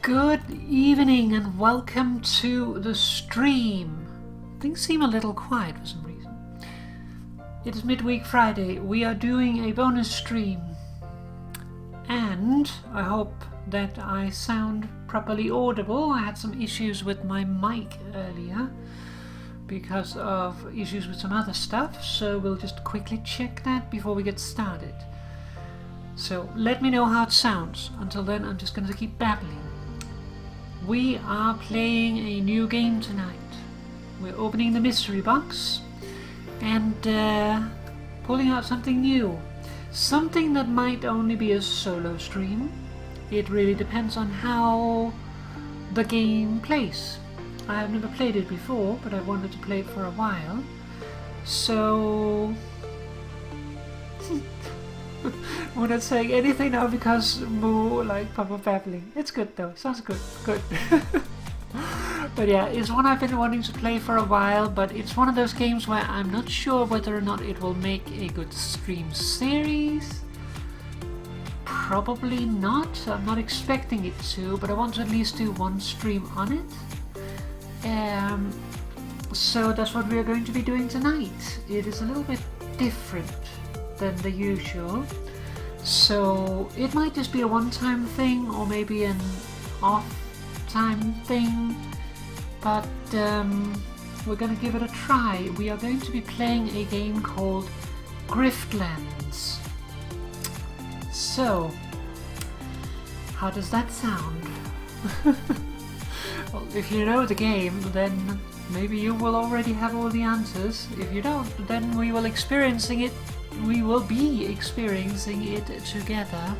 Good evening and welcome to the stream. Things seem a little quiet for some reason. It is midweek Friday. We are doing a bonus stream. And I hope that I sound properly audible. I had some issues with my mic earlier because of issues with some other stuff. So we'll just quickly check that before we get started. So let me know how it sounds. Until then, I'm just going to keep babbling. We are playing a new game tonight. We're opening the mystery box and pulling out something new. Something that might only be a solo stream. It really depends on how the game plays. I have never played it before, but I've wanted to play it for a while. So I'm not saying anything now because more like proper babbling. It's good though, sounds good, good. But yeah, it's one I've been wanting to play for a while, but it's one of those games where I'm not sure whether or not it will make a good stream series. Probably not, I'm not expecting it to, but I want to at least do one stream on it. So that's what we are going to be doing tonight. It is a little bit different than the usual, so it might just be a one-time thing or maybe an off-time thing, but we're going to give it a try. We are going to be playing a game called Griftlands. So how does that sound? Well, if you know the game, then maybe you will already have all the answers. If you don't, then we will be experiencing it together.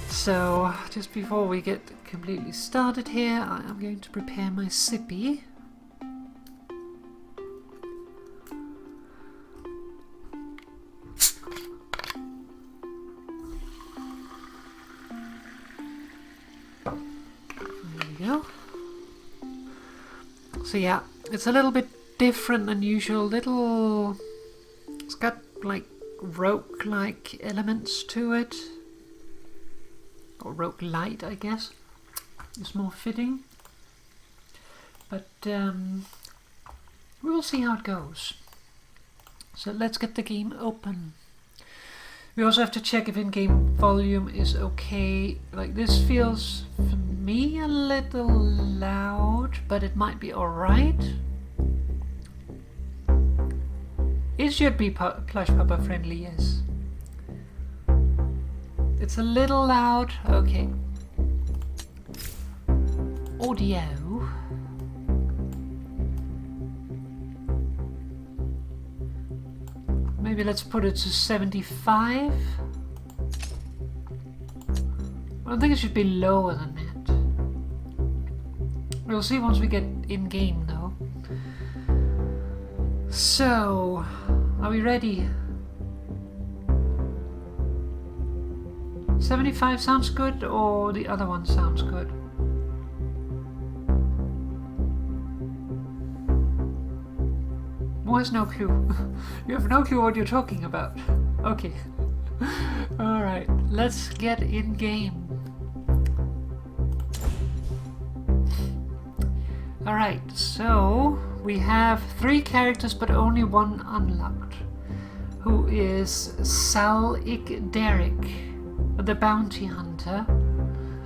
So just before we get completely started here, I am going to prepare my sippy. There we go. So yeah, it's a little bit different than usual. It's got like rogue-like elements to it, or rogue-lite, I guess. It's more fitting, but we'll see how it goes. So let's get the game open. We also have to check if in-game volume is okay. Like, this feels for me a little loud, but it might be alright. It should be Plush Papa friendly, yes. It's a little loud, okay. Audio. Maybe let's put it to 75. I don't think it should be lower than that. We'll see once we get in game though. So, are we ready? 75 sounds good, or the other one sounds good? Mo has no clue. You have no clue what you're talking about. Okay. Alright, let's get in game. Alright, so we have 3 characters but only one unlocked, who is Derek, the bounty hunter,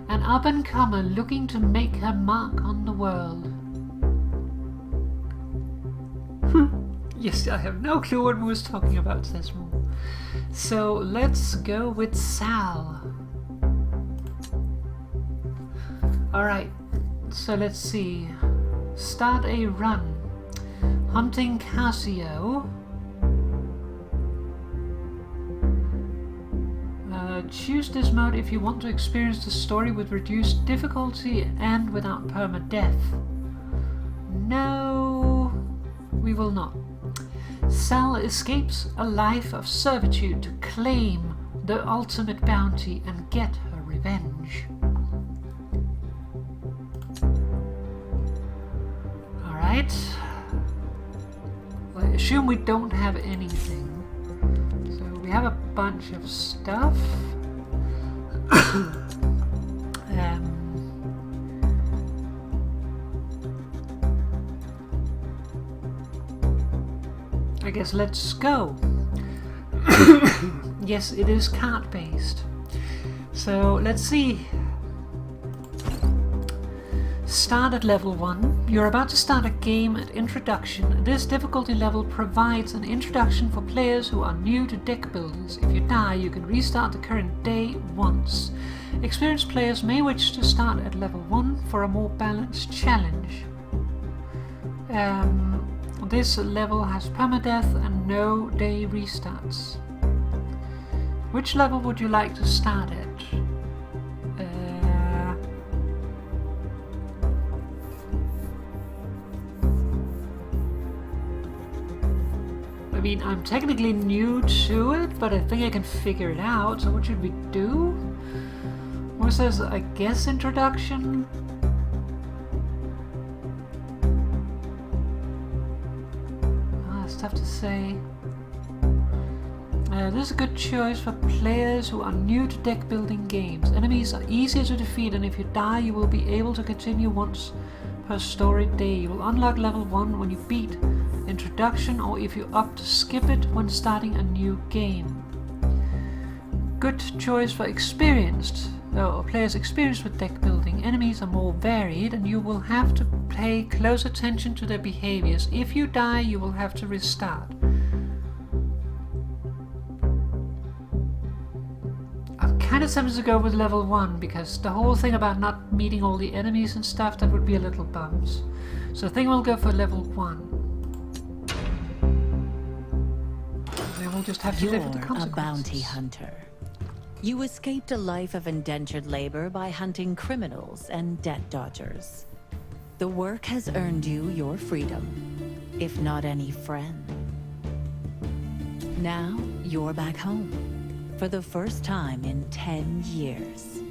an up-and-comer looking to make her mark on the world. Yes, I have no clue what we was talking about, says Mo. So let's go with Sal. Alright, so let's see. Start a run. Hunting Casio. Choose this mode if you want to experience the story with reduced difficulty and without permadeath. No, we will not. Sal escapes a life of servitude to claim the ultimate bounty and get her revenge. Alright. I assume we don't have anything. So we have a bunch of stuff. I guess let's go. Yes, it is card based. So let's see. Start at level 1. You're about to start a game at introduction. This difficulty level provides an introduction for players who are new to deck builders. If you die, you can restart the current day once. Experienced players may wish to start at level 1 for a more balanced challenge. This level has permadeath and no day restarts. Which level would you like to start at? I mean, I'm technically new to it, but I think I can figure it out. So what should we do? What says, I guess, introduction? It's tough to say. This is a good choice for players who are new to deck building games. Enemies are easier to defeat, and if you die, you will be able to continue once per story day. You will unlock level 1 when you beat introduction, or if you opt to skip it when starting a new game. Good choice for players experienced with deck building. Enemies are more varied, and you will have to pay close attention to their behaviors. If you die, you will have to restart. I'm kind of tempted to go with level 1, because the whole thing about not meeting all the enemies and stuff, that would be a little bums. So I think we'll go for level 1. Then we'll just have to live with the consequences. You're a bounty hunter. You escaped a life of indentured labor by hunting criminals and debt dodgers. The work has earned you your freedom, if not any friend. Now you're back home, for the first time in 10 years.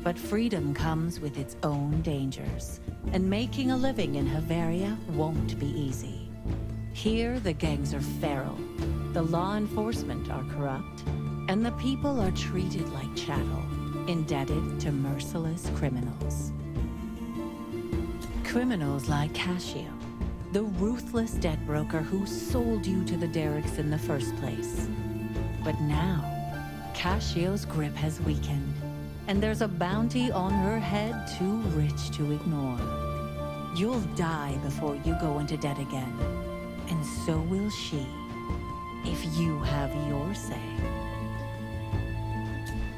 But freedom comes with its own dangers, and making a living in Havaria won't be easy. Here the gangs are feral, the law enforcement are corrupt, and the people are treated like chattel, indebted to merciless criminals. Criminals like Cassio, the ruthless debt broker who sold you to the Derricks in the first place. But now, Cassio's grip has weakened, and there's a bounty on her head too rich to ignore. You'll die before you go into debt again, and so will she, if you have your say.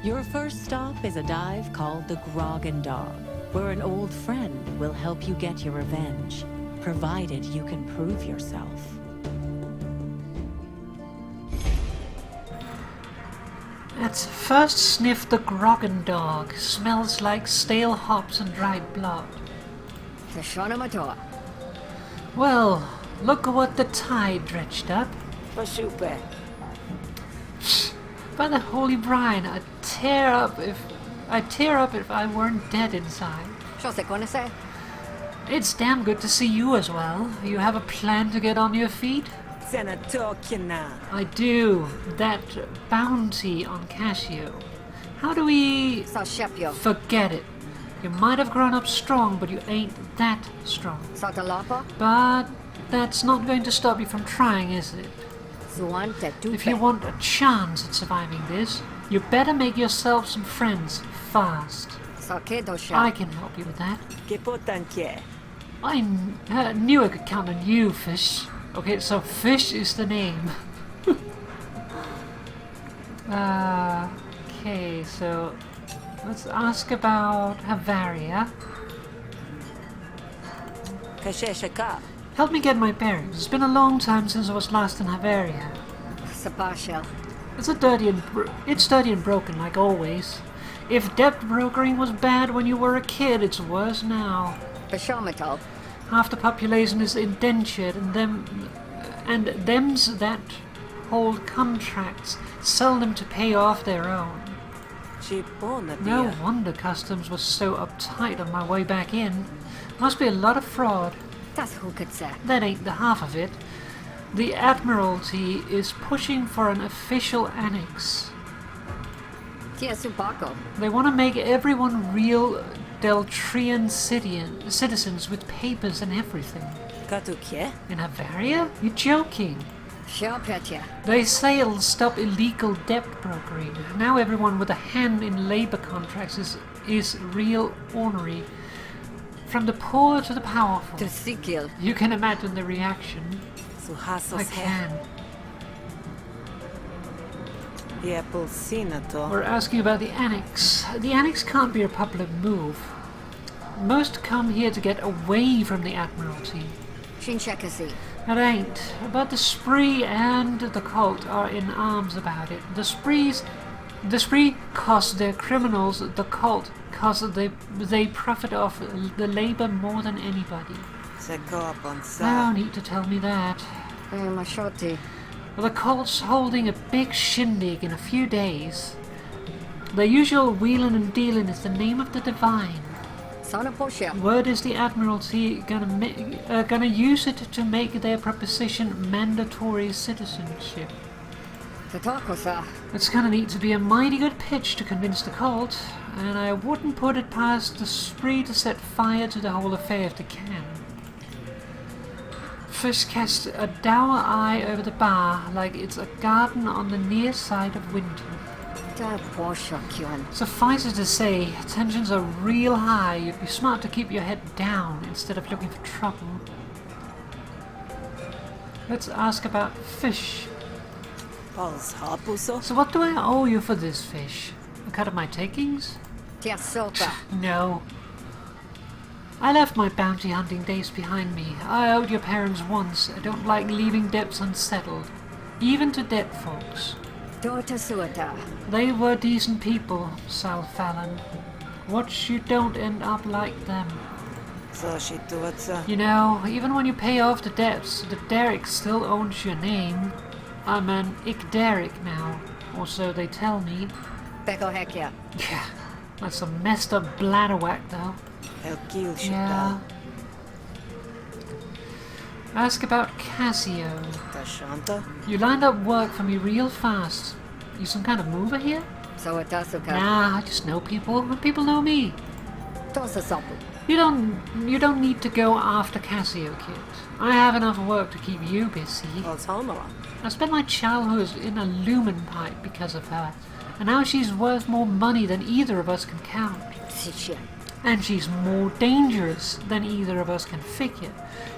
Your first stop is a dive called the Grog and Dog, where an old friend will help you get your revenge, provided you can prove yourself. Let's first sniff the Grog and Dog. Smells like stale hops and dried blood. Well, look at what the tide dredged up. By the holy brine, I'd tear up if I weren't dead inside. It's damn good to see you as well. You have a plan to get on your feet? I do. That bounty on Cassio. How do we... Forget it. You might have grown up strong, but you ain't that strong. But that's not going to stop you from trying, is it? If you want a chance at surviving this, you better make yourself some friends fast. I can help you with that. I knew I could count on you, Fish. Okay, so Fish is the name. Okay, so let's ask about Havaria. Help me get my bearings. It's been a long time since I was last in Havaria. It's dirty and broken, like always. If debt brokering was bad when you were a kid, it's worse now. Half the population is indentured, and them's that hold contracts, sell them to pay off their own. No wonder customs was so uptight on my way back in. Must be a lot of fraud. That ain't the half of it. The Admiralty is pushing for an official annex. They want to make everyone real Deltrian citizens with papers and everything. In Havaria? You're joking. Sure, Petya. They say it'll stop illegal debt brokering. Now everyone with a hand in labor contracts is real ornery. From the poor to the powerful. To Sikil. You can imagine the reaction. I Suhasos he. can. Sinato. We're asking about the annex. The annex can't be a popular move. Most come here to get away from the Admiralty. Shinshakasi. It ain't. But the Spree and the cult are in arms about it. The Spree cost their criminals, the cult cost they profit off the labor more than anybody. Now don't need to tell me that. Mashoti. The cult's holding a big shindig in a few days. The usual wheelin' and dealin' is the name of the divine. Sonaposha. Word is the Admiralty gonna use it to make their proposition mandatory citizenship. Tatakosa. It's gonna need to be a mighty good pitch to convince the cult, and I wouldn't put it past the Spree to set fire to the whole affair if they can. Fish cast a dour eye over the bar like it's a garden on the near side of winter. Suffice it to say, tensions are real high. You'd be smart to keep your head down instead of looking for trouble. Let's ask about fish. So what do I owe you for this fish? A cut of my takings? Tiasoka. No. I left my bounty hunting days behind me. I owed your parents once. I don't like leaving debts unsettled, even to dead folks. Daughter Suata. They were decent people, Sal Fallon. Watch you don't end up like them. You know, even when you pay off the debts, the Derrick still owns your name. I'm an Ick Derrick now, or so they tell me. Beko Hekia. Yeah, that's a messed up bladderwhack though. Yeah. Ask about Cassio. You lined up work for me real fast. You some kind of mover here? So Atasuka. Nah, I just know people, and people know me. Tosa Sopu. You don't need to go after Cassio, kid. I have enough work to keep you busy. I spent my childhood in a lumen pipe because of her, and now she's worth more money than either of us can count. And she's more dangerous than either of us can figure.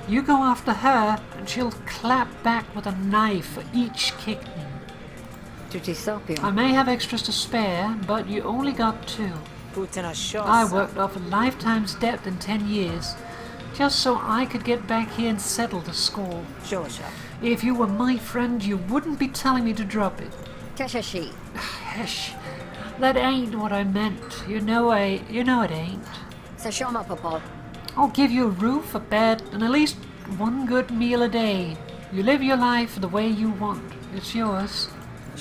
You go after her, and she'll clap back with a knife for each kick me. I may have extras to spare, but you only got 2. I worked off a lifetime's debt in 10 years, just so I could get back here and settle the score. If you were my friend, you wouldn't be telling me to drop it. Teshashi. Hesh. That ain't what I meant. You know it ain't. Sashoma Popo. I'll give you a roof, a bed, and at least one good meal a day. You live your life the way you want. It's yours.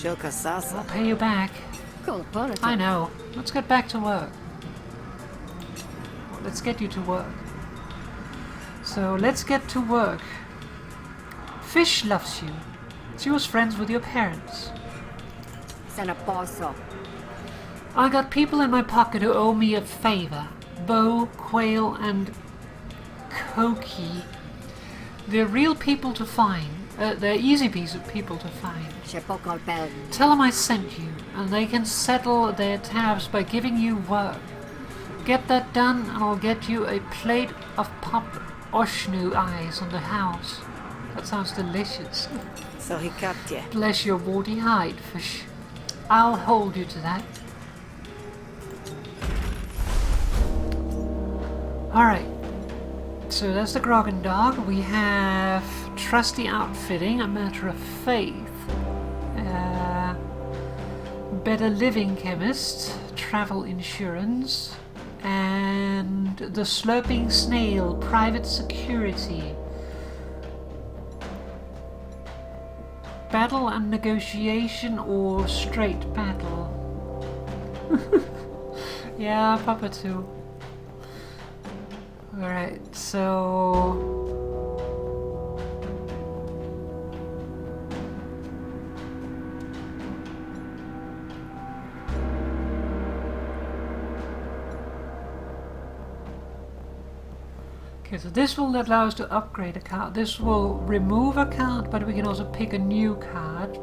I'll pay you back. I know. Let's get back to work. Let's get you to work. So let's get to work. Fish loves you. She was friends with your parents. Sanaposo. I got people in my pocket who owe me a favor. Bo, Quail, and Koki. They're real people to find. They're easy people to find. Tell them I sent you, and they can settle their tabs by giving you work. Get that done, and I'll get you a plate of popped Oshnu eyes on the house. That sounds delicious. So he kept you. Bless your warty hide, fish. I'll hold you to that. Alright, so that's the Grogan Dog. We have Trusty Outfitting, A Matter of Faith, Better Living Chemist, Travel Insurance, and The Slurping Snail, Private Security. Battle and Negotiation or Straight Battle. Yeah, Papa too. Alright, so... Okay, so this will allow us to upgrade a card. This will remove a card, but we can also pick a new card.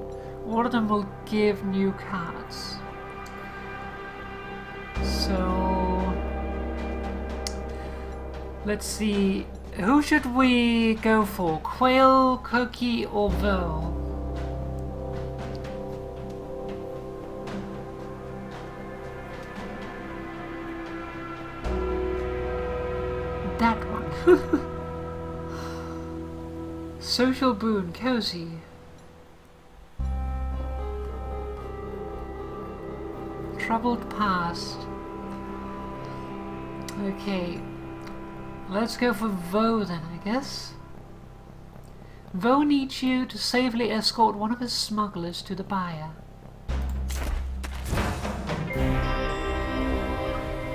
All of them will give new cards. So let's see. Who should we go for? Quail, Cookie, or Vo? That one. Social boon, cozy. Troubled past. Okay. Let's go for Vo then, I guess. Vo needs you to safely escort one of his smugglers to the buyer.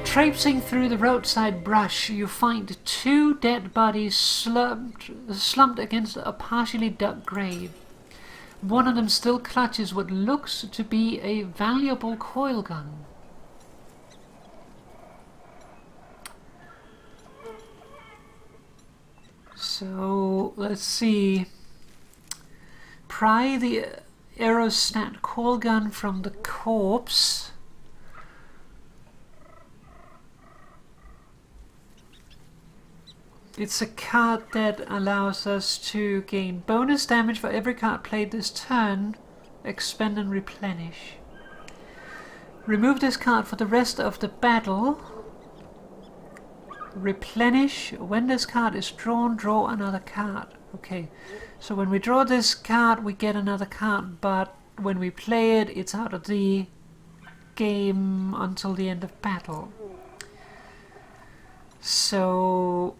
Traipsing through the roadside brush, you find 2 dead bodies slumped against a partially dug grave. One of them still clutches what looks to be a valuable coil gun. So, let's see. Pry the aerostat coil gun from the corpse. It's a card that allows us to gain bonus damage for every card played this turn. Expend and replenish. Remove this card for the rest of the battle. Replenish. When this card is drawn, draw another card. Okay, so when we draw this card, we get another card, but when we play it, it's out of the game until the end of battle. So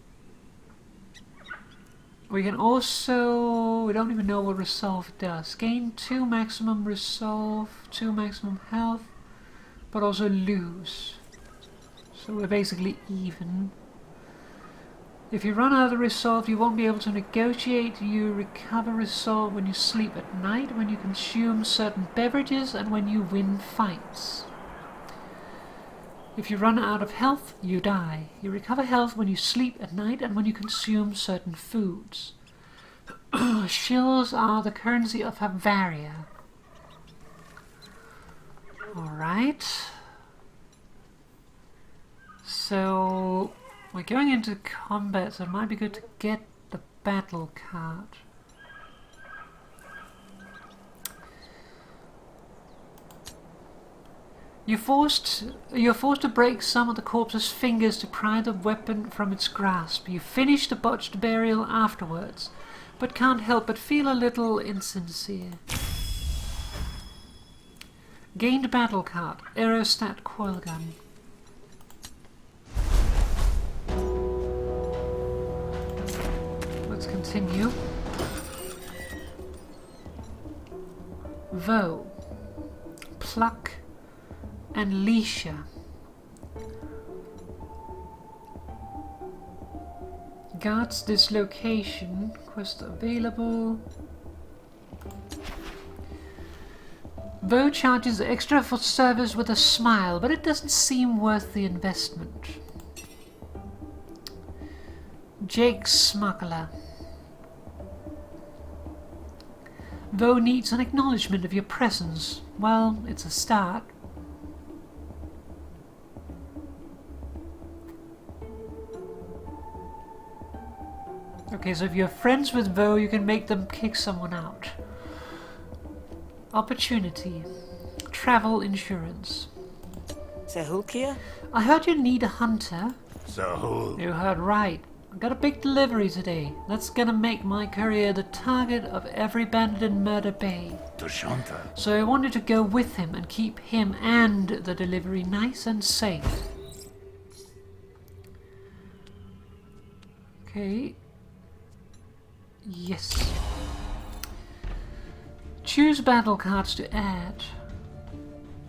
we can also, we don't even know what resolve does. Gain 2 maximum resolve, 2 maximum health, but also lose. So we're basically even. If you run out of resolve, you won't be able to negotiate. You recover resolve when you sleep at night, when you consume certain beverages, and when you win fights. If you run out of health, you die. You recover health when you sleep at night and when you consume certain foods. Shills are the currency of Bavaria. Alright. So we're going into combat, so it might be good to get the battle card. You're forced to break some of the corpse's fingers to pry the weapon from its grasp. You finish the botched burial afterwards, but can't help but feel a little insincere. Gained battle card, aerostat coil gun. Let's continue. Vo, pluck, and Leisha. Guards this location. Quest available. Vo charges extra for service with a smile, but it doesn't seem worth the investment. Jake Smuggler. Vo needs an acknowledgement of your presence. Well, it's a start. Okay, so if you're friends with Vo, you can make them kick someone out. Opportunity. Travel insurance. Sahulkia? I heard you need a hunter. Sahul. You heard right. I got a big delivery today. That's gonna make my career the target of every bandit in Murder Bay. Tushanta. So I wanted to go with him and keep him and the delivery nice and safe. Okay. Yes. Choose battle cards to add.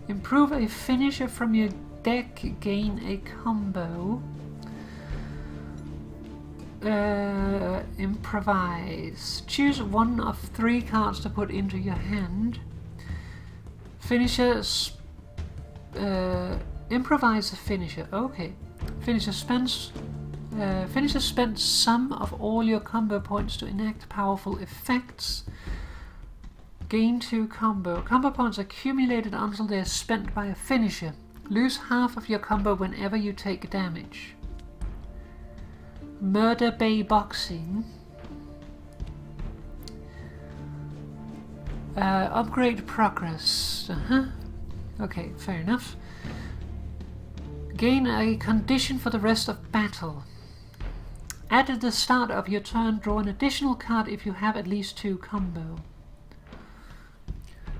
Improve a finisher from your deck, gain a combo. Improvise. Choose one of 3 cards to put into your hand. Finisher. Improvise a finisher. Okay. Finisher spends Finisher spent some of all your combo points to enact powerful effects. Gain 2 combo. Combo points accumulated until they are spent by a finisher. Lose half of your combo whenever you take damage. Murder Bay Boxing. Upgrade progress. Okay, fair enough. Gain a condition for the rest of battle. At the start of your turn, draw an additional card if you have at least 2 combo.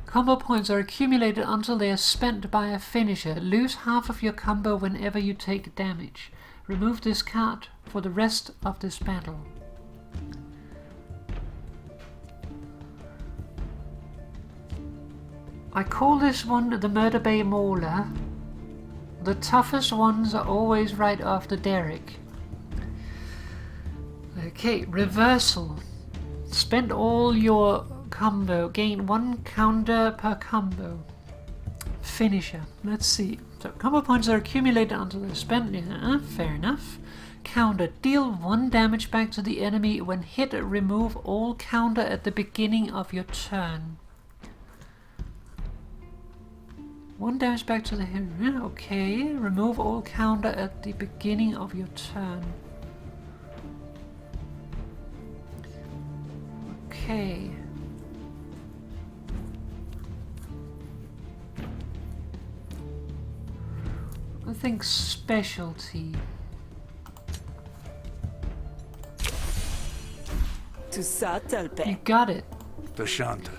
Combo points are accumulated until they are spent by a finisher. Lose half of your combo whenever you take damage. Remove this card for the rest of this battle. I call this one the Murder Bay Mauler. The toughest ones are always right after Derek. Okay, reversal. Spend all your combo. Gain 1 counter per combo. Finisher. Let's see. So combo points are accumulated until they're spent. Yeah, fair enough. Counter. Deal 1 damage back to the enemy. When hit, remove all counter at the beginning of your turn. 1 damage back to the hero. Okay. Remove all counter at the beginning of your turn. Okay. I think specialty. To Satalpe. You got it. Dashanta.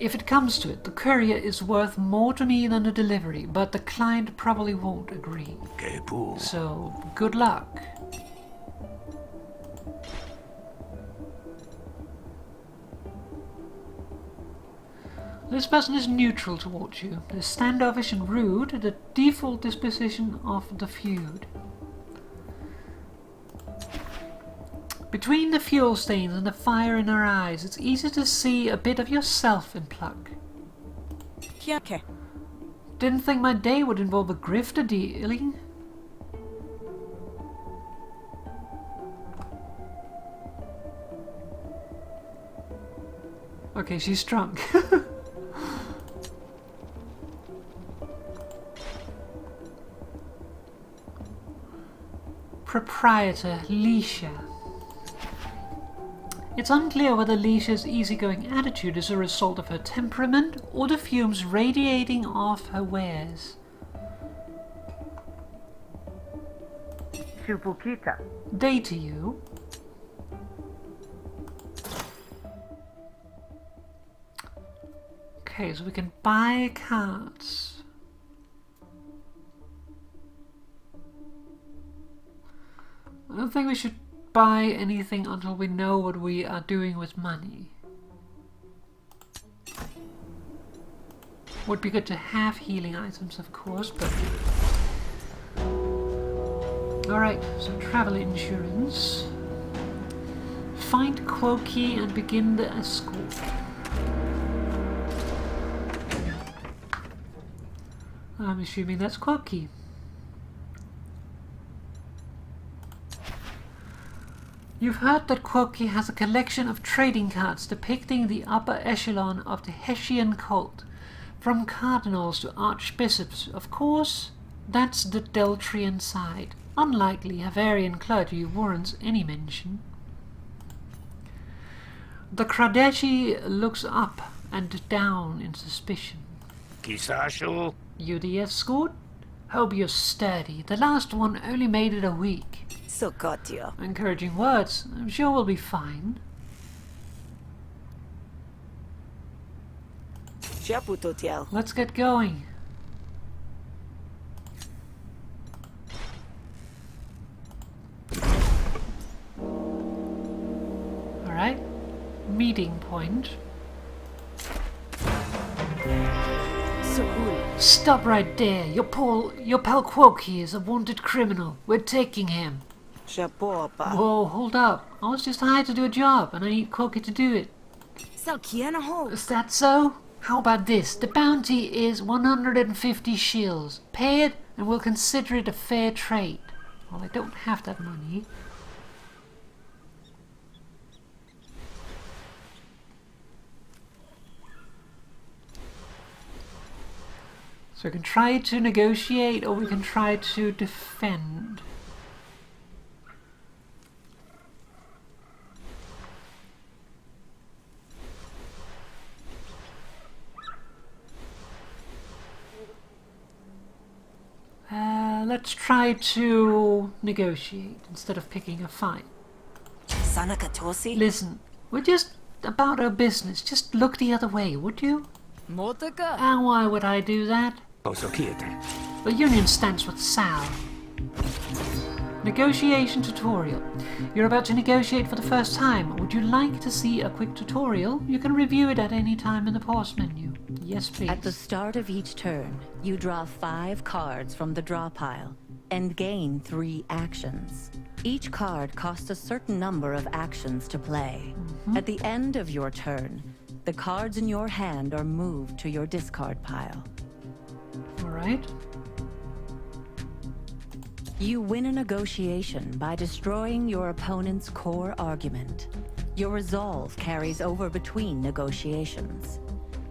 If it comes to it, the courier is worth more to me than the delivery, but the client probably won't agree. Kepu. So, good luck. This person is neutral towards you. They're standoffish and rude, the default disposition of the feud. Between the fuel stains and the fire in her eyes, it's easy to see a bit of yourself in Pluck. Kiake. Didn't think my day would involve a grifter dealing. Okay, she's drunk. Proprietor, Leisha. It's unclear whether Leisha's easygoing attitude is a result of her temperament or the fumes radiating off her wares. Chupukita. Day to you. Okay, so we can buy cards. I don't think we should buy anything until we know what we are doing with money. Would be good to have healing items, of course, but... Alright, so travel insurance. Find Quokey and begin the escort. I'm assuming that's Quokey. You've heard that Quokey has a collection of trading cards depicting the upper echelon of the Hessian cult, from cardinals to archbishops. Of course, that's the Deltrian side. Unlikely Havarian clergy warrants any mention. The Kradeshi looks up and down in suspicion. Kisashu. You the escort? Hope you're sturdy. The last one only made it a week. Sokotio. Encouraging words. I'm sure we'll be fine. Chaputotiel. Let's get going. Alright. Meeting point. Sohul. Stop right there. Your pal Quokey is a wanted criminal. We're taking him. Chapopa. Whoa, hold up. I was just hired to do a job, and I need Quokey to do it. Salkiana ho. Is that so? How about this? The bounty is 150 shills. Pay it, and we'll consider it a fair trade. Well, I don't have that money. So we can try to negotiate, or we can try to defend. Let's try to negotiate instead of picking a fight. Sanakatosi? Listen, we're just about our business. Just look the other way, would you? Motaka? And why would I do that? Oso kiete. The Union stands with Sal. Negotiation tutorial. You're about to negotiate for the first time. Would you like to see a quick tutorial? You can review it at any time in the pause menu. Yes, please. At the start of each turn, you draw 5 cards from the draw pile and gain 3 actions. Each card costs a certain number of actions to play. At the end of your turn, the cards in your hand are moved to your discard pile. All right. You win a negotiation by destroying your opponent's core argument. Your resolve carries over between negotiations.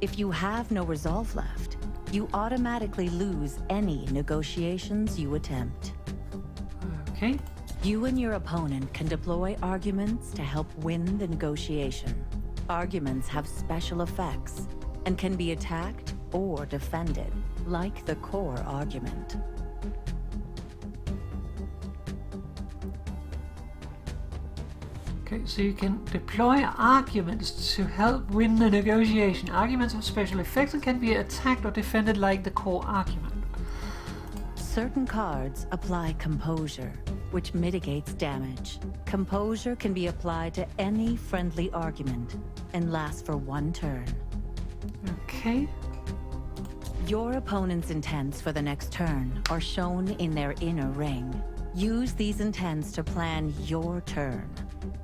If you have no resolve left, you automatically lose any negotiations you attempt. Okay. You and your opponent can deploy arguments to help win the negotiation. Arguments have special effects and can be attacked or defended, like the core argument. Okay, so you can deploy arguments to help win the negotiation. Arguments have special effects and can be attacked or defended like the core argument. Certain cards apply composure, which mitigates damage. Composure can be applied to any friendly argument and lasts for 1 turn. Okay. Your opponent's intents for the next turn are shown in their inner ring. Use these intents to plan your turn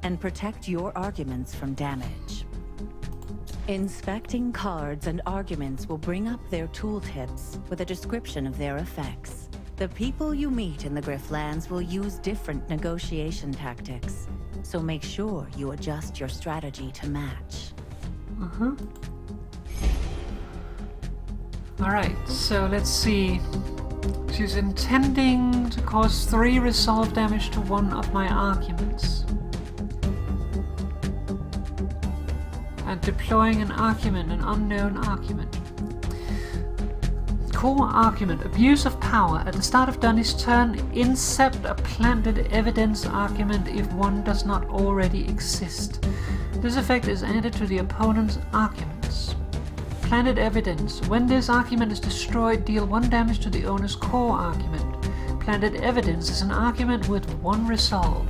and protect your arguments from damage. Inspecting cards and arguments will bring up their tooltips with a description of their effects. The people you meet in the Griftlands will use different negotiation tactics, so make sure you adjust your strategy to match. Alright, so let's see. She's intending to cause 3 resolve damage to one of my arguments. And deploying an argument, an unknown argument. Core argument, abuse of power. At the start of Dunny's turn, incept a planted evidence argument if one does not already exist. This effect is added to the opponent's arguments. Planted evidence. When this argument is destroyed, deal 1 damage to the owner's core argument. Planted evidence is an argument with 1 resolve.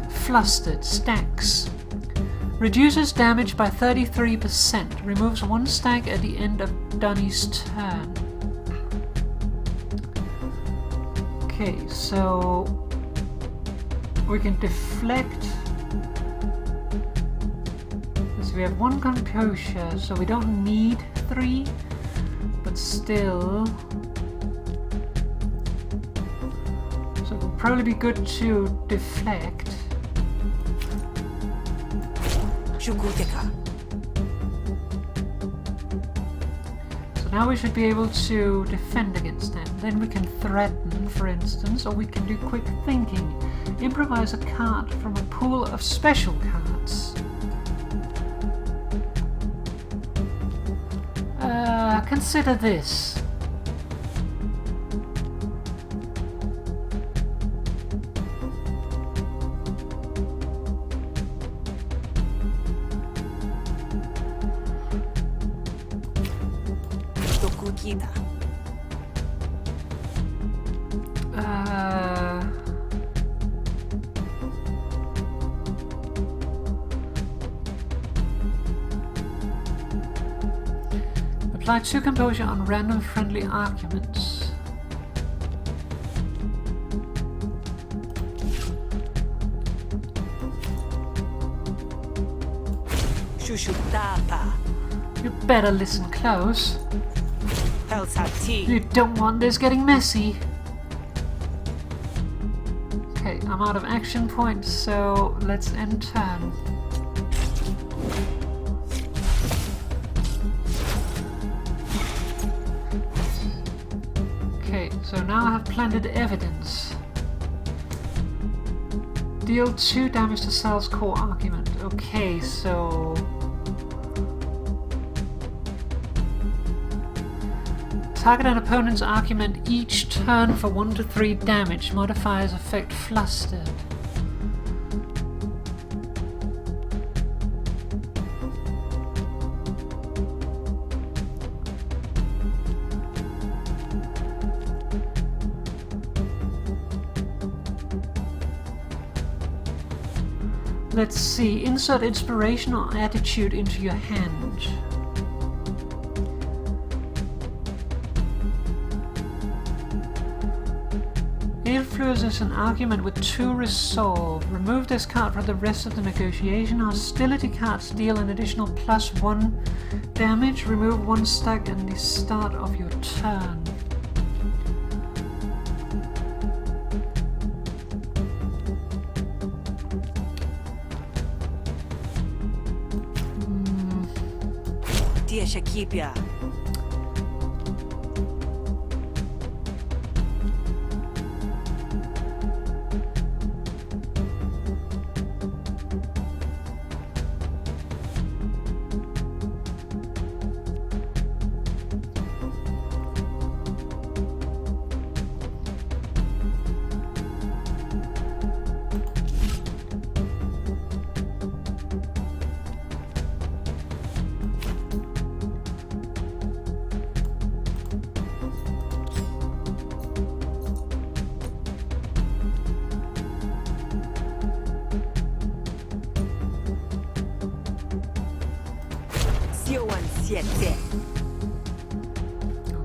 Flustered. Stacks. Reduces damage by 33%. Removes 1 stack at the end of Dunny's turn. Okay, so we can deflect. So we have 1 composure, so we don't need 3, but still. So it would probably be good to deflect. Shukuteka. So now we should be able to defend against them. Then we can threaten, for instance, or we can do quick thinking. Improvise a card from a pool of special cards. Consider this. Dokukita. Apply 2 composure on random friendly arguments. Shushutapa. You better listen close. Helsati. You don't want this getting messy. Okay, I'm out of action points, so let's end turn. Okay, so now I have planted evidence. Deal 2 damage to Sal's core argument. Okay, so... target an opponent's argument each turn for 1 to 3 damage. Modifiers affect flustered. Let's see. Insert inspiration or attitude into your hand. Influences an argument with 2 resolve. Remove this card from the rest of the negotiation. Hostility cards deal an additional +1 damage. Remove 1 stack at the start of your turn. Tia Shakibia.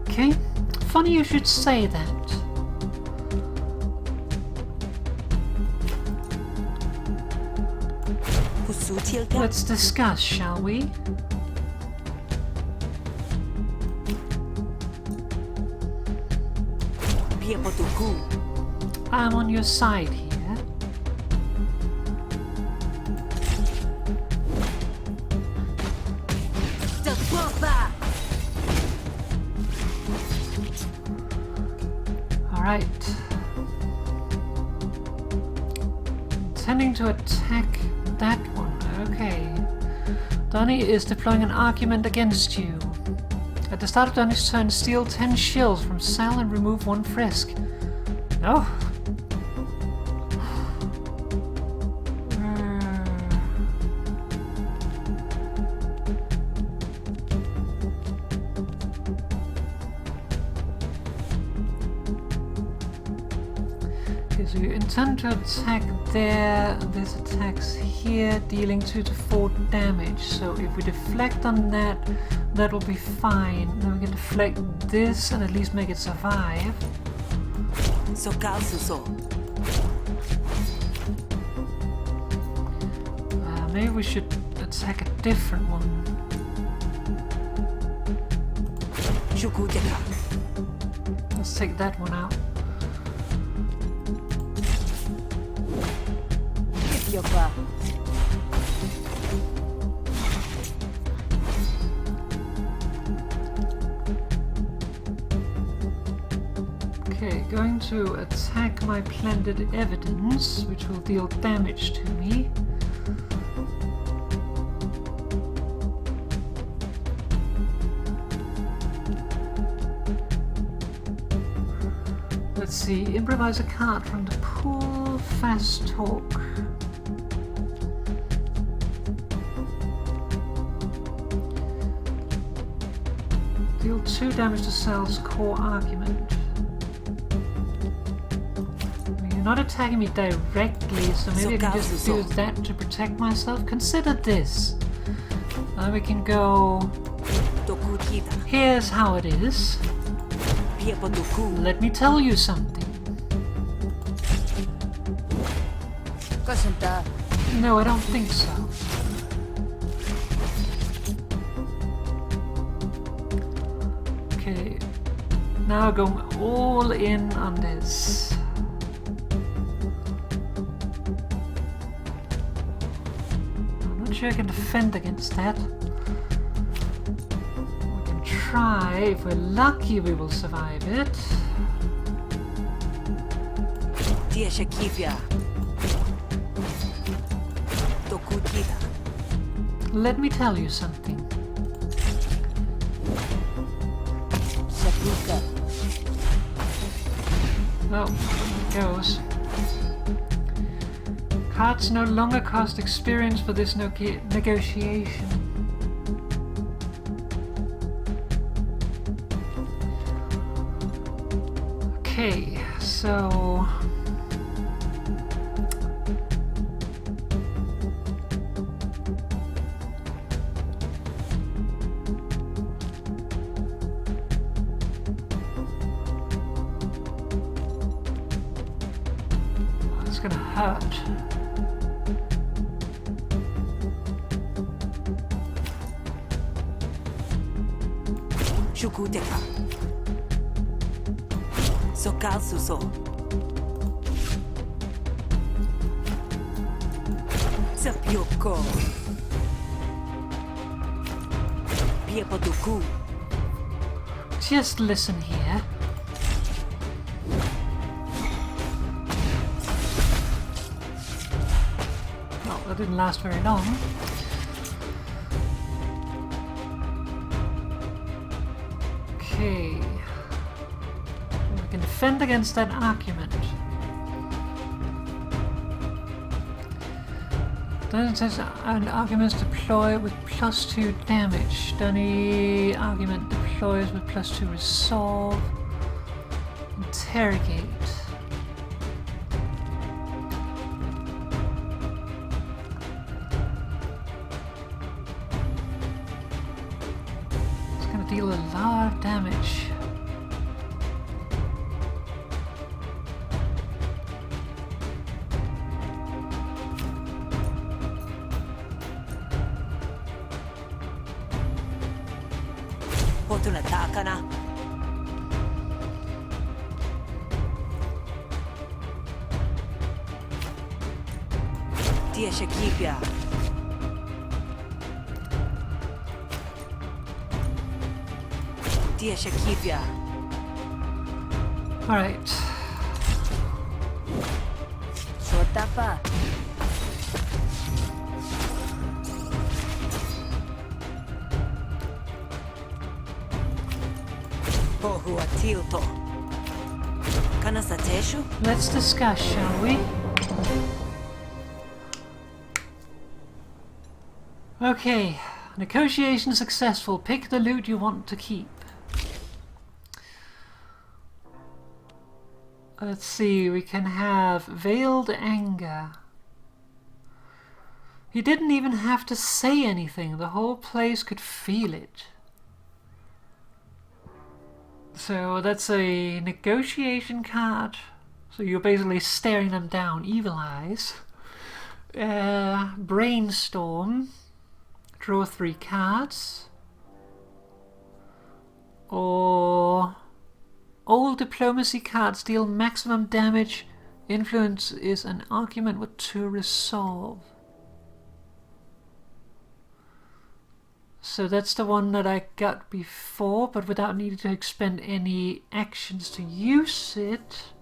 Okay, funny you should say that. Let's discuss, shall we? I'm on your side here. Alright. Intending to attack that one. Okay. Donnie is deploying an argument against you. At the start of Donnie's turn, steal 10 shills from Sal and remove 1 frisk. No. So you intend to attack there, this attacks here, dealing 2 to 4 damage. So if we deflect on that, that will be fine. Then we can deflect this and at least make it survive. Maybe we should attack a different one. Let's take that one out. Okay, going to attack my planted evidence, which will deal damage to me. Let's see, improvise a card from the pool, fast talk. Deal 2 damage to Sal's core argument. You're not attacking me directly, so maybe I can just use that to protect myself. Consider this. Then we can go... Here's how it is. Let me tell you something. No, I don't think so. Okay, now going all in on this. sure I can defend against that. We can try. If we're lucky, we will survive it. Tia Shakipia. Tokutida. Let me tell you something. Shakuka. Oh, it goes. Cards no longer cost experience for this negotiation. Okay, so... it's gonna hurt. Shukuteka. Sokal Suso. Sapyoko. Piepotuku. Just listen here. Well, that didn't last very long. Okay. We can defend against that argument. Then it says an argument is deployed with +2 damage. Any argument deploys with +2 resolve. Interrogate. It's gonna deal a lot of damage. Potuna Takana. Tia Shakipia. Tia Shakipia. Alright. Sotapa. Pohua Tilto. Kanasateshu? Let's discuss, shall we? Okay. Negotiation successful. Pick the loot you want to keep. Let's see, we can have Veiled Anger. He didn't even have to say anything, the whole place could feel it. So that's a negotiation card. So you're basically staring them down, evil eyes. Brainstorm. Draw 3 cards. Or... all diplomacy cards deal maximum damage. Influence is an argument with 2 resolve. So that's the one that I got before, but without needing to expend any actions to use it.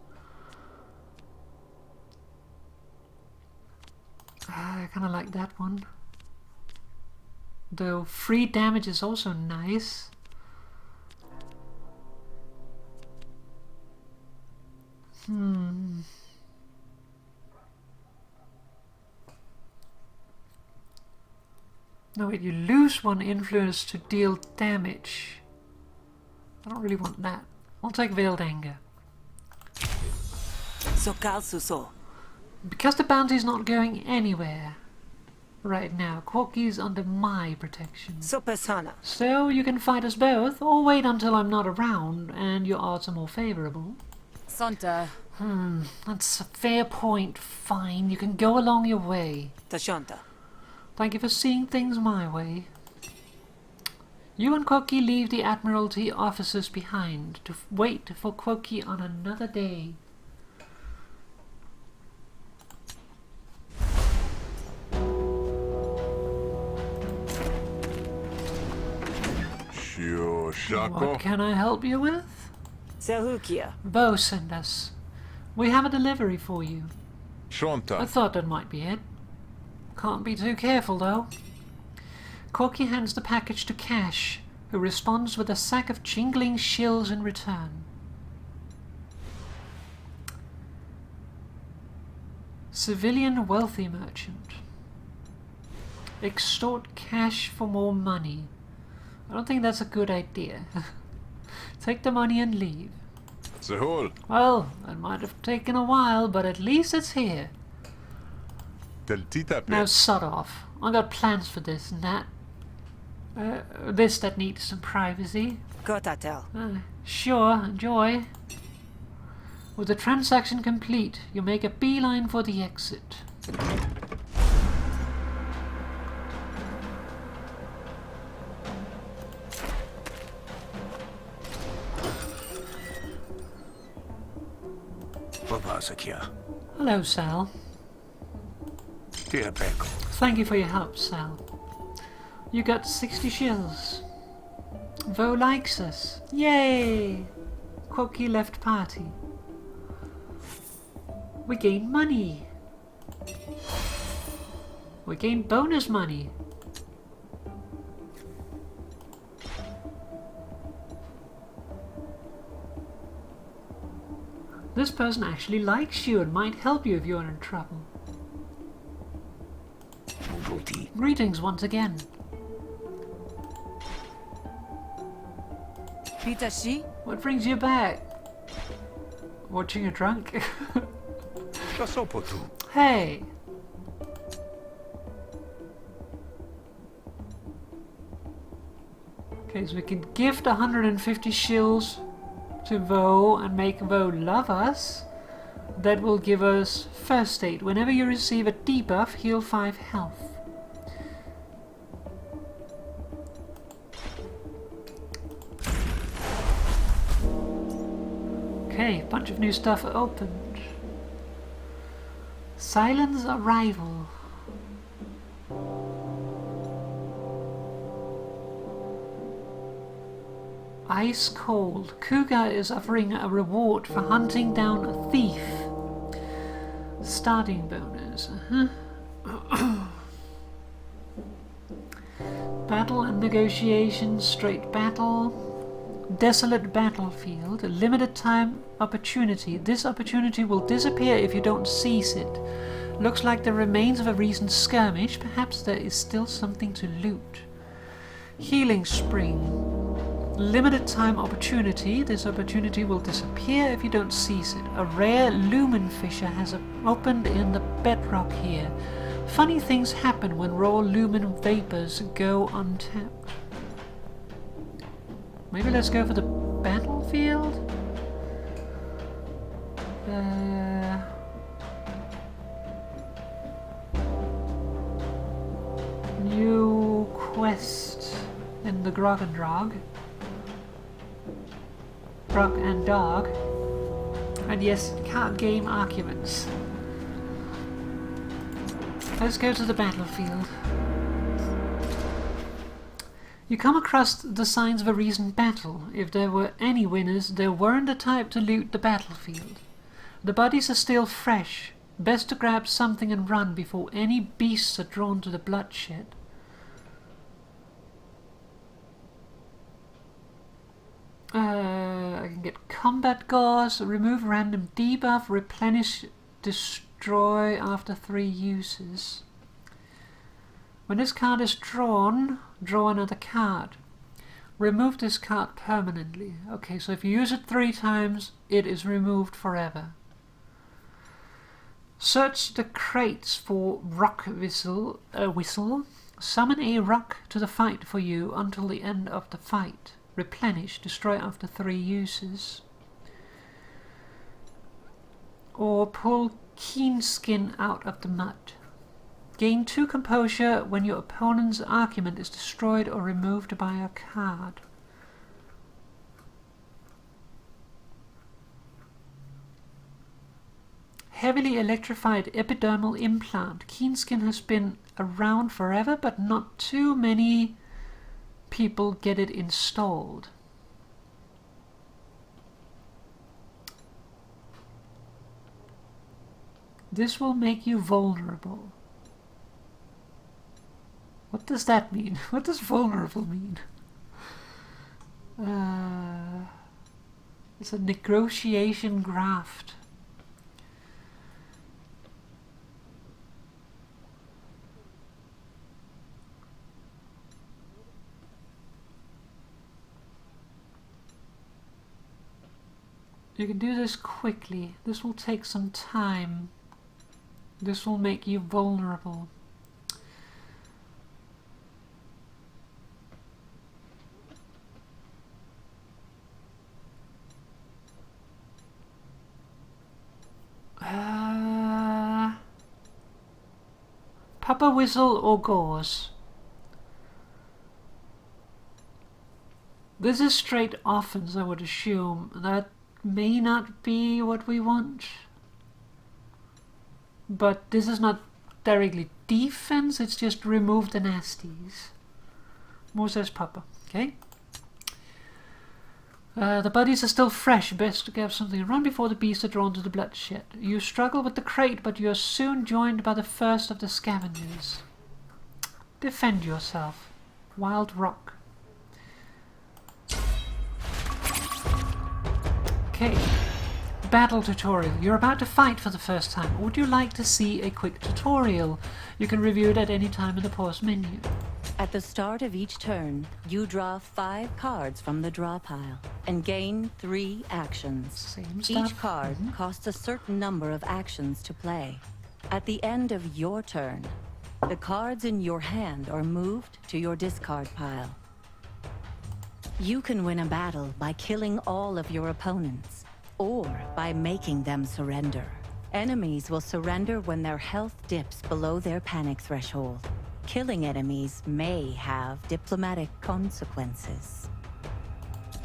I kind of like that one. Though free damage is also nice. No, wait, you lose 1 influence to deal damage. I don't really want that. I'll take Veiled Anger. Sokal Suso. Because the bounty's not going anywhere right now, Corky's under my protection. Sopesana. So you can fight us both, or wait until I'm not around and your odds are more favorable. Santa. That's a fair point. Fine, you can go along your way. Tashanta. Thank you for seeing things my way. You and Quoki leave the Admiralty officers behind to wait for Quoki on another day. What can I help you with? Selhukia. Bo sent us. We have a delivery for you. I Shonta. thought that might be it. Can't be too careful though. Corky hands the package to Cash, who responds with a sack of jingling shills in return. Civilian wealthy merchant. Extort cash for more money. I don't think that's a good idea. Take the money and leave. Zehul. Well, it might have taken a while, but at least it's here. Del Tita Now Pet. sod off. I got plans for this and that. This that needs some privacy. Kotatel. Sure, enjoy. With the transaction complete, you make a beeline for the exit. Babasakia. Hello, Sal. Dear Beckle. Thank you for your help, Sal. You got 60 shills. Vo likes us. Yay! Quokey left party. We gain money. We gain bonus money. This person actually likes you and might help you if you're in trouble. Muguti. Greetings once again. Pita shi? What brings you back? Watching a drunk? Kasopotu. Hey! Okay, so we can gift 150 shills to Vo and make Vo love us. That will give us first aid. Whenever you receive a debuff, heal 5 health. Okay, bunch of new stuff opened. Silence arrival. Ice cold. Cougar is offering a reward for hunting down a thief. Starting bonus. Battle and negotiation. Straight battle. Desolate battlefield. A limited time opportunity. This opportunity will disappear if you don't seize it. Looks like the remains of a recent skirmish. Perhaps there is still something to loot. Healing spring. Limited time opportunity. This opportunity will disappear if you don't seize it. A rare lumen fissure has opened in the bedrock here. Funny things happen when raw lumen vapors go untapped. Maybe let's go for the battlefield? New quest in the Grog and Drog. Grog and Dog. And yes, card game arguments. Let's go to the battlefield. You come across the signs of a recent battle. If there were any winners, there weren't the type to loot the battlefield. The bodies are still fresh. Best to grab something and run before any beasts are drawn to the bloodshed. I can get combat gauze, remove random debuff, replenish, destroy after 3 uses. When this card is drawn, draw another card. Remove this card permanently. Okay, so if you use it 3 times, it is removed forever. Search the crates for rock whistle. Summon a rock to the fight for you until the end of the fight. Replenish, destroy after 3 uses. Or pull Keen Skin out of the mud. Gain 2 composure when your opponent's argument is destroyed or removed by a card. Heavily electrified epidermal implant. Keen Skin has been around forever, but not too many people get it installed. This will make you vulnerable. What does that mean? What does vulnerable mean? It's a negotiation graft. You can do this quickly. This will take some time. This will make you vulnerable. Papa Whistle or Gauze? This is straight offense, I would assume. That may not be what we want. But this is not directly defense, it's just remove the nasties. More says Papa, okay? The bodies are still fresh, best to get something to run before the beasts are drawn to the bloodshed. You struggle with the crate, but you are soon joined by the first of the scavengers. Defend yourself. Wild Rock. Okay. Battle tutorial. You're about to fight for the first time. Would you like to see a quick tutorial? You can review it at any time in the pause menu. At the start of each turn, you draw 5 cards from the draw pile and gain 3 actions. Same stuff. Each card costs a certain number of actions to play. At the end of your turn, the cards in your hand are moved to your discard pile. You can win a battle by killing all of your opponents, or by making them surrender. Enemies will surrender when their health dips below their panic threshold. Killing enemies may have diplomatic consequences.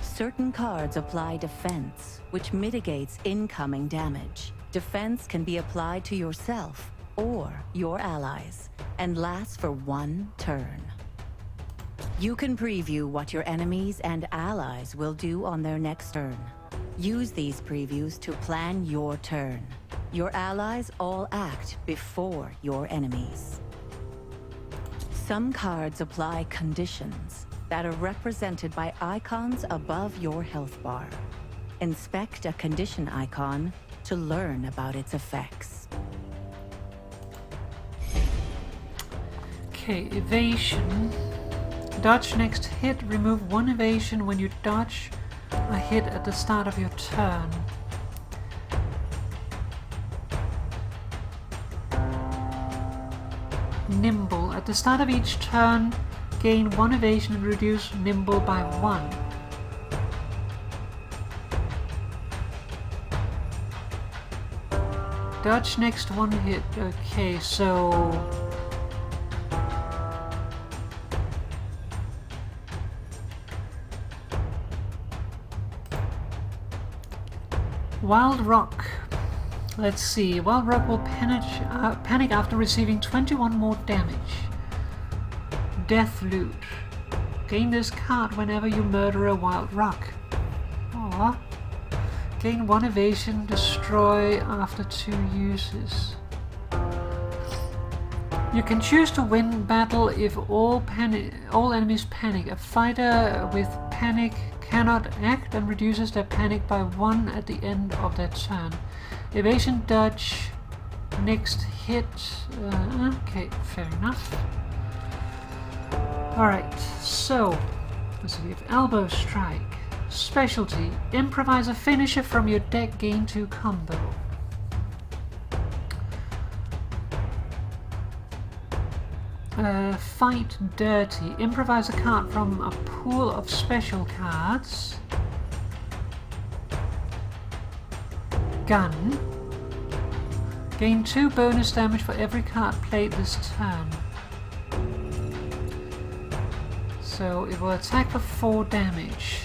Certain cards apply defense, which mitigates incoming damage. Defense can be applied to yourself or your allies, and lasts for 1 turn. You can preview what your enemies and allies will do on their next turn. Use these previews to plan your turn. Your allies all act before your enemies. Some cards apply conditions that are represented by icons above your health bar. Inspect a condition icon to learn about its effects. Okay, evasion. Dodge next hit. Remove 1 evasion when you dodge a hit at the start of your turn. Nimble. At the start of each turn, gain 1 evasion and reduce nimble by 1. Dodge next 1 hit. Okay, so... Wild Rock. Let's see. Wild Rock will panic after receiving 21 more damage. Death Loot. Gain this card whenever you murder a Wild Rock. Aww. Gain 1 evasion. Destroy after 2 uses. You can choose to win battle if all enemies panic. A fighter with panic cannot act and reduces their panic by 1 at the end of their turn. Evasion, dodge, next hit. Okay, fair enough. Alright, so let's see, we have Elbow Strike. Specialty, improvise a finisher from your deck, gain 2 combo. Fight Dirty. Improvise a card from a pool of special cards. Gun. Gain 2 bonus damage for every card played this turn. So it will attack for 4 damage.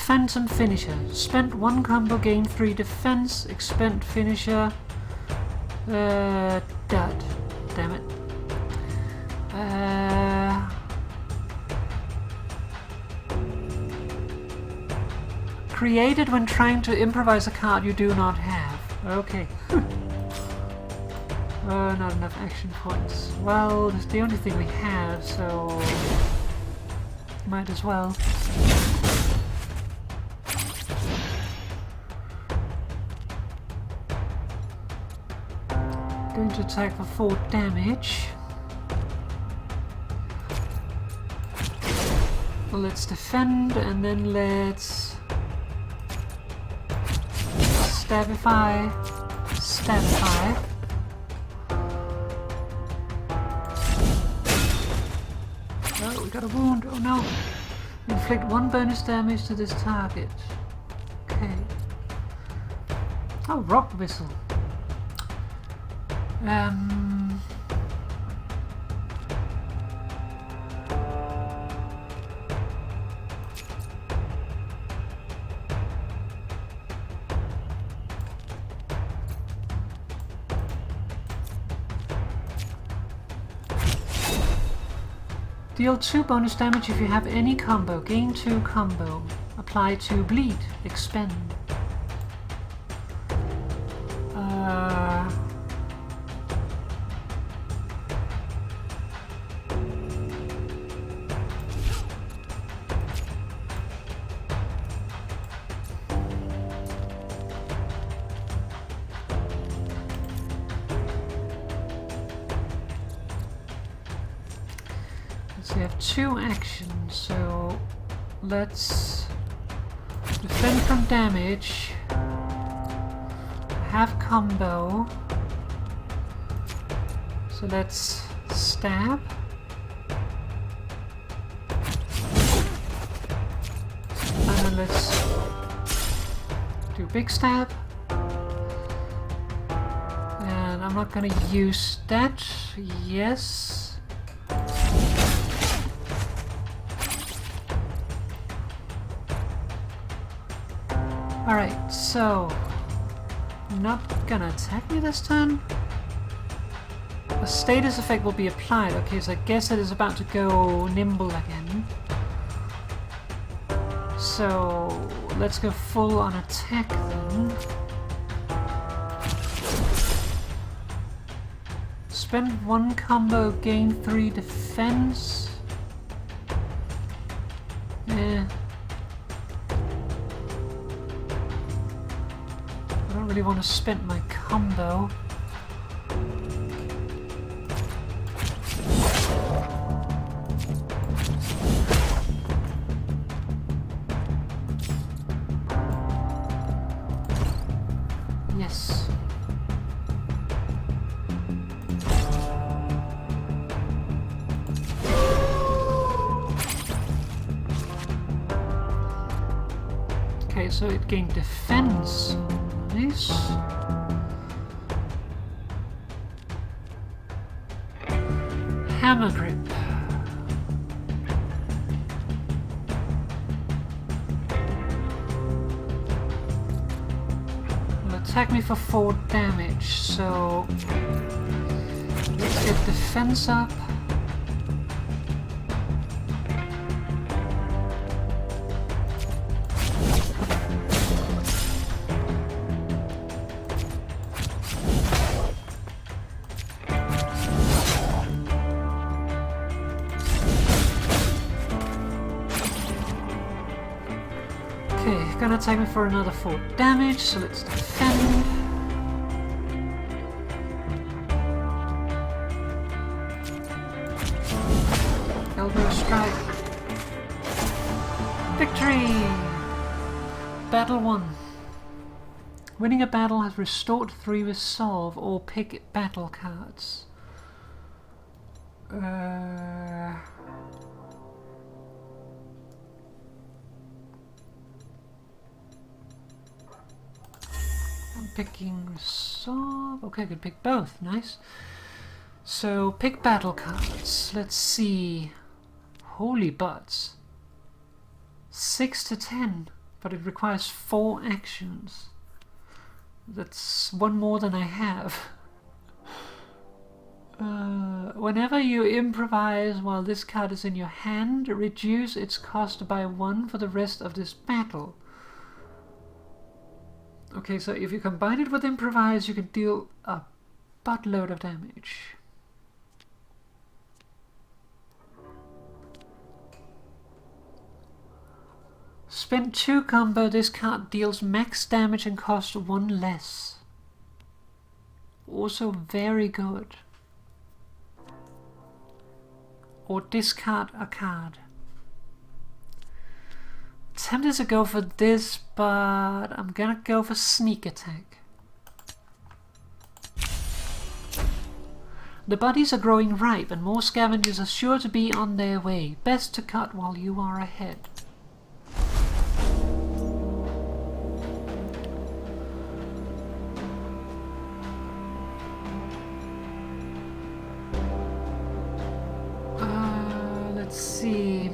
defense and finisher. Spent 1 combo, gain 3 defense. Expend finisher. Dud. Damn it. Created when trying to improvise a card you do not have. Okay. Not enough action points. Well, that's the only thing we have, so might as well. Going to attack for 4 damage. Well, let's defend and then let's stabify. Stabify. Oh, we got a wound. Oh no. Inflict 1 bonus damage to this target. Okay. Oh, rock whistle. Deal 2 bonus damage if you have any combo. Gain 2 combo. Apply 2 bleed. Expend. We have 2 actions, so let's defend from damage, have combo, so let's stab, and then let's do big stab, and I'm not gonna use that, yes. Alright, so not gonna attack me this turn. A status effect will be applied. Okay, so I guess it is about to go nimble again. So let's go full on attack then. Spend 1 combo, gain 3 defense. I really want to spend my combo. Yes. Okay, so it gained defense. Nice. Hammer grip. Will attack me for 4 damage, so let's get defense up. Okay, gonna attack me for another 4 damage, so let's defend. Elbow strike. Victory! Battle 1. Winning a battle has restored 3 resolve or pick battle cards. I'm picking resolve. Okay, I could pick both. Nice. So pick battle cards. Let's see. Holy butts. 6 to 10. but it requires 4 actions. That's one more than I have. Whenever you improvise while this card is in your hand, reduce its cost by 1 for the rest of this battle. Okay, so if you combine it with improvise, you can deal a buttload of damage. Spend 2 combo, this card deals max damage and costs 1 less. Also very good. Or discard a card. Tempted to go for this, but I'm gonna go for sneak attack. The bodies are growing ripe and more scavengers are sure to be on their way. Best to cut while you are ahead. Let's see.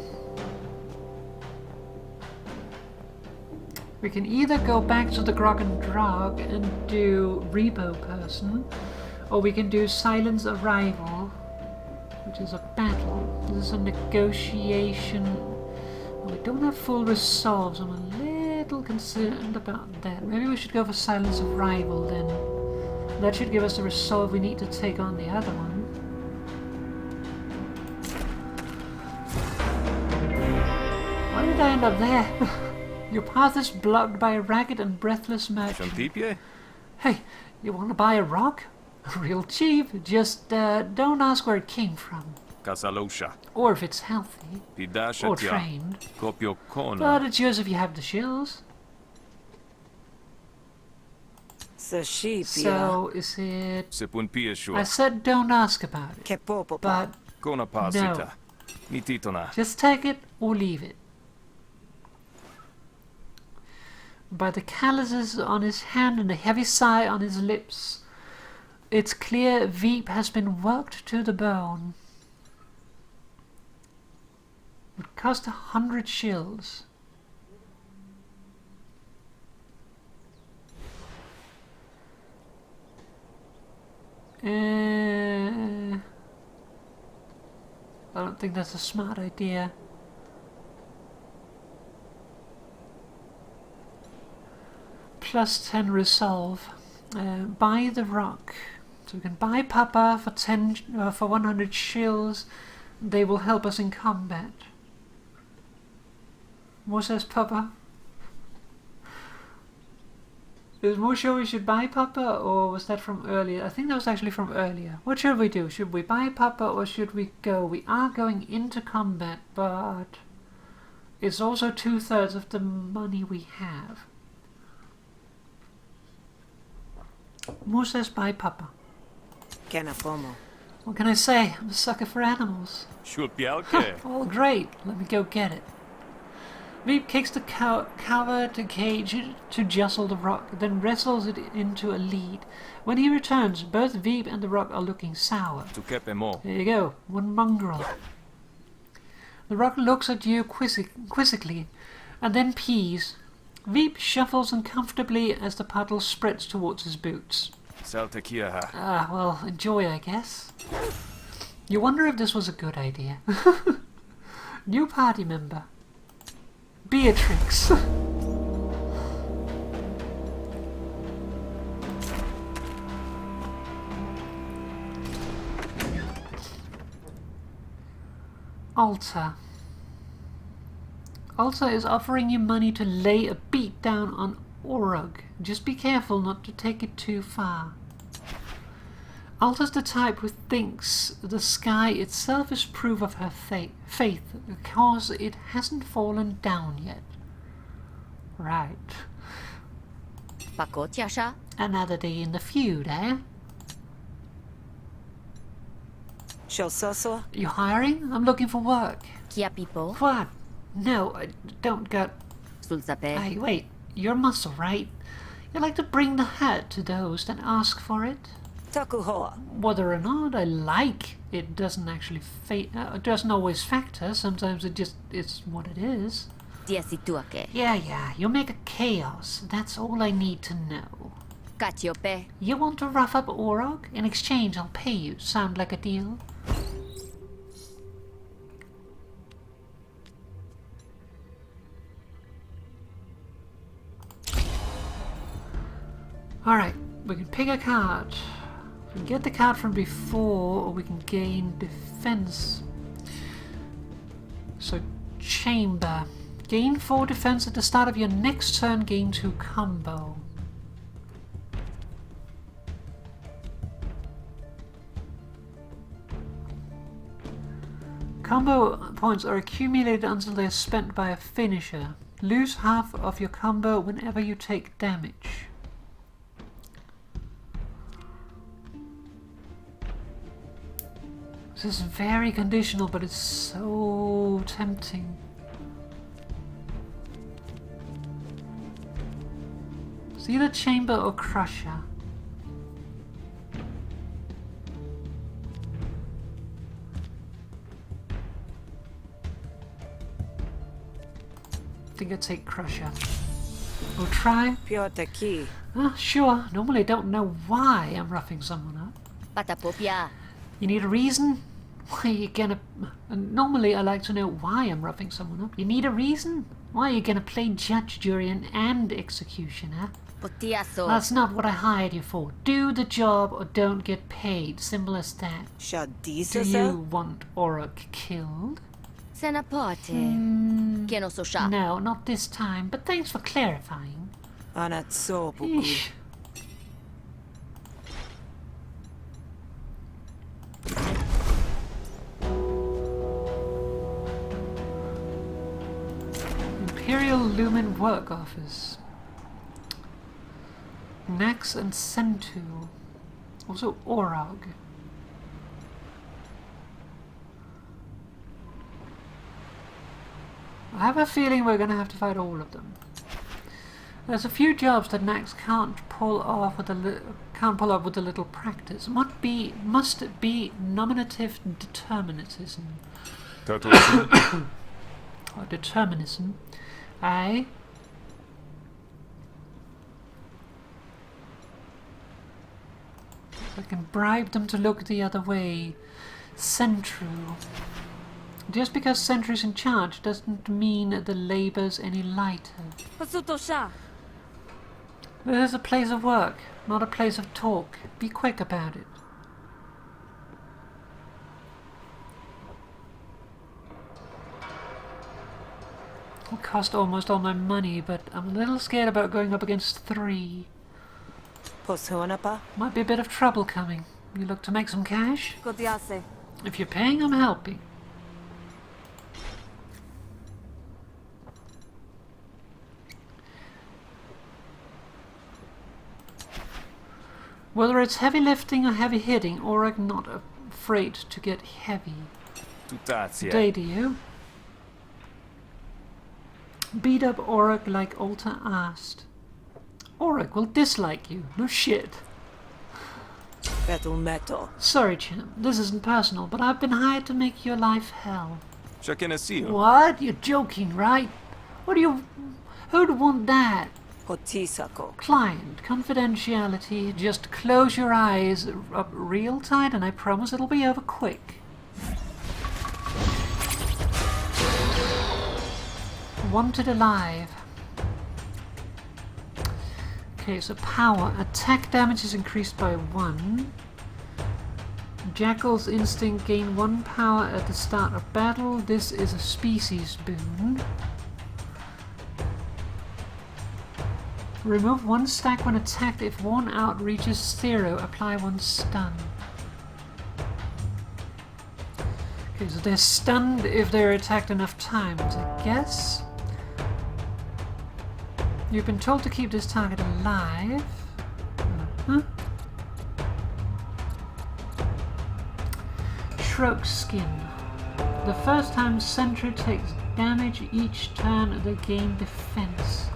We can either go back to the Grog and Drog and do Repo Person, or we can do Silence Arrival, which is a battle. This is a negotiation. We don't have full resolve, so I'm a little concerned about that. Maybe we should go for Silence Arrival then. That should give us the resolve we need to take on the other one. Why did I end up there? Your path is blocked by a ragged and breathless merchant. Hey, you want to buy a rock? Real cheap. Just don't ask where it came from. Or if it's healthy. Or trained. But it's yours if you have the shills. So is it... I said don't ask about it. But no. Just take it or leave it. By the calluses on his hand and a heavy sigh on his lips, it's clear Veep has been worked to the bone. It cost 100 shills. I don't think that's a smart idea. Plus 10 resolve. Buy the rock. So we can buy Papa for 100 shills. They will help us in combat. What says Papa? Is Mo sure we should buy Papa, or was that from earlier? I think that was actually from earlier. What should we do? Should we buy Papa or should we go? We are going into combat, but it's also 2/3 of the money we have. Mo says buy Papa. What can I say? I'm a sucker for animals. Oh great, let me go get it. Veep kicks the covered cage to jostle the rock, then wrestles it into a lead. When he returns, both Veep and the rock are looking sour. There you go, one mongrel. The rock looks at you quizzically, and then pees. Veep shuffles uncomfortably as the puddle spreads towards his boots. Ah, well, enjoy, I guess. You wonder if this was a good idea. New party member. Beatrix. Altar. Altar is offering you money to lay a beat down on Orug. Just be careful not to take it too far. Altar's the type who thinks the sky itself is proof of her faith, because it hasn't fallen down yet. Right. Another day in the feud, eh? You hiring? I'm looking for work. What? No, I don't got... Hey, wait. You're muscle, right? You like to bring the hurt to those that ask for it? Whether or not I like it doesn't actually doesn't always factor. Sometimes it just is what it is. Tiesituake. Yeah, you make a chaos. That's all I need to know. Cachiope. You want to rough up Orog? In exchange, I'll pay you. Sound like a deal? Alright, we can pick a card. We can get the card from before, or we can gain defense. So, Chamber. Gain 4 defense at the start of your next turn, gain 2 combo. Combo points are accumulated until they are spent by a finisher. Lose half of your combo whenever you take damage. This is very conditional, but it's so tempting. It's either Chamber or Crusher. I think I'd take Crusher. We'll try. Piotaki. Sure. Normally I don't know why I'm roughing someone up. Patapopia. You need a reason? Why are you gonna... Normally I like to know why I'm roughing someone up. You need a reason? Why are you gonna play judge, jury, and executioner? Potiaso. That's not what I hired you for. Do the job or don't get paid. Simple as that. Do Shadisa? you want Orok killed? Senapote. Kenososha. No, not this time, but thanks for clarifying. Anatsopuku. Eesh. Imperial Lumen Work Office. Nax and Sentu. Also Orog. I have a feeling we're going to have to fight all of them. There's a few jobs that Nax can't pull off with a little practice. Must be nominative determinism. Or determinism. I can bribe them to look the other way. Sentru. Just because Sentry's in charge doesn't mean the labor's any lighter. Pasutosha. This is a place of work, not a place of talk. Be quick about it. It cost almost all my money, but I'm a little scared about going up against 3. Poshonapa? Might be a bit of trouble coming. You look to make some cash? Kotiase. If you're paying, I'm helping. Whether it's heavy lifting or heavy hitting, Orog not afraid to get heavy. Day to you. Beat up Orog like Alta asked. Orog will dislike you, no shit. Battle metal. Sorry, champ, this isn't personal, but I've been hired to make your life hell. Shakinasio. What? You're joking, right? Who'd want that? Potisako. Client, confidentiality, just close your eyes up real tight and I promise it'll be over quick. Wanted alive. Okay, so power. Attack damage is increased by 1. Jackal's instinct gain 1 power at the start of battle. This is a species boon. Remove 1 stack when attacked. If worn out reaches 0, apply 1 stun. Okay, so they're stunned if they're attacked enough times, I guess. You've been told to keep this target alive. Stroke Skin. The first time Sentry takes damage each turn, they gain defense.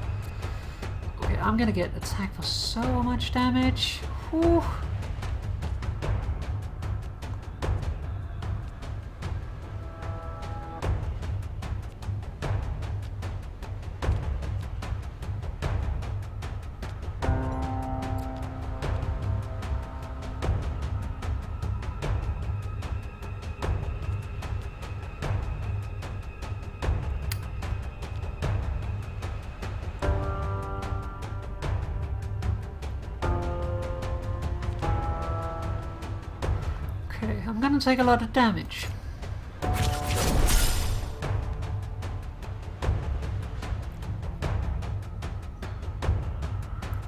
Okay, I'm gonna get attacked for so much damage. Whew. Okay, I'm gonna take a lot of damage.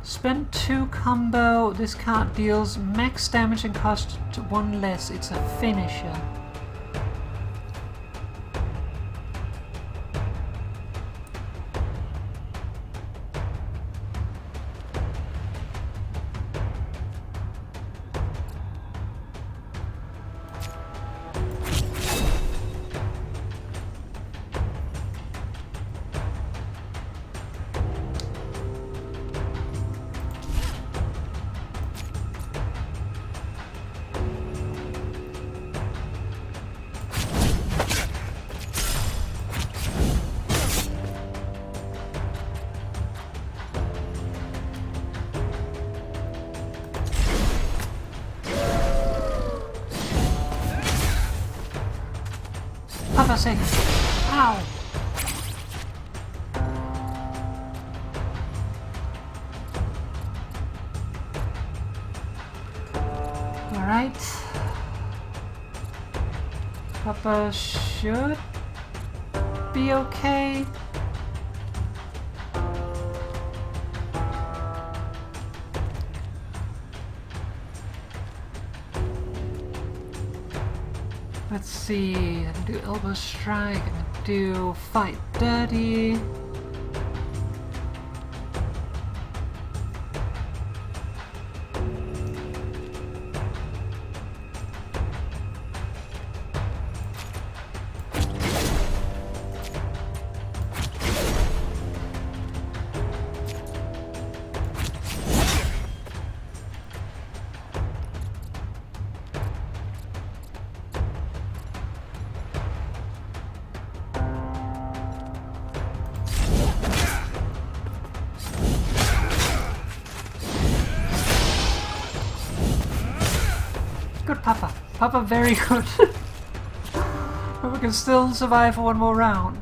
Spend 2 combo. This card deals max damage and costs 1 less. It's a finisher. Papa say, ow! Alright. Papa should be okay. Let's see, I can do elbow strike, I can do fight dirty. Good Papa. Papa very good. But we can still survive for one more round.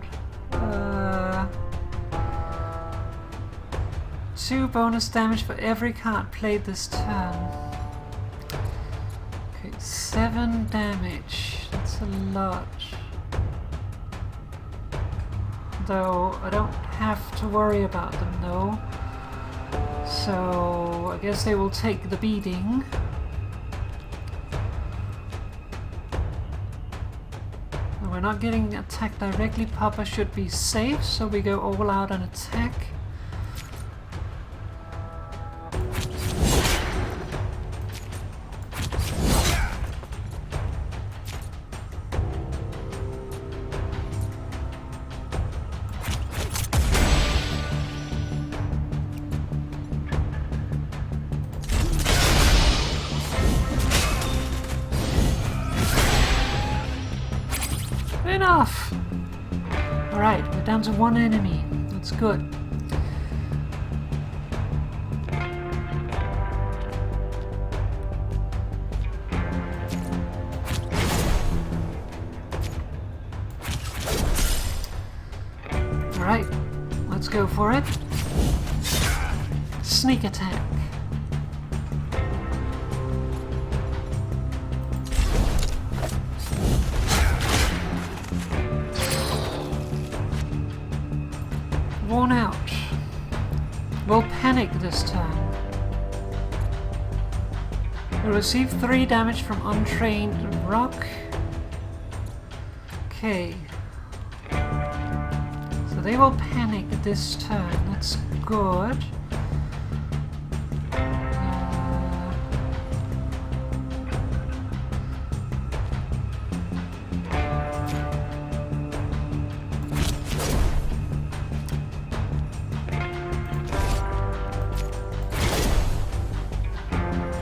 2 bonus damage for every card played this turn. Okay, 7 damage. That's a lot. Though I don't have to worry about them though. So I guess they will take the beating. We're not getting attacked directly. Papa should be safe, so we go all out and attack. Enough! Alright, we're down to 1 enemy. That's good. Alright, let's go for it. Sneak attack. Worn out. We'll panic this turn. We'll receive 3 damage from untrained rock. Okay. So they will panic this turn. That's good.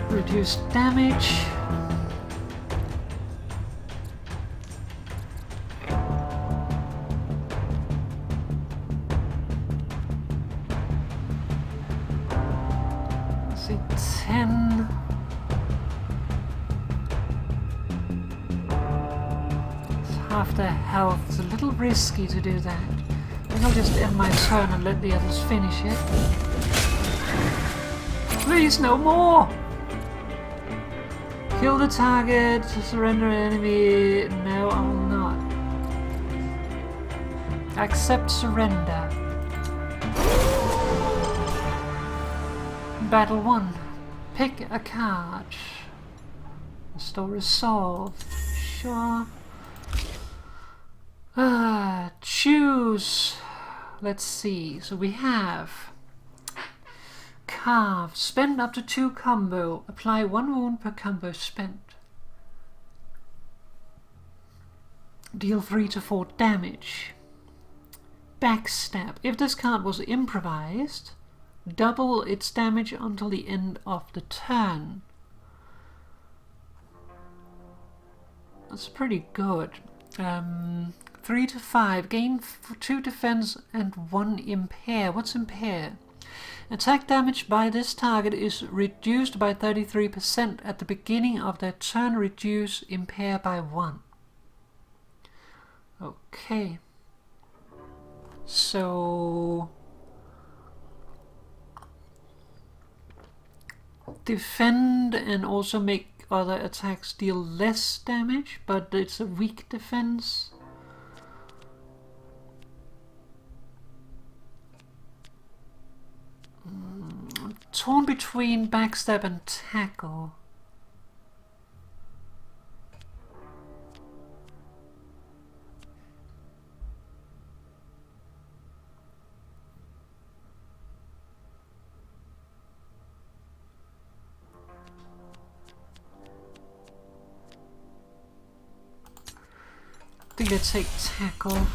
Reduce damage. Let's see, 10. It's half their health. It's a little risky to do that. I think I'll just end my turn and let the others finish it. Please, no more! Kill the target, surrender enemy. No, I will not. Accept surrender. Battle 1. Pick a card. Restore resolve. Sure. Choose. Let's see. So we have Carve. Spend up to 2 combo. Apply 1 wound per combo spent. Deal 3 to 4 damage. Backstab. If this card was improvised, double its damage until the end of the turn. That's pretty good. 3 to 5. Gain 2 defense and 1 impair. What's impair? Attack damage by this target is reduced by 33% at the beginning of their turn. Reduce impair by 1. Okay. So defend and also make other attacks deal less damage, but it's a weak defense. Torn between backstab and tackle. I think I take tackle.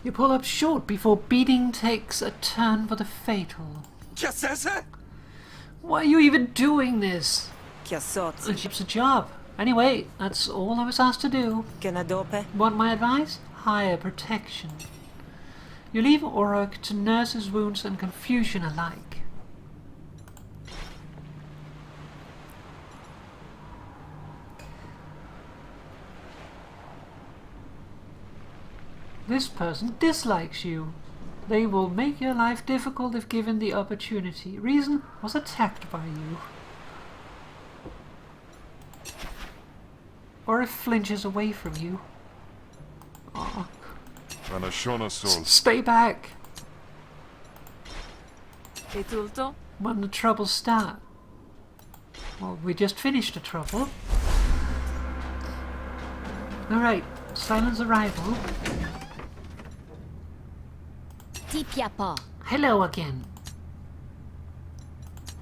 You pull up short before beating takes a turn for the fatal. Why are you even doing this? Chiassozi. It's a job. Anyway, that's all I was asked to do. Genadope. Want my advice? Higher protection. You leave Orok to nurse his wounds and confusion alike. This person dislikes you. They will make your life difficult if given the opportunity. Reason was attacked by you. Or if flinches away from you. Oh. Stay back. E tutto? When the troubles start. Well, we just finished the trouble. Alright, silence arrival. Ti piapa. Hello again.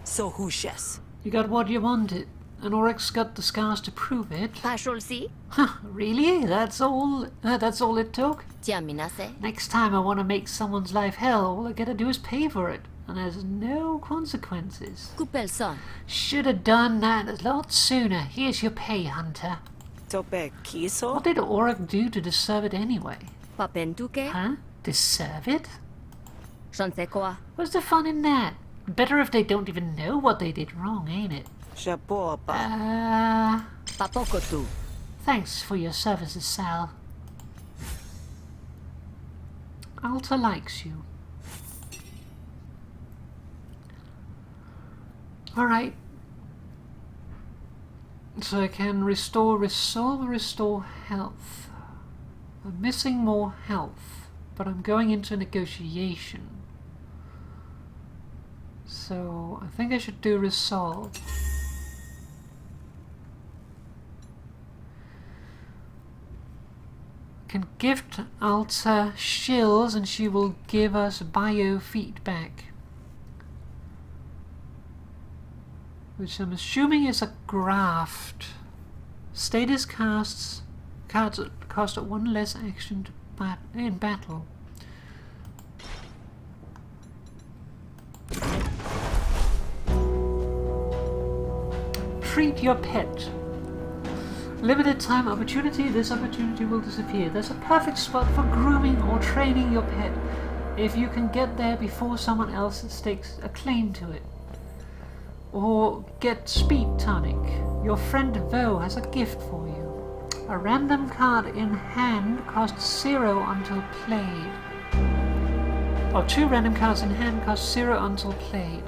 So hushes. You got what you wanted, and Oryx got the scars to prove it. Pasholsi? Huh, really? That's all it took? Tiaminase? Next time I want to make someone's life hell, all I gotta do is pay for it. And there's no consequences. Kupelson. Should have done that a lot sooner. Here's your pay, Hunter. Tope kiso? What did Oryx do to deserve it anyway? Papentuke? Huh? Deserve it? Shonsekoa? What's the fun in that? Better if they don't even know what they did wrong, ain't it? Shapopa. Papokotu. Thanks for your services, Sal. Alta likes you. Alright. So I can restore health. I'm missing more health, but I'm going into negotiation. So I think I should do resolve. Can gift Alta shills and she will give us biofeedback. Which I'm assuming is a graft. Status cards cost 1 less action in battle. Treat your pet. Limited time opportunity. This opportunity will disappear. There's a perfect spot for grooming or training your pet if you can get there before someone else stakes a claim to it. Or get speed tonic. Your friend Vo has a gift for you. A random card in hand costs 0 until played. Or 2 random cards in hand cost 0 until played.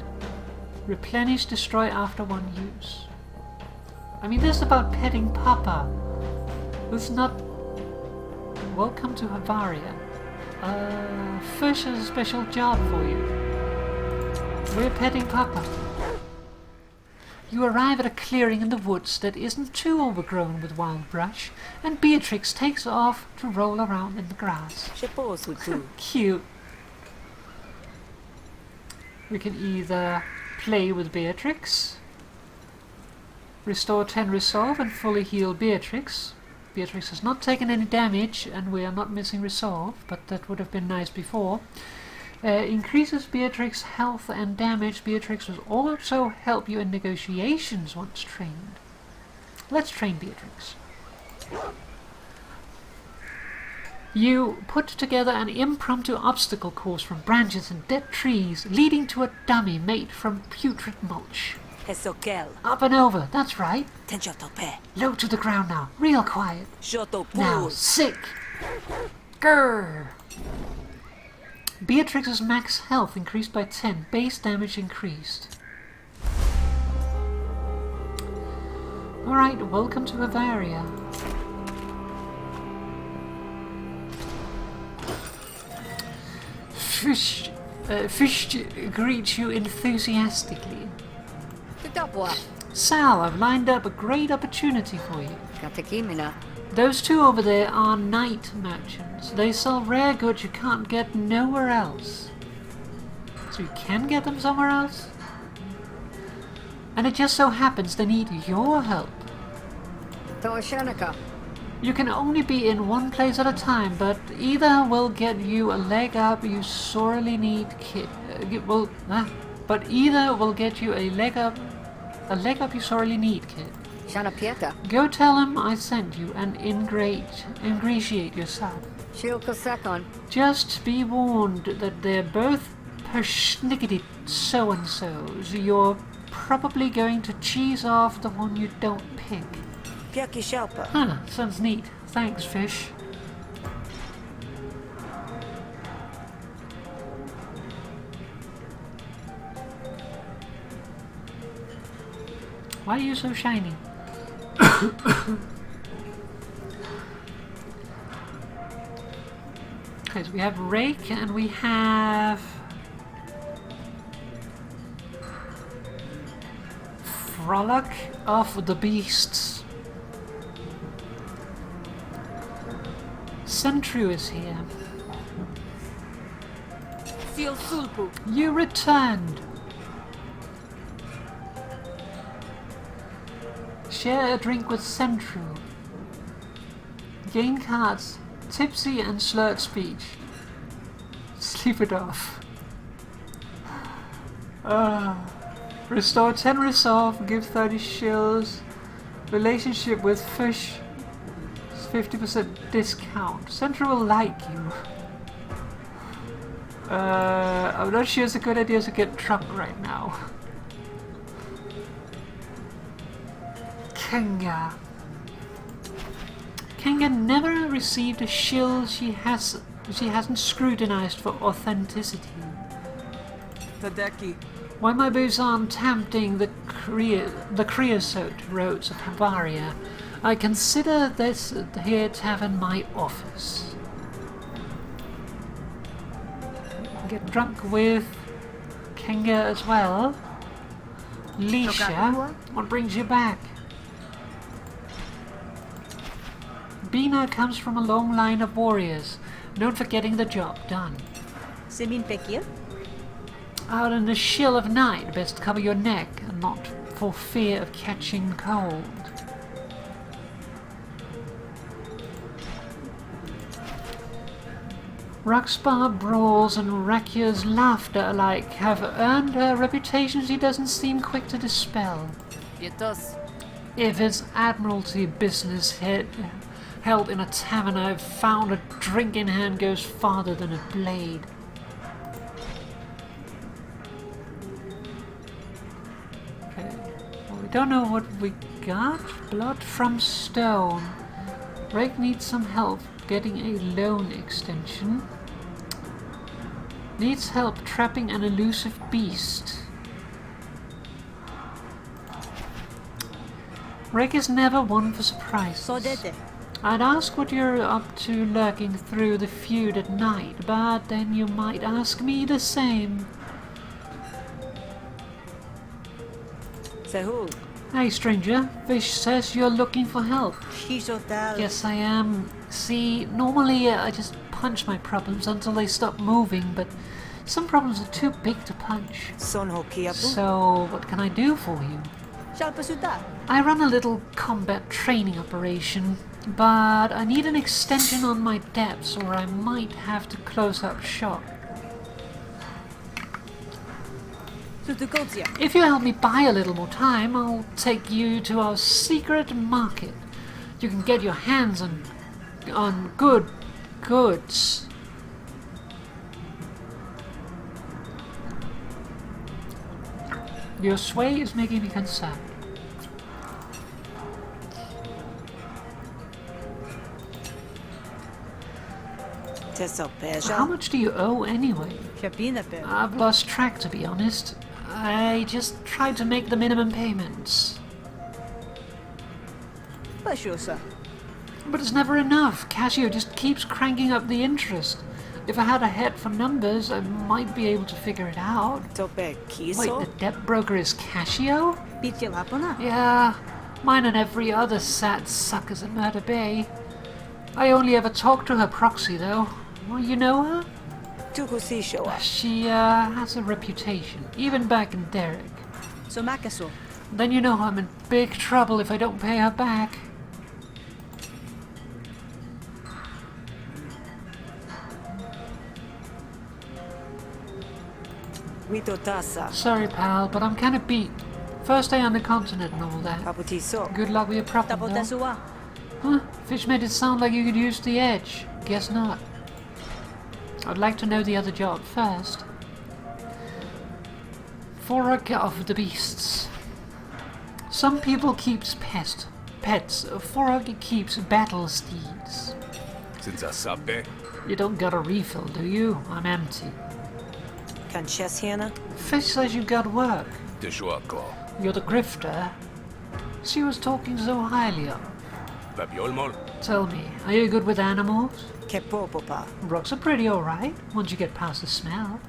Replenish, destroy after 1 use. I mean, this is about petting Papa. This is not... Welcome to Bavaria. Fish has a special job for you. We're petting Papa. You arrive at a clearing in the woods that isn't too overgrown with wild brush, and Beatrix takes off to roll around in the grass. Je pose with two. Cute. We can either play with Beatrix, restore 10 resolve and fully heal Beatrix. Beatrix has not taken any damage and we are not missing resolve, but that would have been nice before. Increases Beatrix's health and damage. Beatrix will also help you in negotiations once trained. Let's train Beatrix. You put together an impromptu obstacle course from branches and dead trees, leading to a dummy made from putrid mulch. Esokel. Up and over, that's right. Tenjotope. Low to the ground now, real quiet. Joto Now, pool. sick. Grrr. Beatrix's max health increased by 10, base damage increased. Alright, welcome to Bavaria. Fish greets you enthusiastically. Tutapua. Sal, I've lined up a great opportunity for you. Katekimina. Those two over there are night merchants. They sell rare goods you can't get nowhere else. So you can get them somewhere else? And it just so happens they need your help. Toashanaka. You can only be in one place at a time, but either will get you a leg up you sorely need but either will get you a leg up you sorely need, kid. Shana Pieta. Go tell him I sent you and ingratiate yourself. Shilko Sekon. Just be warned that they're both persnickety so-and-sos. You're probably going to cheese off the one you don't pick. Piaki Shalpa. Huh, sounds neat. Thanks, fish. Why are you so shiny? Okay, so we have Rake and we have Frolic of the Beasts. Sentru is here. Feel Sulpu. You returned. Share a drink with Sentru. Gain cards. Tipsy and slurred speech. Sleep it off. Restore 10 resolve. Give 30 shills. Relationship with fish. 50% discount. Sentru will like you. I'm not sure it's a good idea to get drunk right now. Kenga. Kenga never received a shill she hasn't scrutinized for authenticity. Tadeki. Why my boots aren't tempting the creosote roads of Bavaria, I consider this here tavern my office. Get drunk with Kenga as well. Lisha, what brings you back? Bina comes from a long line of warriors, known for getting the job done. Semin Pekir. Out in the chill of night, best cover your neck, and not for fear of catching cold. Ruxbar brawls and Rakia's laughter alike have earned her a reputation she doesn't seem quick to dispel. Yetos. If it's Admiralty business held in a tavern, I've found a drink in hand goes farther than a blade. Okay, well, we don't know what we got. Blood from stone. Rake needs some help getting a loan extension. Needs help trapping an elusive beast. Rick is never one for surprises. Sodete. I'd ask what you're up to lurking through the feud at night, but then you might ask me the same. Sehul. Hey stranger, Fish says you're looking for help. Shishotal. Yes, I am. See, normally I just punch my problems until they stop moving, but some problems are too big to punch. Son hokiapu. So, what can I do for you? Shalpasuta. I run a little combat training operation, but I need an extension on my depths or I might have to close up shop. Sutukotia. If you help me buy a little more time, I'll take you to our secret market. You can get your hands on good goods. Your sway is making me concerned. How much do you owe anyway? Shapinape. I've lost track, to be honest. I just tried to make the minimum payments. Pashosa. But it's never enough. Casio just keeps cranking up the interest. If I had a head for numbers, I might be able to figure it out. Tope Wait, kiso. the debt broker is Casio? Pichil hapona. Yeah, mine and every other sad suckers at Murder Bay. I only ever talked to her proxy, though. Well, you know her? Tukusishoa. She has a reputation, even back in Derek. So makaso. Then you know I'm in big trouble if I don't pay her back. Mitotasa. Sorry, pal, but I'm kind of beat. First day on the continent and all that. Paputiso. Good luck with your problem, though. Tapotasua. Huh? Fish made it sound like you could use the edge. Guess not. I'd like to know the other job first. Forag of the beasts. Some people keeps pets. Forag keeps battle steeds. Since I sabe, You don't got a refill, do you? I'm empty. Kanchesiana. Fish says you got work. the Joaco. You're the grifter. She was talking so highly of. Babiolmol, Tell me, are you good with animals? Kepopopa. Rocks are pretty alright, once you get past the smell.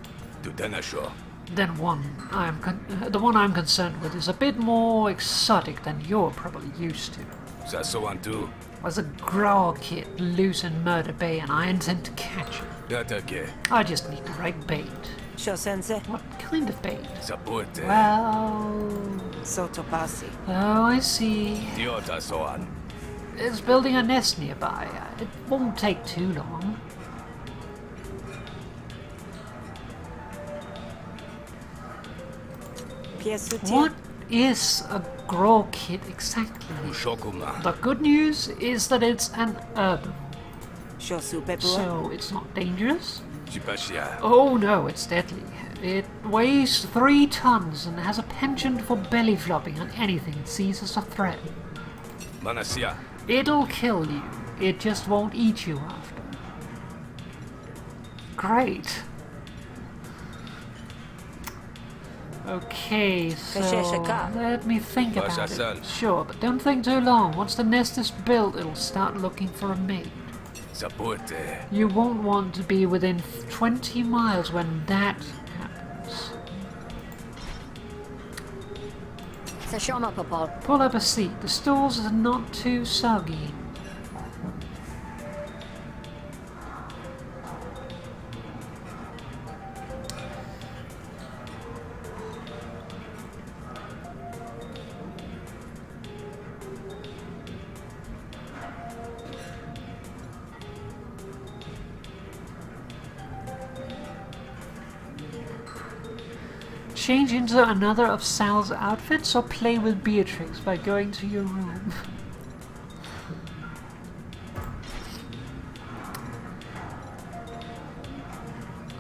to Denasho. Then the one I'm concerned with is a bit more exotic than you're probably used to. Sasoantu, There's a growl kid loose in Murder Bay and I intend to catch it. Datake, I just need the right bait. Shosense. What kind of bait? Sapote, Well... Sotopasi. Oh, I see. Diota Soan, It's building a nest nearby. It won't take too long. Piesutia. What is a growl kit exactly? Shokuma, The good news is that it's an herb, Shosupepua. so it's not dangerous. Chipashia, Oh no, it's deadly. It weighs 3 tons and has a penchant for belly flopping on anything it sees as a threat. Manasia, It'll kill you. It just won't eat you after. Great. Okay, so let me think about it. Vashasan. Sure, but don't think too long. Once the nest is built, it'll start looking for a mate. Sapote, You won't want to be within 20 miles when that happens. Sashoma Popol. Pull up a seat. The stools are not too soggy. Change into another of Sal's outfits or play with Beatrix by going to your room.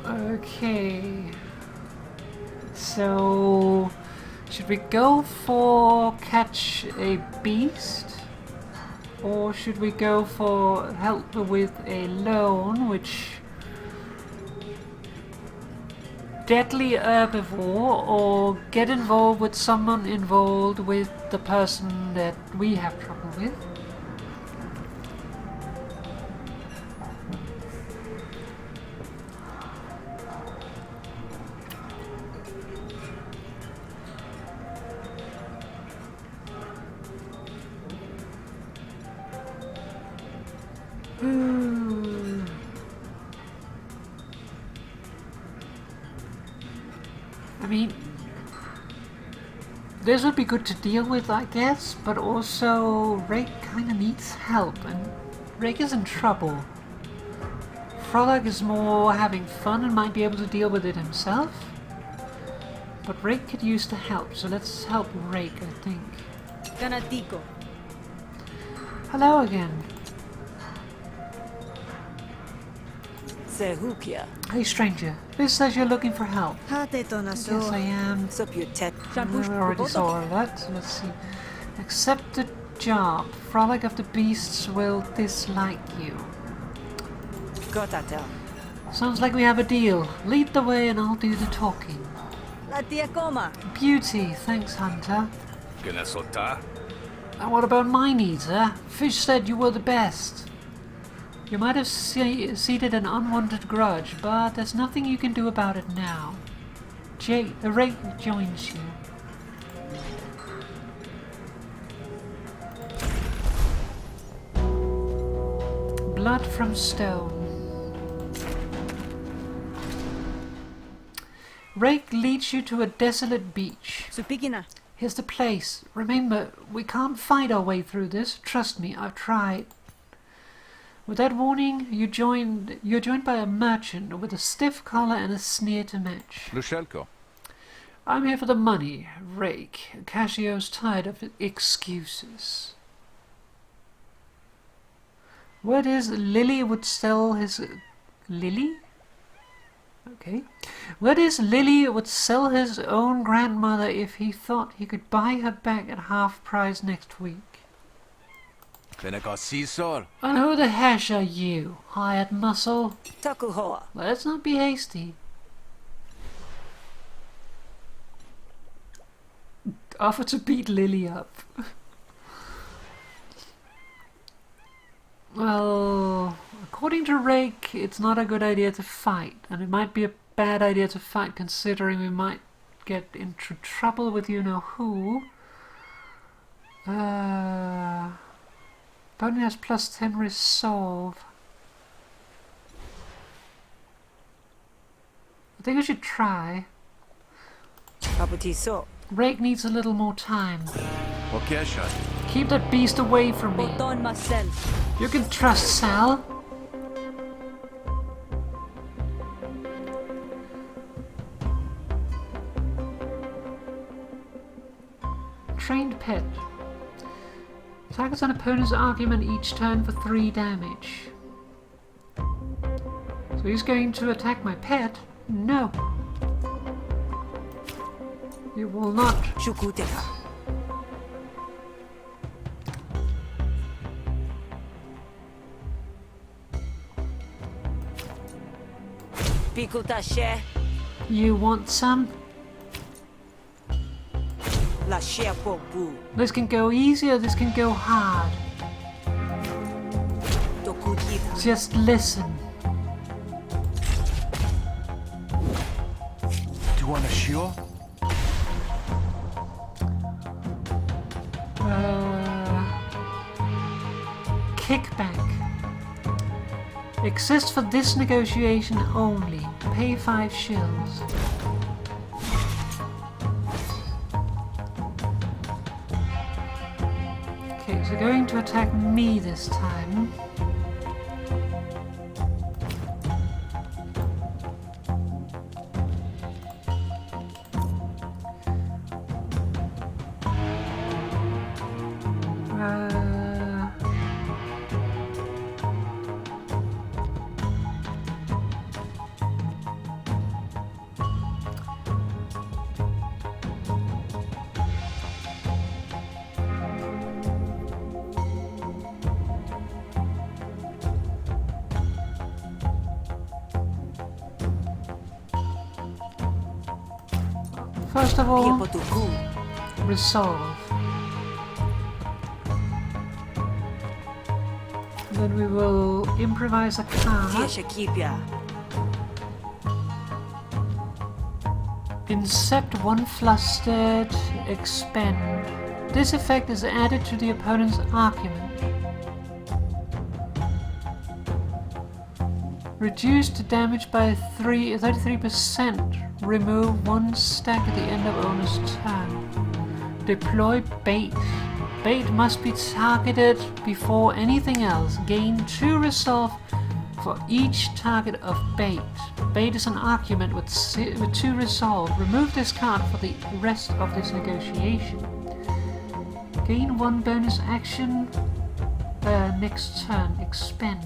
Okay. So, should we go for catch a beast? Or should we go for help with a loan, which deadly herbivore or get involved with someone involved with the person that we have trouble with. I mean, this would be good to deal with, I guess, but also Rake kind of needs help, and Rake is in trouble. Frolic is more having fun and might be able to deal with it himself, but Rake could use the help, so let's help Rake, I think. Ganatico. Hello again. Sehukia. Hey stranger, this says you're looking for help. Hate Yes, tonaso. I am. Soputet. I already saw all that, so let's see. Accept the job. Frolic of the Beasts will dislike you. Gotatel. Sounds like we have a deal. Lead the way and I'll do the talking. La tia Coma. Beauty, thanks Hunter. Gonna soltar? And what about Mine Eater? Fish said you were the best. You might have seeded an unwanted grudge, but there's nothing you can do about it now. The Rake joins you. Blood from stone. Rake leads you to a desolate beach. Supikina. Here's the place. Remember, we can't fight our way through this. Trust me, I've tried. With that warning, you're joined by a merchant with a stiff collar and a sneer to match. Lushelko. I'm here for the money, Rake. Casio's tired of excuses. Word is Lily would sell his... Lily? Okay. Word is Lily would sell his own grandmother if he thought he could buy her back at half price next week. And who the hesh are you, hired muscle? Takuhoa. Let's not be hasty. Offer to beat Lily up. Well, according to Rake, it's not a good idea to fight, and it might be a bad idea to fight considering we might get into trouble with you-know-who. Bonnie has plus 10 resolve. I think I should try. Abutiso. Rake needs a little more time. Keep that beast away from me. Boton myself. You can trust Sal. Trained pet. Targets an opponent's argument each turn for 3 damage. So he's going to attack my pet? No. You will not. Shukuteka. Pikutashe. You want some? La Shepobu. This can go easy or this can go hard. Tokudira. Just listen. Do you want a shield? Kickback. Exists for this negotiation only. Pay 5 shills. Okay, so going to attack me this time. first of all, Piepotuku. resolve. Then we will improvise a card. Tieshakipia. Incept one flustered, expend. This effect is added to the opponent's argument. Reduce the damage by 33%. Remove one stack at the end of owner's turn. Deploy bait. Bait must be targeted before anything else. Gain 2 resolve for each target of bait. Bait is an argument with 2 resolve. Remove this card for the rest of this negotiation. Gain 1 bonus action next turn. Expend.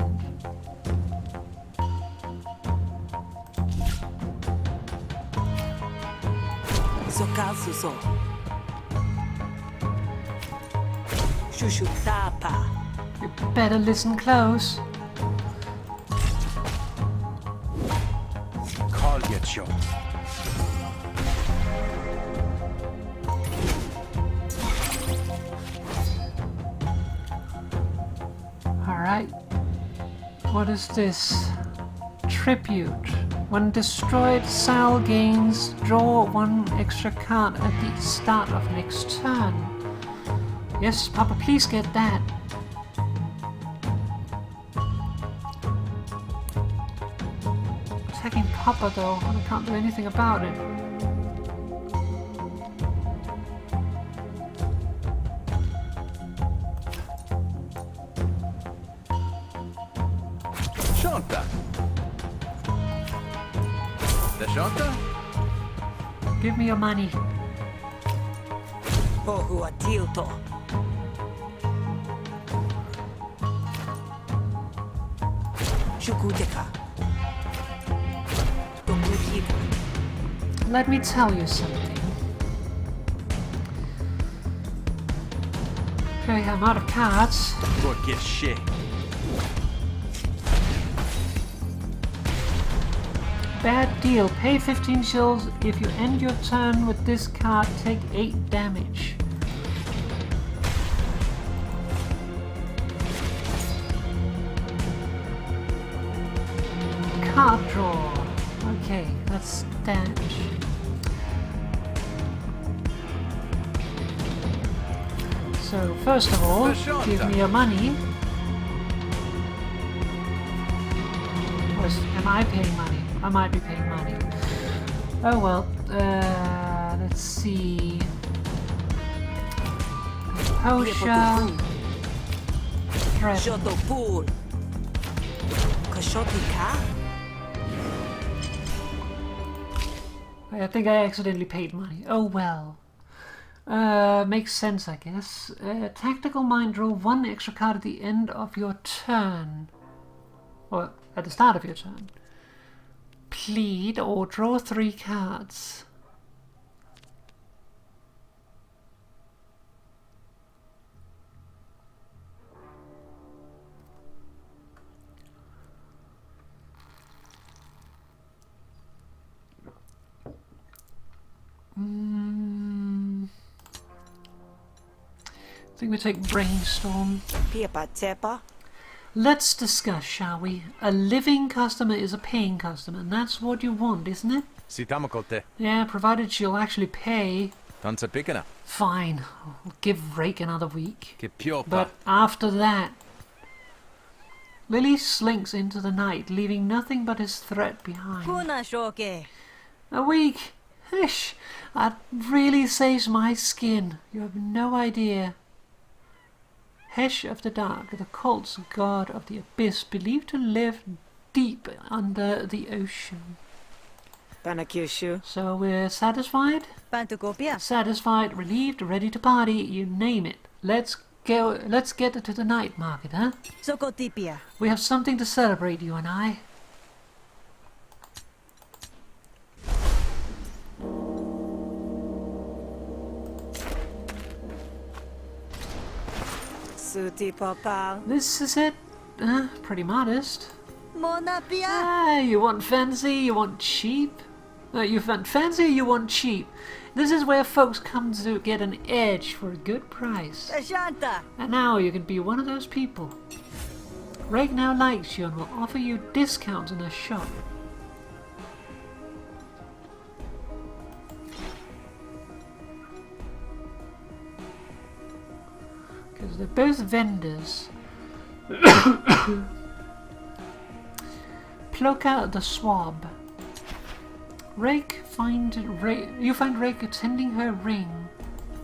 Sokasuso. Shushutapa. You better listen close. Call get you. Alright. What is this? Tribute. When destroyed, Sal gains draw 1 extra card at the start of next turn. Yes, Papa, please get that. Attacking Papa though, and I can't do anything about it. Shanta. The Shanta? Give me your money. Pohua tilto. Shukuteka. Tokutita. Let me tell you something. Okay, I'm out of cards. Go get shit. Bad deal. Pay 15 shills. If you end your turn with this card, take 8 damage. Card draw. Okay, that's damage. So, first of all, give me your money. Or am I paying money? I might be paying money. Oh well, let's see. Composure. Threat. Shotopul. Kashotika. I think I accidentally paid money. Oh well. Makes sense, I guess. Tactical mind, draw 1 extra card at the end of your turn. Or at the start of your turn. Plead or draw 3 cards. I think we take brainstorm. Piepa tepa. Let's discuss, shall we? A living customer is a paying customer, and that's what you want, isn't it? Sitamakote. Yeah, provided she'll actually pay. Tansa pikana. Fine, I'll give Rake another week. Ke piopa. But after that... Lily slinks into the night, leaving nothing but his threat behind. Puna shoke. A week? Ish, that really saves my skin. You have no idea. Hesh of the Dark, the cult's god of the abyss, believed to live deep under the ocean. Panakyushu. So we're satisfied? Pantukopia. Satisfied, relieved, ready to party, you name it. Let's get to the night market, huh? Sokotipia. We have something to celebrate, you and I. Suti papa. This is it. Pretty modest. Monapia. Ah, you want fancy, you want cheap. You want fancy or you want cheap? This is where folks come to get an edge for a good price. Ashanta. And now you can be one of those people. Rake now likes you and will offer you discounts in her shop. Because they're both vendors. Pluck out the swab. You find Rake attending her ring.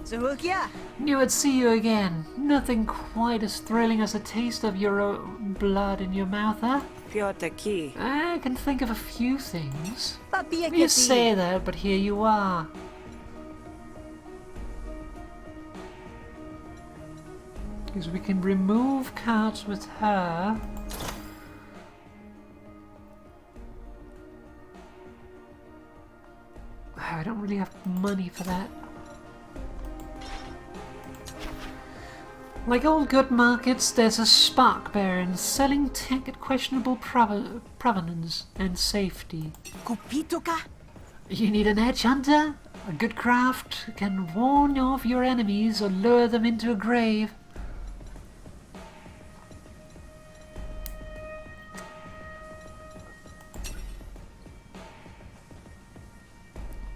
Zahukia. Knew I'd see you again. Nothing quite as thrilling as a taste of your own blood in your mouth, huh? Piotr Ki. I can think of a few things. Papia You say that, but here you are. Because we can remove cards with her. I don't really have money for that. Like all good markets, there's a spark baron selling tech at questionable provenance and safety. Kupitoka. You need an edge hunter? A good craft can warn off your enemies or lure them into a grave.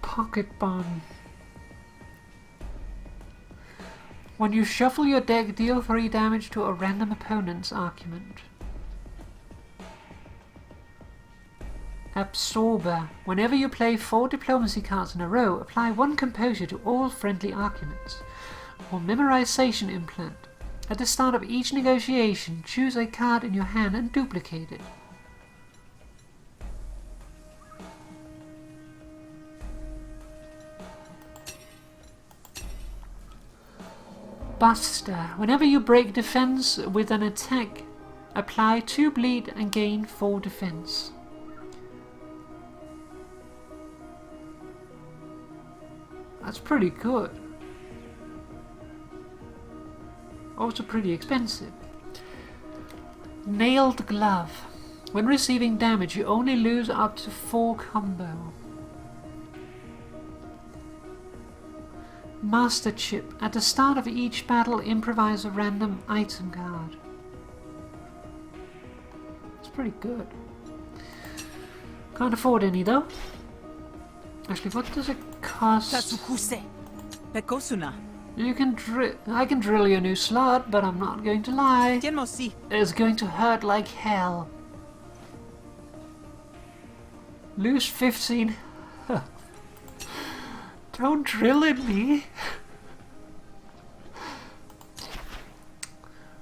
Pocket bomb. When you shuffle your deck, deal 3 damage to a random opponent's argument. Absorber. Whenever you play 4 diplomacy cards in a row, apply 1 composure to all friendly arguments. Or memorization implant. At the start of each negotiation, choose a card in your hand and duplicate it. Buster. Whenever you break defense with an attack, apply 2 bleed and gain 4 defense. That's pretty good. Also pretty expensive. Nailed glove. When receiving damage, you only lose up to 4 combo. Master chip. At the start of each battle, improvise a random item card. It's pretty good. Can't afford any though. Actually, what does it cost? Tatsukuse. Pekosuna. I can drill you a new slot, but I'm not going to lie. Tienmosi. It's going to hurt like hell. Lose 15. Don't drill in me.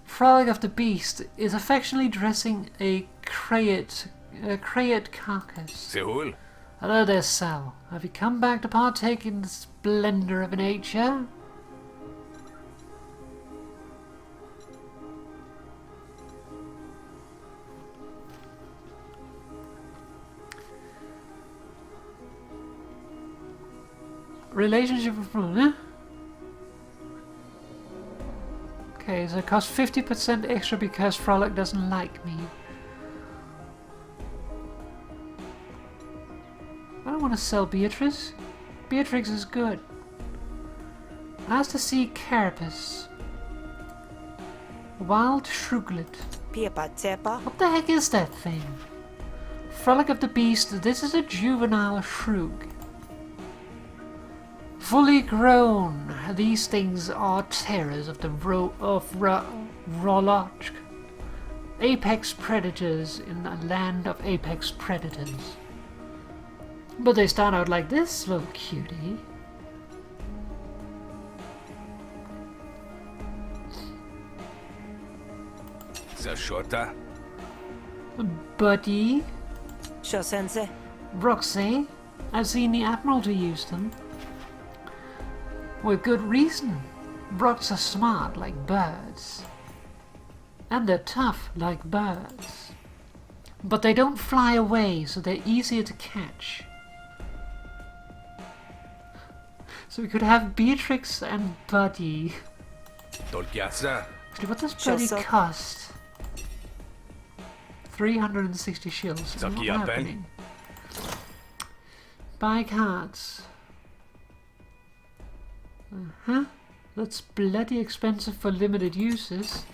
Frolic of the Beast is affectionately dressing a crayet carcass. Sehul. Hello there, Sal. Have you come back to partake in the splendor of nature? Relationship with huh? Okay, so it costs 50% extra because Frolic doesn't like me. I don't want to sell Beatrice. Beatrix is good. Ask to see Carapace. Wild Shruglet. Piepa Tepa. What the heck is that thing? Frolic of the Beast, this is a juvenile shrug. Fully grown, these things are terrors of the Rolach. Apex predators in the land of apex predators. But they start out like this, little cutie. Sashota. Buddy. Shosensei. Roxy. I've seen the Admiralty use them. With good reason. Broks are smart like birds. And they're tough like birds. But they don't fly away, so they're easier to catch. So we could have Beatrix and Buddy. Tolkiasa. Actually, what does Buddy cost? 360 shields. Not Zakia Ben. happening. Buy cards. Uh-huh. That's bloody expensive for limited uses.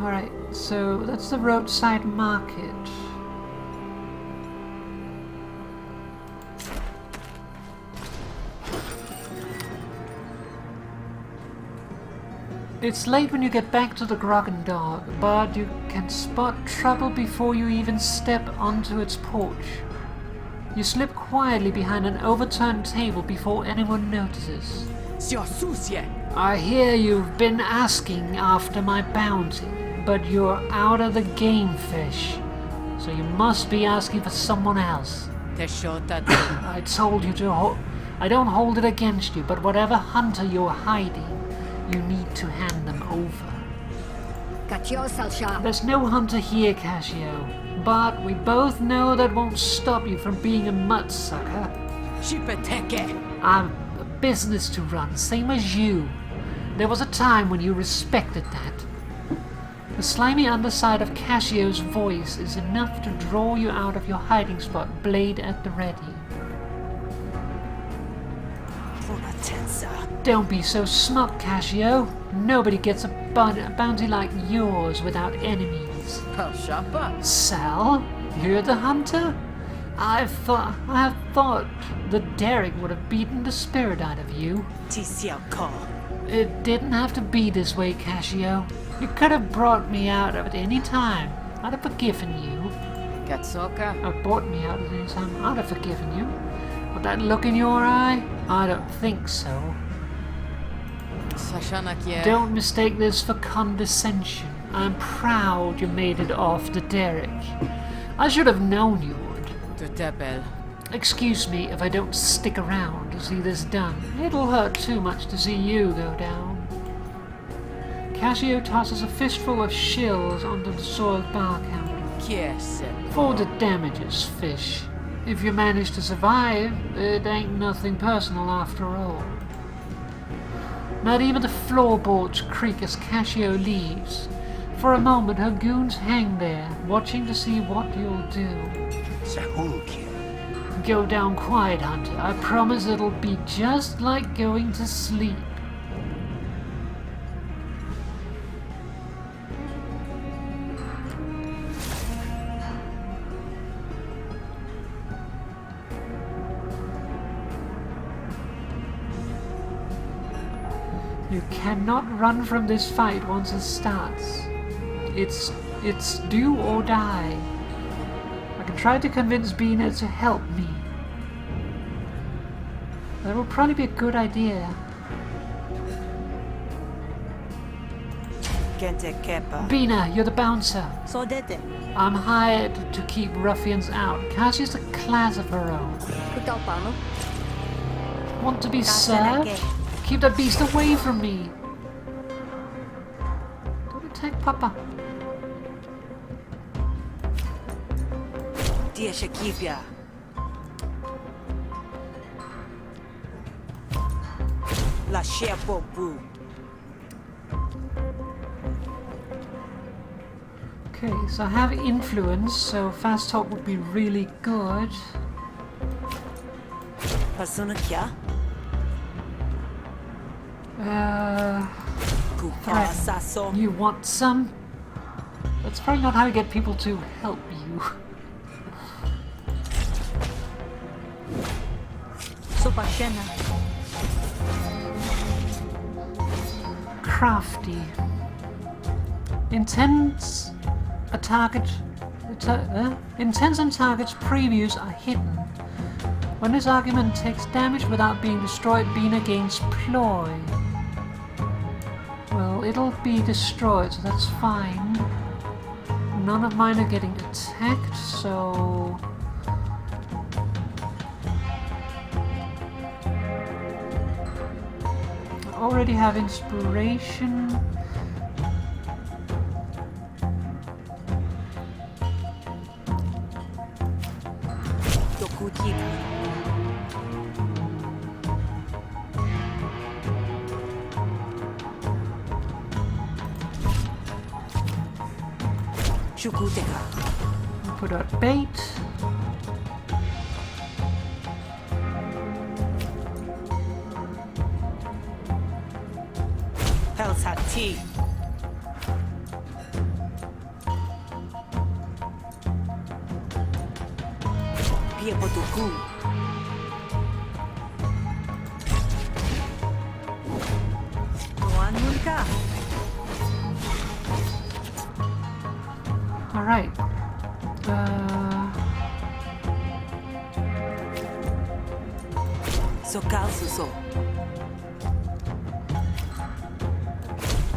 Alright, so that's the roadside market. It's late when you get back to the Grog and Dog, but you can spot trouble before you even step onto its porch. You slip quietly behind an overturned table before anyone notices. I hear you've been asking after my bounty, but you're out of the game, fish. So you must be asking for someone else. I told you to I don't hold it against you, but whatever hunter you're hiding, you need to hand them over. There's no hunter here, Casio, but we both know that won't stop you from being a mudsucker. I've a business to run, same as you. There was a time when you respected that. The slimy underside of Casio's voice is enough to draw you out of your hiding spot, blade at the ready. Don't be so smug, Casio. Nobody gets a bounty like yours without enemies. Sal, you're the hunter? I have thought the Derek would have beaten the spirit out of you. It didn't have to be this way, Casio. You could have brought me out of it any time. I'd have forgiven you. Brought me out at any time. I'd have forgiven you. But that look in your eye? I don't think so. Don't mistake this for condescension. I'm proud you made it off the Derek. I should have known you would. Excuse me if I don't stick around to see this done. It'll hurt too much to see you go down. Casio tosses a fistful of shills onto the soiled bar counter. For the damages, fish. If you manage to survive, it ain't nothing personal after all. Not even the floorboards creak as Casio leaves. For a moment, her goons hang there, watching to see what you'll do. Go down quiet, Hunter. I promise it'll be just like going to sleep. You cannot run from this fight once it starts. It's do or die. I can try to convince Bina to help me. That will probably be a good idea. Bina, you're the bouncer. I'm hired to keep ruffians out. Cassie's a class of her own. Want to be served? Keep that beast away from me. Don't attack Papa. Okay, so I have influence, so fast talk would be really good. Threat. You want some? That's probably not how you get people to help you. Crafty. Intents on target's previews are hidden. When this argument takes damage without being destroyed, Bina gains ploy. Well, it'll be destroyed, so that's fine. None of mine are getting attacked, so... I already have inspiration. Shukuteka. Put out bait. Helsati. Piepotuku. Tuan Mulka. All right. Sokal suso.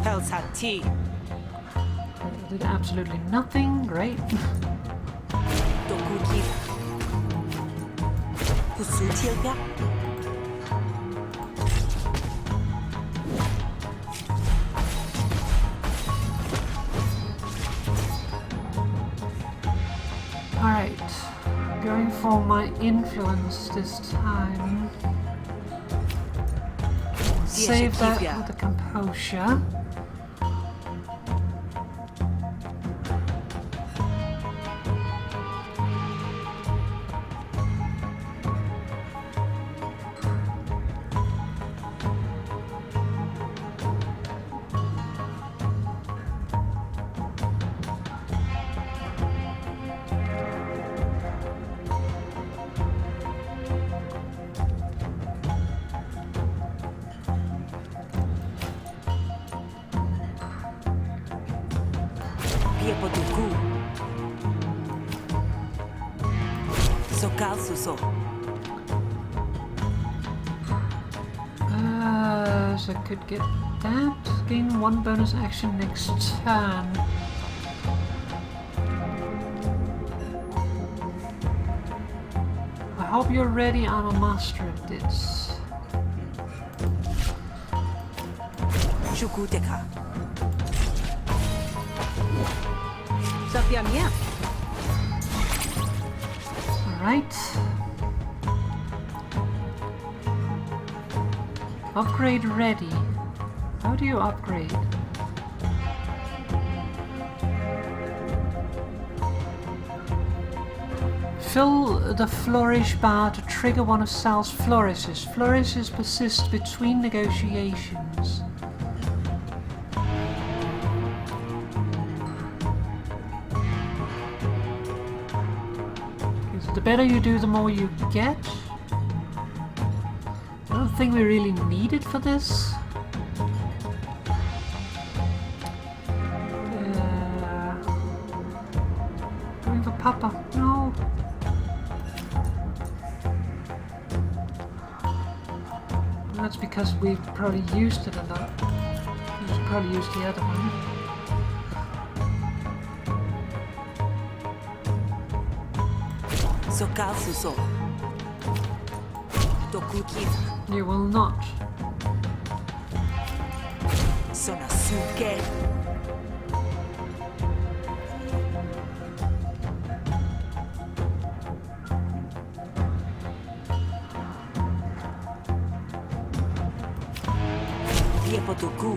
Helsati. Did absolutely nothing. Great. Dokukira. Kusutilga. All right. Going for my influence this time. Save that with the composure. Piepotuku. Sokal suso. So I could get that. Gain 1 bonus action next turn. I hope you're ready. I'm a master at this. Shukuteka. Satyamia. Alright. Upgrade ready. How do you upgrade? Fill the flourish bar to trigger one of Sal's flourishes. Flourishes persist between negotiations. So the better you do, the more you get. I don't think we really need it for this. Going for Papa. No. That's because we've probably used it a lot. We should probably use the other one. Sokal suso. Dokukira. You will not. Sonasuke. Piepotuku.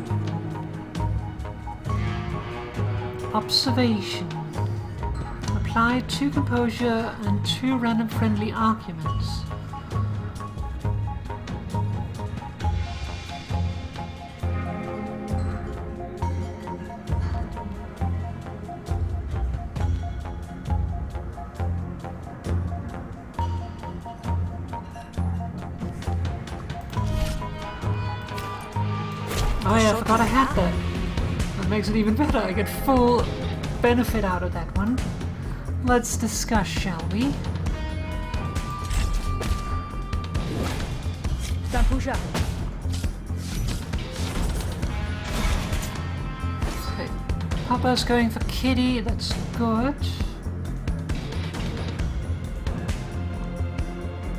Observation. Apply 2 composure and 2 random friendly arguments. Oh yeah, I forgot I had that. That makes it even better. I get full benefit out of that one. Let's discuss, shall we? Stampusha. Okay. Papa's going for Kitty, that's good.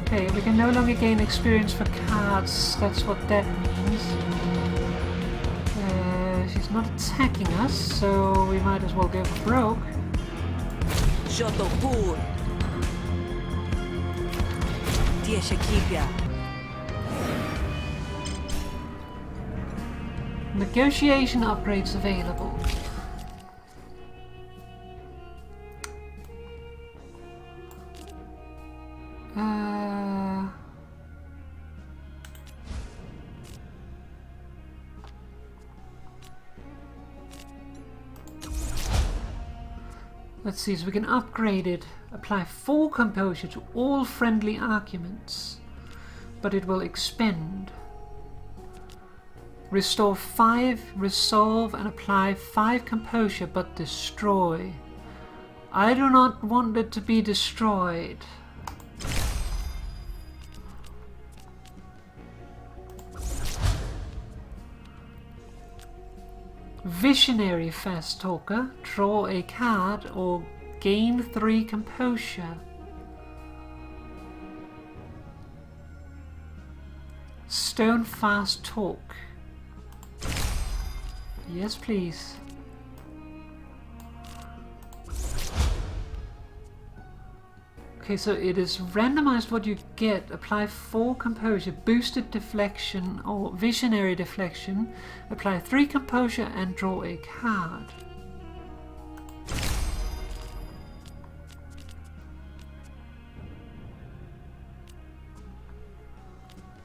Okay, we can no longer gain experience for cards, that's what that means. She's not attacking us, so we might as well go for broke. Shotopur. Tieshakipia. Negotiation upgrades available. Let's see, so we can upgrade it. Apply 4 composure to all friendly arguments, but it will expend. Restore 5 resolve and apply 5 composure, but destroy. I do not want it to be destroyed. Visionary Fast Talker. Draw a card or gain 3 composure. Stone Fast Talk. Yes, please. Okay, so it is randomized what you get. Apply 4 composure, boosted deflection or visionary deflection. Apply 3 composure and draw a card.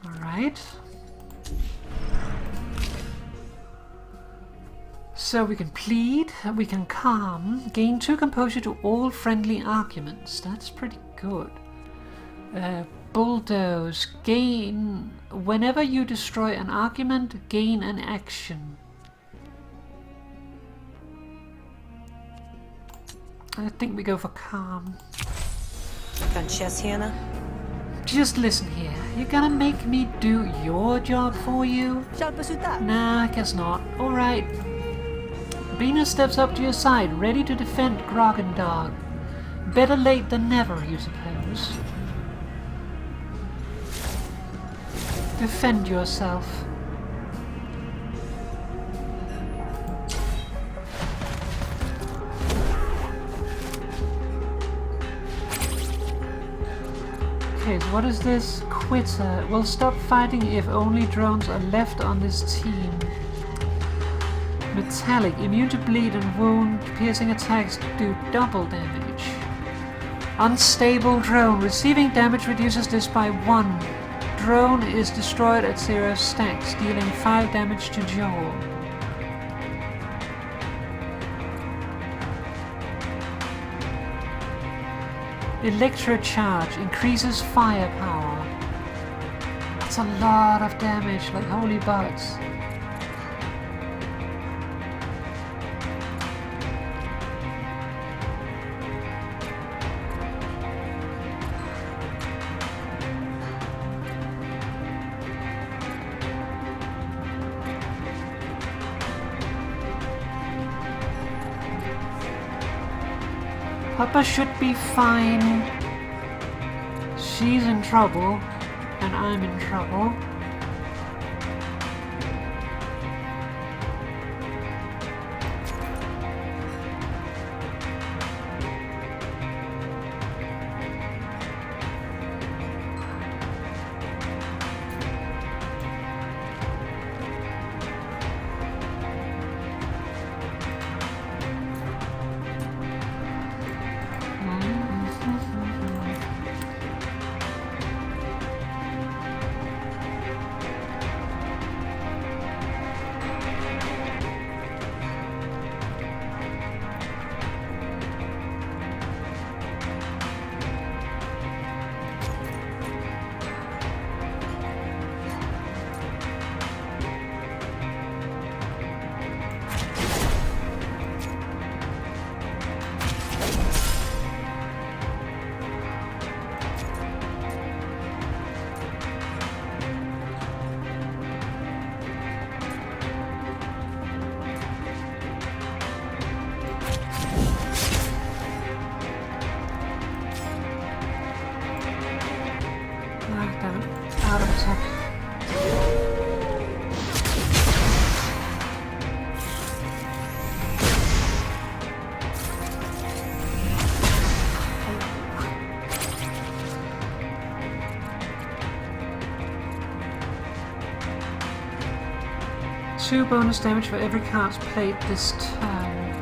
Alright. So we can plead, we can calm, gain 2 composure to all friendly arguments. That's pretty good. Bulldoze, gain, whenever you destroy an argument, gain an action. I think we go for calm. Francesca? Just listen here, you're gonna make me do your job for you? Nah, I guess not. Alright. Bina steps up to your side, ready to defend Grogendog. Better late than never, you suppose. Defend yourself. Okay, so what is this? Quitter. Will stop fighting if only drones are left on this team. Metallic, immune to bleed and wound, piercing attacks do double damage. Unstable drone, receiving damage reduces this by 1. Drone is destroyed at 0 stacks, dealing 5 damage to Joel. Electrocharge, increases firepower. That's a lot of damage, like holy butts. Papa should be fine. She's in trouble, and I'm in trouble. Out of attack. Two bonus damage for every card's played this turn.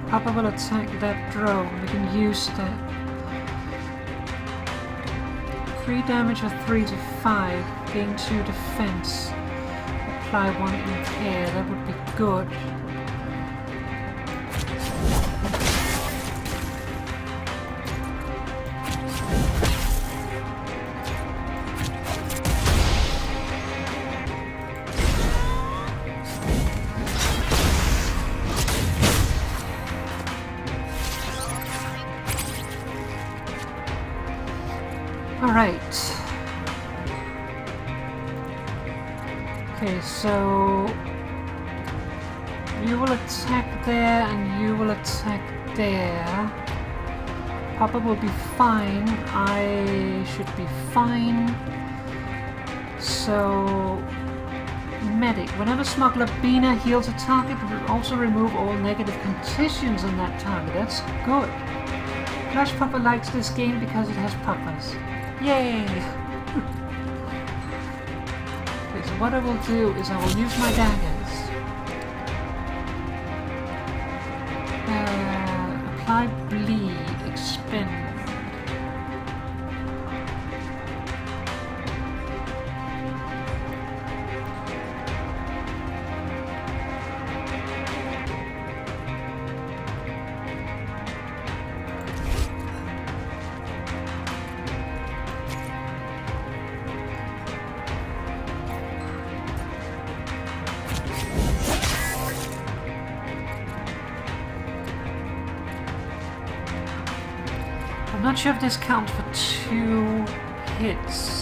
Papa will attack that drone. We can use that. 3 damage of 3 to 5, gain 2 defense. Apply 1 impair, that would be good. Okay, so you will attack there and you will attack there. Papa will be fine. I should be fine. So, medic. Whenever Smuggler Bina heals a target, also remove all negative conditions on that target. That's good. Flash Papa likes this game because it has papas. Yay! Okay, so what I will do is I will use my daggers. Apply bleed, expend. I'm not sure if this counts for 2 hits.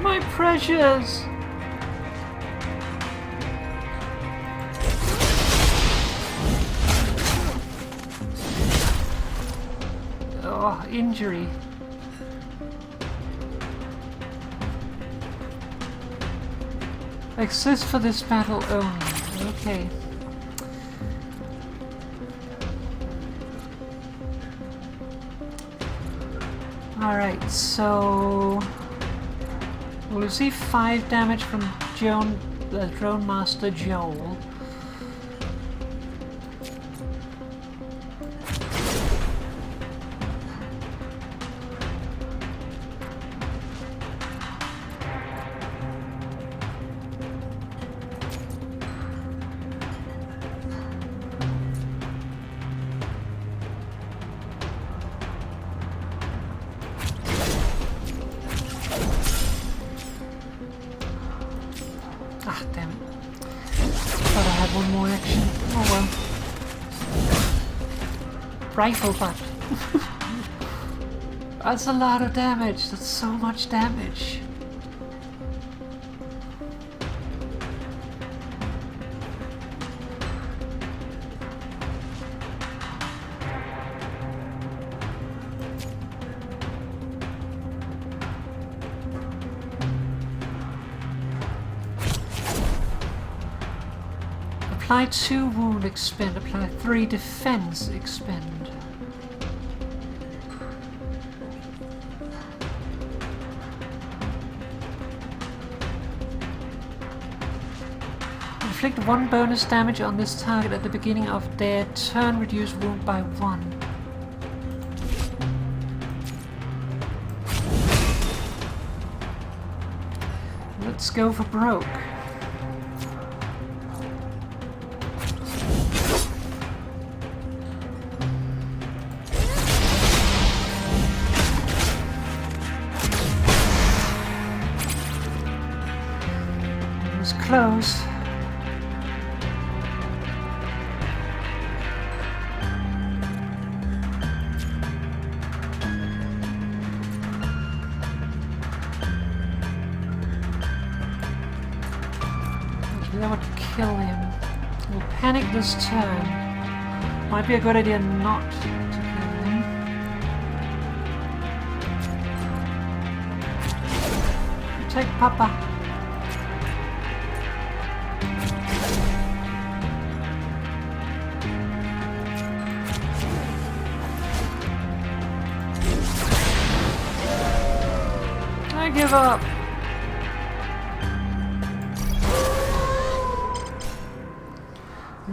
My precious! Oh, injury. Exists for this battle only. Okay. Alright, so we'll receive 5 damage from the Drone Master Joel. Ah, damn it. Thought I had one more action. Oh well. Rifle butt. That's a lot of damage. That's so much damage. Apply 2 wound expend, apply 3 defense expend. Inflict 1 bonus damage on this target at the beginning of their turn, reduce wound by 1. Let's go for broke. Close. Actually, I want to kill him. We'll panic this turn. Might be a good idea not to kill him. Take Papa. I give up.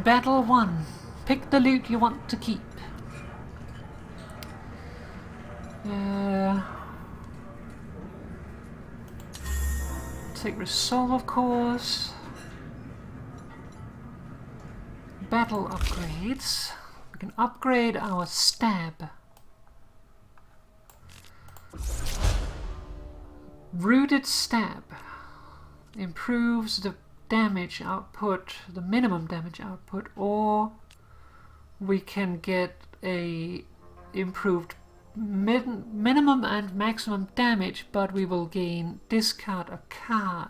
Battle 1. Pick the loot you want to keep. take resolve, of course. Battle upgrades. We can upgrade our stab. Rooted stab improves the damage output, the minimum damage output, or we can get a improved minimum and maximum damage, but we will gain discard a card.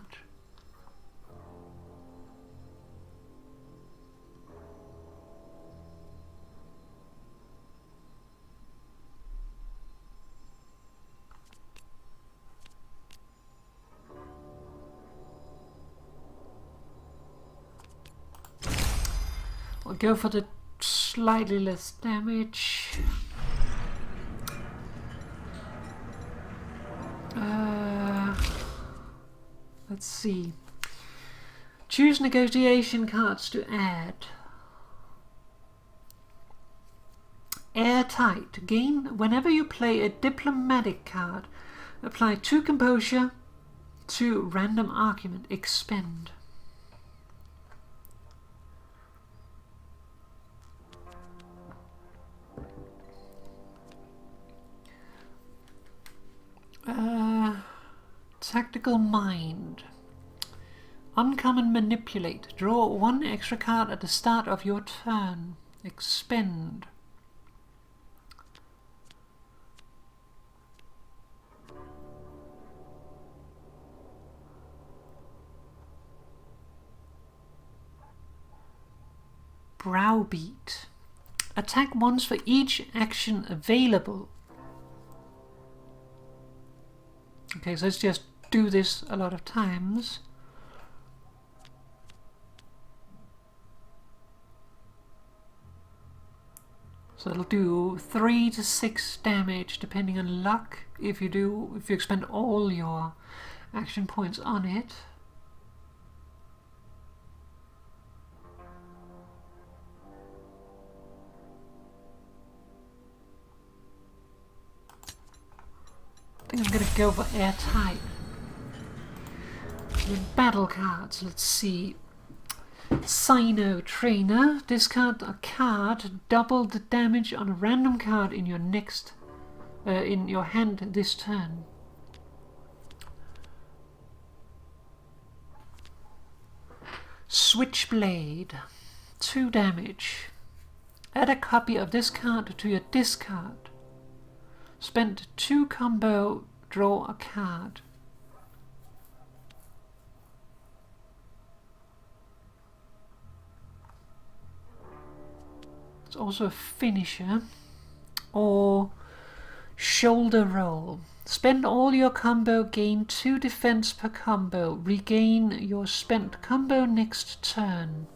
We'll go for the slightly less damage. Let's see. Choose negotiation cards to add. Airtight. Gain whenever you play a diplomatic card. Apply 2 composure to random argument. Expend. Tactical Mind. Uncommon Manipulate. Draw 1 extra card at the start of your turn. Expend. Browbeat. Attack once for each action available. Okay, so let's just do this a lot of times. So it'll do 3 to 6 damage depending on luck if you expend all your action points on it. I think I'm gonna go for Airtight. With battle cards, let's see. Sino Trainer. Discard a card. Double the damage on a random card in your next, in your hand this turn. Switchblade. 2 damage. Add a copy of this card to your discard. Spend 2 combo, draw a card. It's also a finisher. Or shoulder roll. Spend all your combo, gain 2 defense per combo. Regain your spent combo next turn.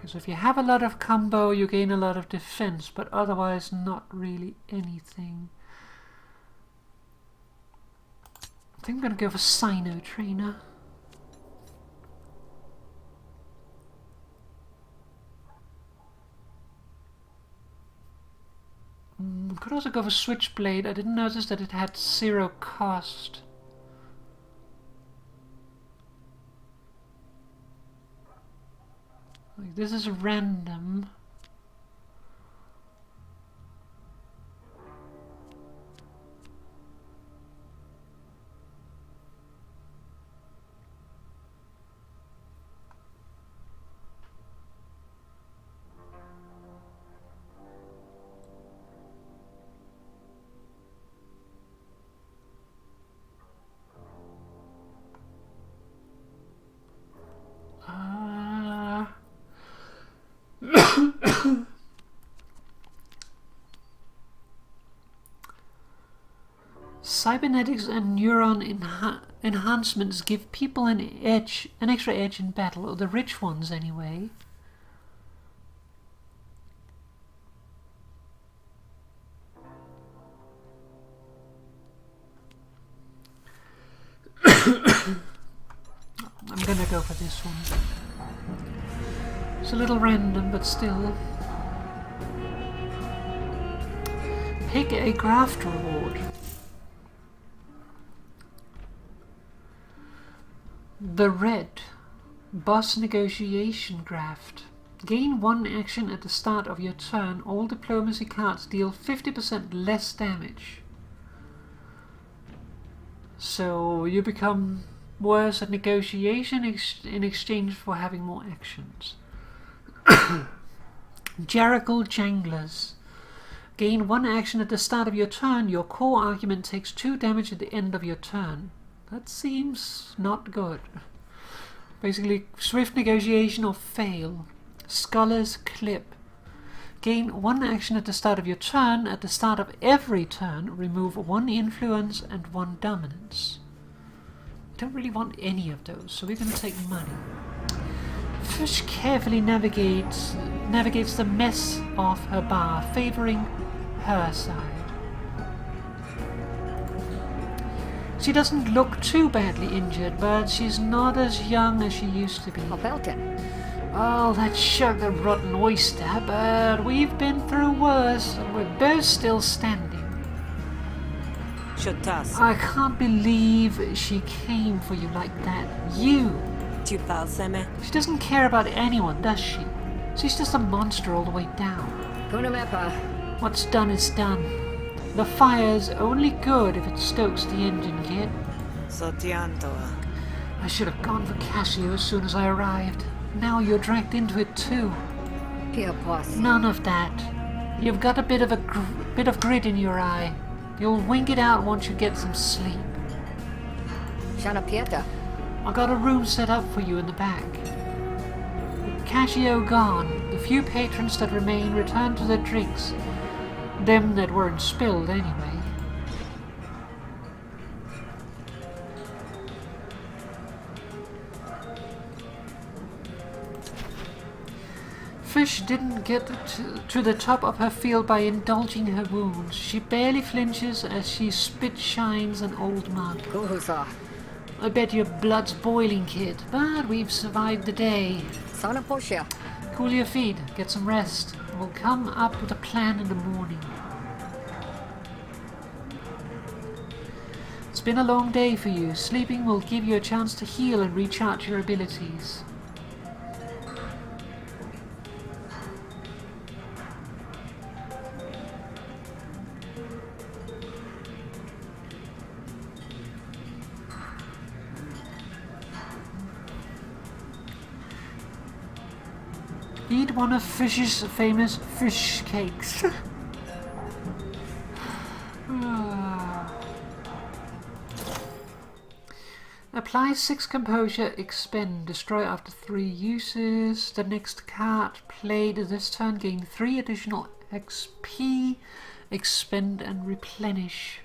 So if you have a lot of combo, you gain a lot of defense, but otherwise not really anything. I think I'm going to go for Sino Trainer. Could also go for Switchblade. I didn't notice that it had 0 cost. Like, this is random. Cybernetics and neuron enhancements give people an extra edge in battle, or the rich ones anyway. I'm gonna go for this one. It's a little random, but still. Pick a graft reward. The red boss negotiation graft. Gain 1 action at the start of your turn. All diplomacy cards deal 50% less damage. So you become worse at negotiation in exchange for having more actions. Jericho Janglers. Gain 1 action at the start of your turn. Your core argument takes 2 damage at the end of your turn. That seems not good. Basically, swift negotiation or fail. Scholar's Clip. Gain 1 action at the start of your turn. At the start of every turn, remove 1 influence and 1 dominance. I don't really want any of those, so we're going to take money. Fish carefully navigates the mess of her bar, favoring her side. She doesn't look too badly injured, but she's not as young as she used to be. Belton. Oh, that sugar rotten oyster, but we've been through worse, and we're both still standing. Shotas. I can't believe she came for you like that. You! Tu parles, Seme? She doesn't care about anyone, does she? She's just a monster all the way down. Kunamepa. What's done is done. The fire's only good if it stokes the engine, kid. Sotiantoa. I should have gone for Cassio as soon as I arrived. Now you're dragged into it too. Pia Poss. None of that. You've got a bit of grit in your eye. You'll wink it out once you get some sleep. Shana Pieta. I got a room set up for you in the back. With Cassio gone, the few patrons that remain return to their drinks. Them that weren't spilled anyway. Fish didn't get to the top of her field by indulging her wounds. She barely flinches as she spit shines an old mug. Kuhusa. I bet your blood's boiling, kid, but we've survived the day. Sana Poshia. Cool your feet, get some rest. We'll come up with a plan in the morning. It's been a long day for you. Sleeping will give you a chance to heal and recharge your abilities. Eat one of Fish's famous fish cakes. Apply 6 composure, expend, destroy after 3 uses. The next card played this turn gain 3 additional XP, expend and replenish.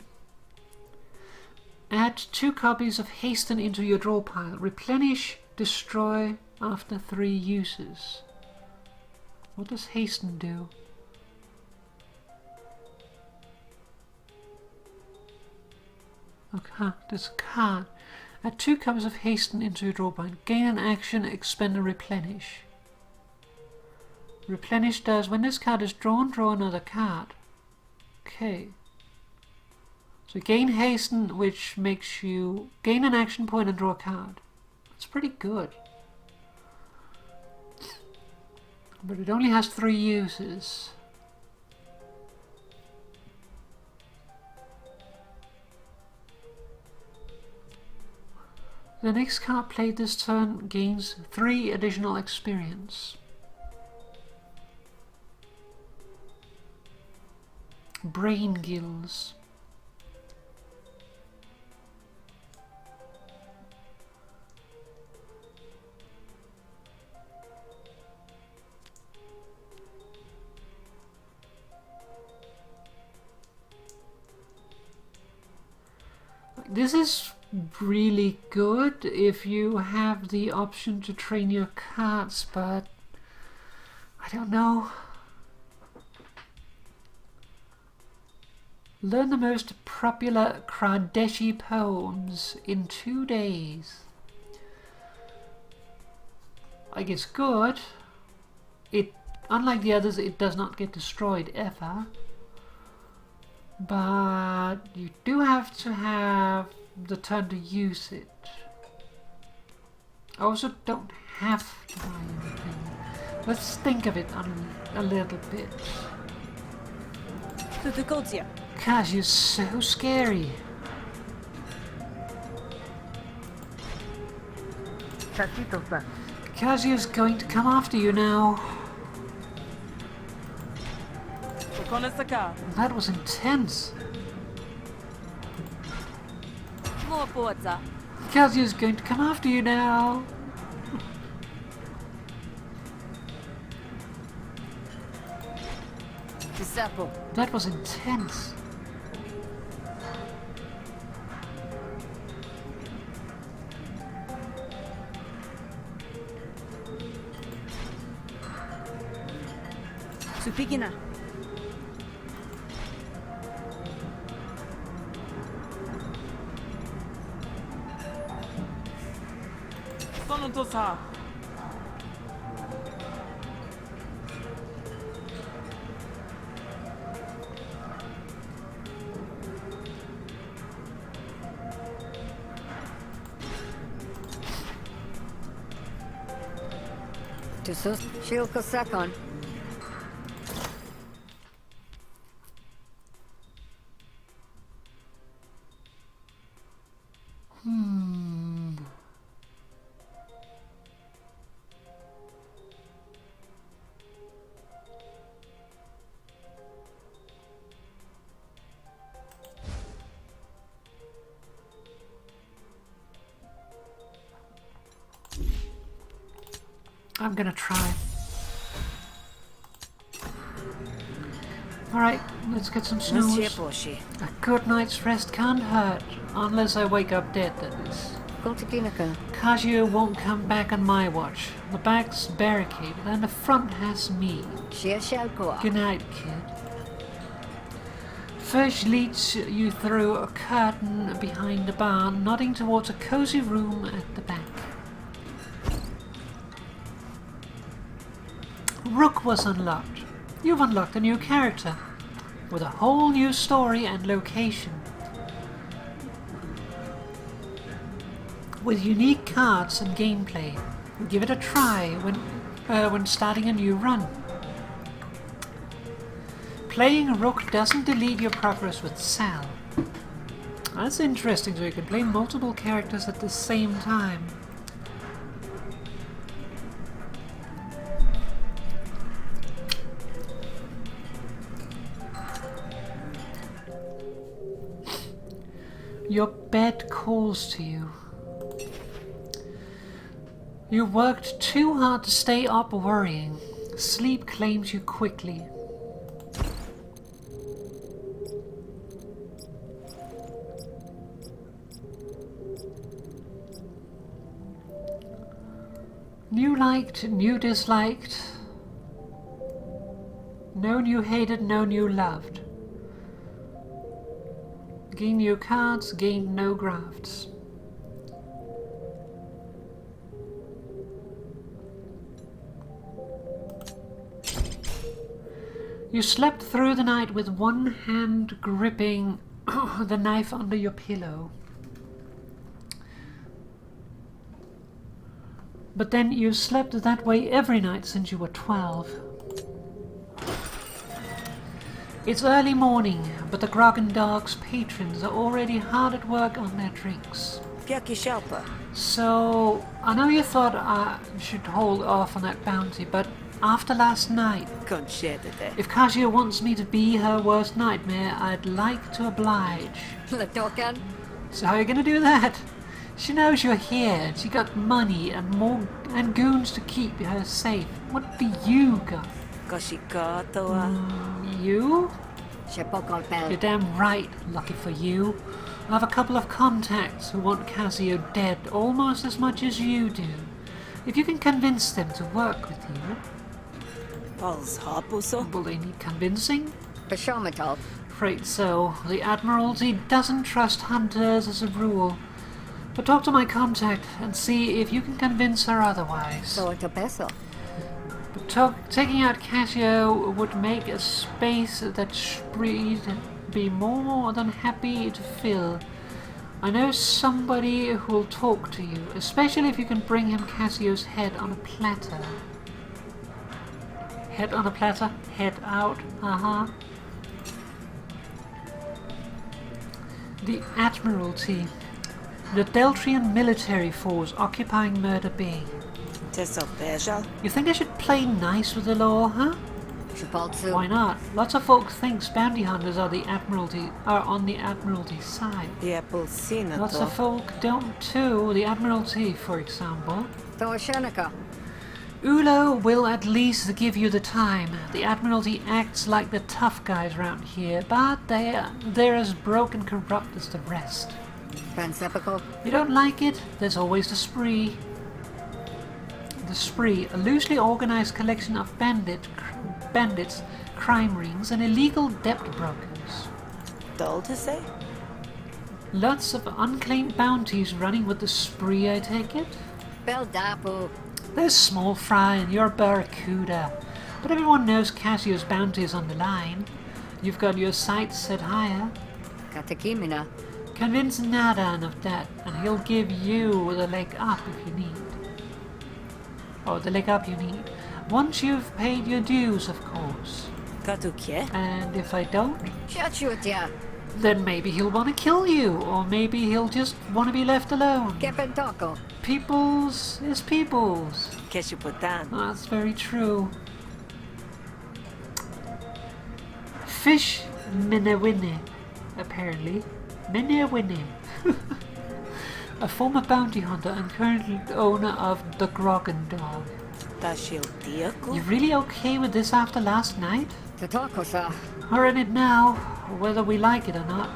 Add 2 copies of Hasten into your draw pile. Replenish, destroy after 3 uses. What does Hasten do? Okay, there's a card. Add 2 copies of Hasten into your draw pile. Gain an action, expend and replenish. Replenish does, when this card is drawn, draw another card. Okay. So gain Hasten, which makes you gain an action point and draw a card. That's pretty good. But it only has 3 uses. The next card played this turn gains 3 additional experience. Brain Gills. This is really good if you have the option to train your cards, but I don't know. Learn the most popular Kradeshi poems in 2 days. Like, it's good. It, unlike the others, it does not get destroyed ever. But you do have to have the turn to use it. I also don't have to buy anything. Let's think of it a little bit. Tutukotia. Gosh, you're so scary. Kazio's going to come after you now. Kokonosaka. That was intense. More porta. Kazio's going to come after you now. Giuseppe. That was intense. Supikina. Sonotosa. Tusus. Shilko Sekon. I'm gonna try. Alright, let's get some snooze. Boshi. A good night's rest can't hurt. Unless I wake up dead, that is. Kultikinaka. Kazio won't come back on my watch. The back's barricaded and the front has me. Shia Shalkoa. Good night, kid. Fish leads you through a curtain behind the barn, nodding towards a cozy room at the back. Rook was unlocked. You've unlocked a new character, with a whole new story and location. With unique cards and gameplay. Give it a try when starting a new run. Playing Rook doesn't delete your progress with Sal. That's interesting, so you can play multiple characters at the same time. Your bed calls to you. You worked too hard to stay up worrying. Sleep claims you quickly. New liked, new disliked. No new hated, no new loved. Gain new cards, gain no grafts. You slept through the night with one hand gripping the knife under your pillow. But then you slept that way every night since you were 12. It's early morning, but the Grog and Dog's patrons are already hard at work on their drinks. Piaki Shalpa. So, I know you thought I should hold off on that bounty, but after last night, Conchete. if Kazio wants me to be her worst nightmare, I'd like to oblige. Latokan. So how are you gonna do that? She knows you're here, and she got money and goons to keep her safe. What do you got? Koshikatoa. You? Shepokol You're Pel. damn right, lucky for you. I have a couple of contacts who want Kazio dead almost as much as you do. If you can convince them to work with you, Pulse Hapuso. will they need convincing? Peshometal. Afraid so. The Admiralty doesn't trust hunters as a rule. But talk to my contact and see if you can convince her otherwise. So it's a peso. But taking out Casio would make a space that be more than happy to fill. I know somebody who will talk to you, especially if you can bring him Cassio's head on a platter. Head on a platter, head out, The Admiralty. The Deltrian military force occupying Murder Bay. Tessa Beja. You think I should play nice with the law, huh? Shipaltsu. Why not? Lots of folk think bounty hunters are on the Admiralty side. Diapulsina Lots of folk don't too. The Admiralty, for example. Toashanika. Ulo will at least give you the time. The Admiralty acts like the tough guys around here, but they're as broke and corrupt as the rest. Pansepical. You don't like it? There's always the Spree. The Spree, a loosely organized collection of bandits, crime rings, and illegal debt brokers. Dull to say? Lots of unclaimed bounties running with the Spree, I take it? Beldapu. There's small fry and you're Barracuda, but everyone knows Cassio's bounty is on the line. You've got your sights set higher. Katakimina. Convince Nadan of that, and he'll give you the leg up if you need. Or the leg up you need. Once you've paid your dues, of course. Katukie? And if I don't, Chachutia. then maybe he'll want to kill you, or maybe he'll just want to be left alone. Kepentoko. People's is people's. Keshiputan. That's very true. Fish Minewine, apparently. Minewine. A former bounty hunter and currently owner of the Grogan Dog. Tashil Diaku? You really okay with this after last night? Tatakosa. We're in it now, whether we like it or not.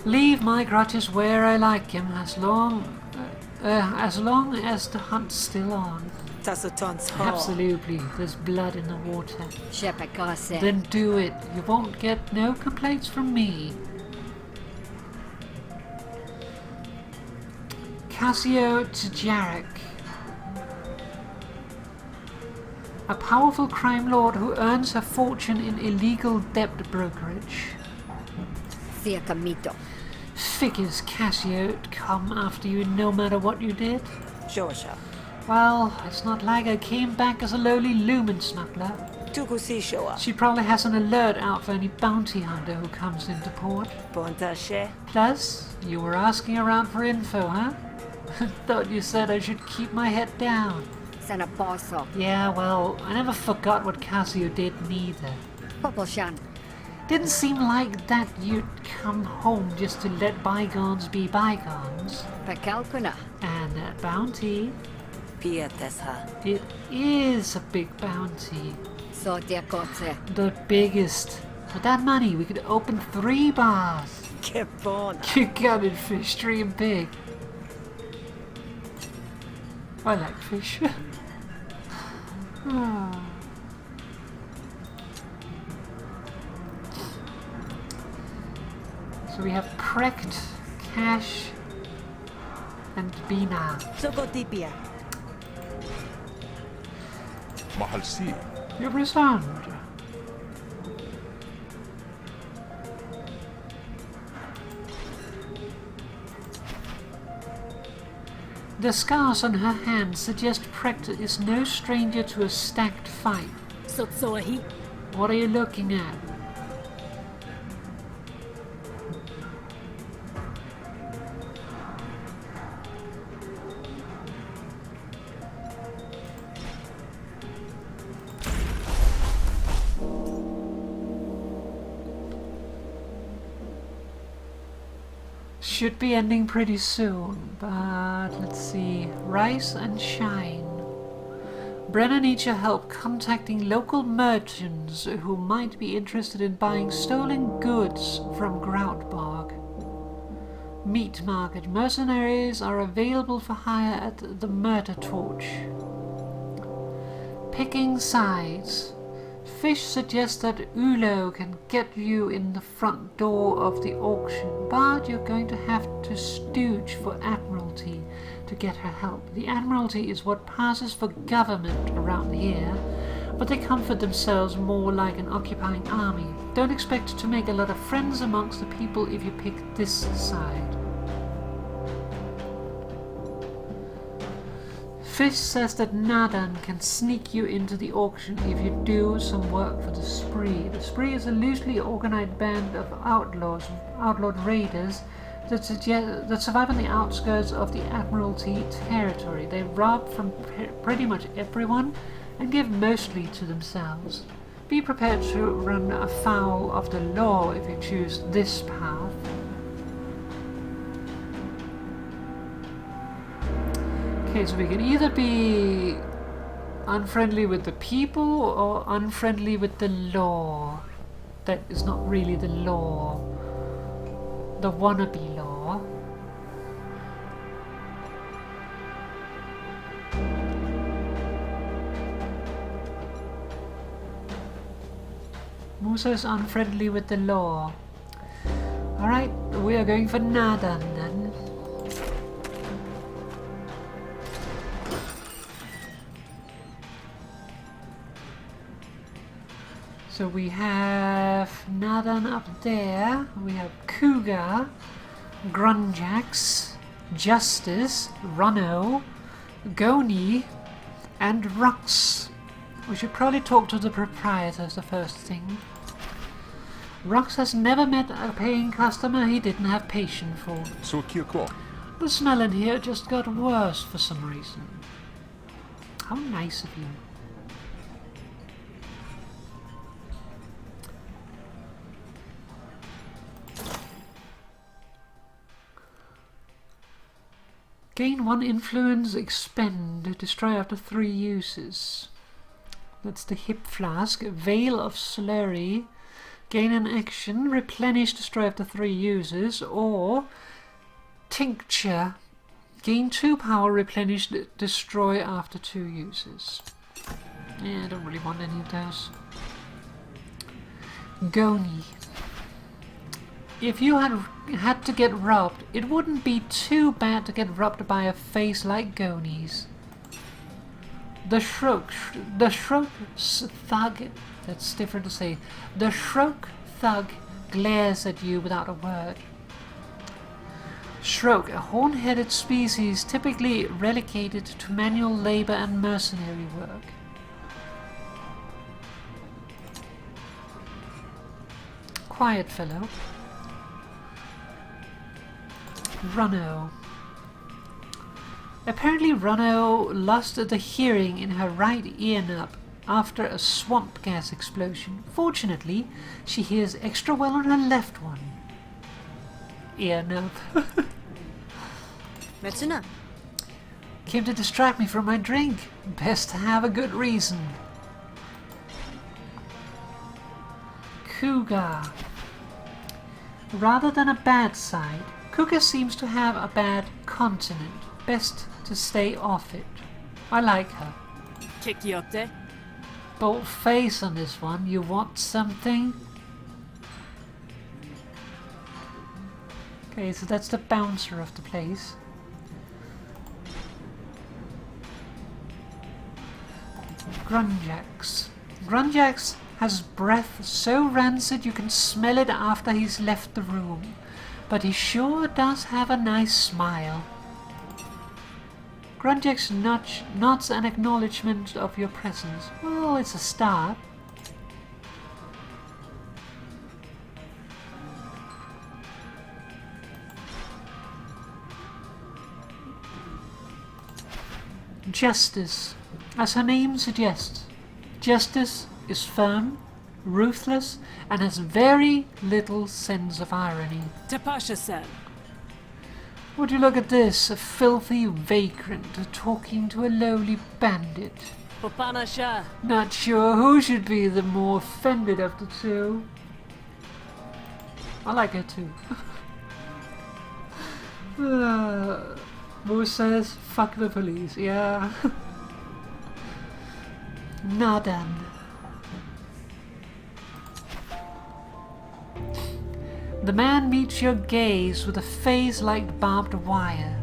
Leave my grudges where I like him, as long as the hunt's still on. Tasutons Hall. Absolutely, there's blood in the water. Shepekase. Then do it. You won't get no complaints from me. Cassio to Jarek. A powerful crime lord who earns her fortune in illegal debt brokerage. Siakamito. Figures Cassio'd come after you no matter what you did. Shosha. Well, it's not like I came back as a lowly lumen smuggler. Tukusishoa. She probably has an alert out for any bounty hunter who comes into port. Pontashe. Plus, you were asking around for info, huh? Thought you said I should keep my head down. Sanaposo. Yeah, well, I never forgot what Cassio did neither. Popolshan. Didn't seem like that you'd come home just to let bygones be bygones. Pekalkuna. And that bounty, Pia Tessa. it is a big bounty. Sotiakotse. The biggest. With that money, we could open 3 bars. Kepona. You got it, fish. Dream big. I like fish. Ah. So we have Precht, Cash, and Bina. Sokotipia. Mahalsi. You resigned. The scars on her hands suggest Precht is no stranger to a stacked fight. Sotsoahi. What are you looking at? Should be ending pretty soon, but let's see. Rise and shine. Brenna needs your help contacting local merchants who might be interested in buying stolen goods from Groutbarg. Meat market. Mercenaries are available for hire at the Murder Torch. Picking sides. Fish suggests that Ulo can get you in the front door of the auction, but you're going to have to stooge for Admiralty to get her help. The Admiralty is what passes for government around here. but they comfort themselves more like an occupying army. Don't expect to make a lot of friends amongst the people if you pick this side. Fish says that Nadan can sneak you into the auction if you do some work for the Spree. The Spree is a loosely organized band of outlawed raiders that survive on the outskirts of the Admiralty territory. They rob from pretty much everyone and give mostly to themselves. Be prepared to run afoul of the law if you choose this path. Okay, so we can either be unfriendly with the people or unfriendly with the law. That is not really the law. The wannabe law. Musa is unfriendly with the law. Alright, we are going for Nadan then. So we have Nadan up there, we have Cougar, Grunjax, Justice, Runno, Goni, and Rux. We should probably talk to the proprietors the first thing. Rux has never met a paying customer he didn't have patience for. Så kvar. The smell in here just got worse for some reason. How nice of you. Gain 1 influence, expend, destroy after 3 uses. That's the hip flask. Veil of Slurry. Gain an action, replenish, destroy after 3 uses. Or Tincture. Gain 2 power, replenish, destroy after 2 uses. Yeah, I don't really want any of those. Goni. If you had to get robbed, it wouldn't be too bad to get robbed by a face like Goni's. The Shroak Thug, that's different to say. The Shroak Thug glares at you without a word. Shroak, a horn-headed species typically relegated to manual labor and mercenary work. Quiet fellow. Runno. Apparently Runno lost the hearing in her right ear nub after a swamp gas explosion. Fortunately, she hears extra well on her left one. Ear nub. Metsuna. Came to distract me from my drink. Best to have a good reason. Cougar. Rather than a bad side, Cougar seems to have a bad continent. Best to stay off it. I like her. Kikiote. Bold face on this one. You want something? Okay, so that's the bouncer of the place. Grunjax. Grunjax has breath so rancid you can smell it after he's left the room. But he sure does have a nice smile. Grunjax nods an acknowledgement of your presence. Well, it's a start. Justice. As her name suggests, Justice is firm, ruthless, and has very little sense of irony. Tapasha-san. Would you look at this, a filthy vagrant talking to a lowly bandit. Papanasha. Not sure who should be the more offended of the two. I like her too. Moose says, fuck the police, yeah. Nadan. The man meets your gaze with a face like barbed wire.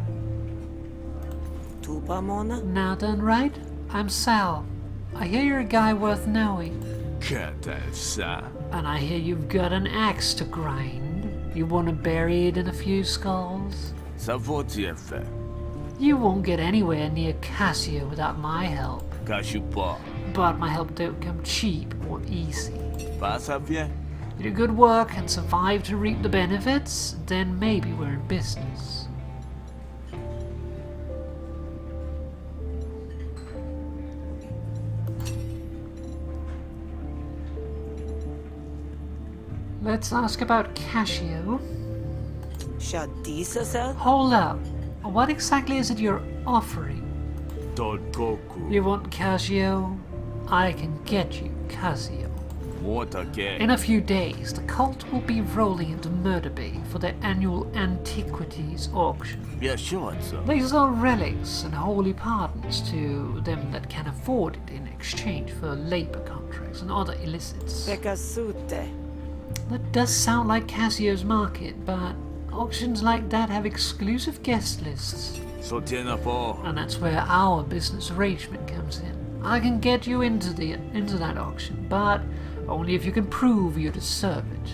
Tupamona. Nadan, right? I'm Sal. I hear you're a guy worth knowing. Kettelsa. And I hear you've got an axe to grind. You want to bury it in a few skulls? Savotiefe. You won't get anywhere near Cassio without my help. Kashupa. But my help don't come cheap or easy. Pasavie. You do good work and survive to reap the benefits, then maybe we're in business. Let's ask about Cassio. Shadisa? Hold up. What exactly is it you're offering? Tolkoku. You want Cassio? I can get you Cassio. Motake. In a few days, the cult will be rolling into Murder Bay for their annual antiquities auction. Yashotsa. They sell relics and holy pardons to them that can afford it in exchange for labor contracts and other illicits. Pekasute. That does sound like Cassio's market, but auctions like that have exclusive guest lists. Sotienapo. And that's where our business arrangement comes in. I can get you into that auction, but only if you can prove you deserve it.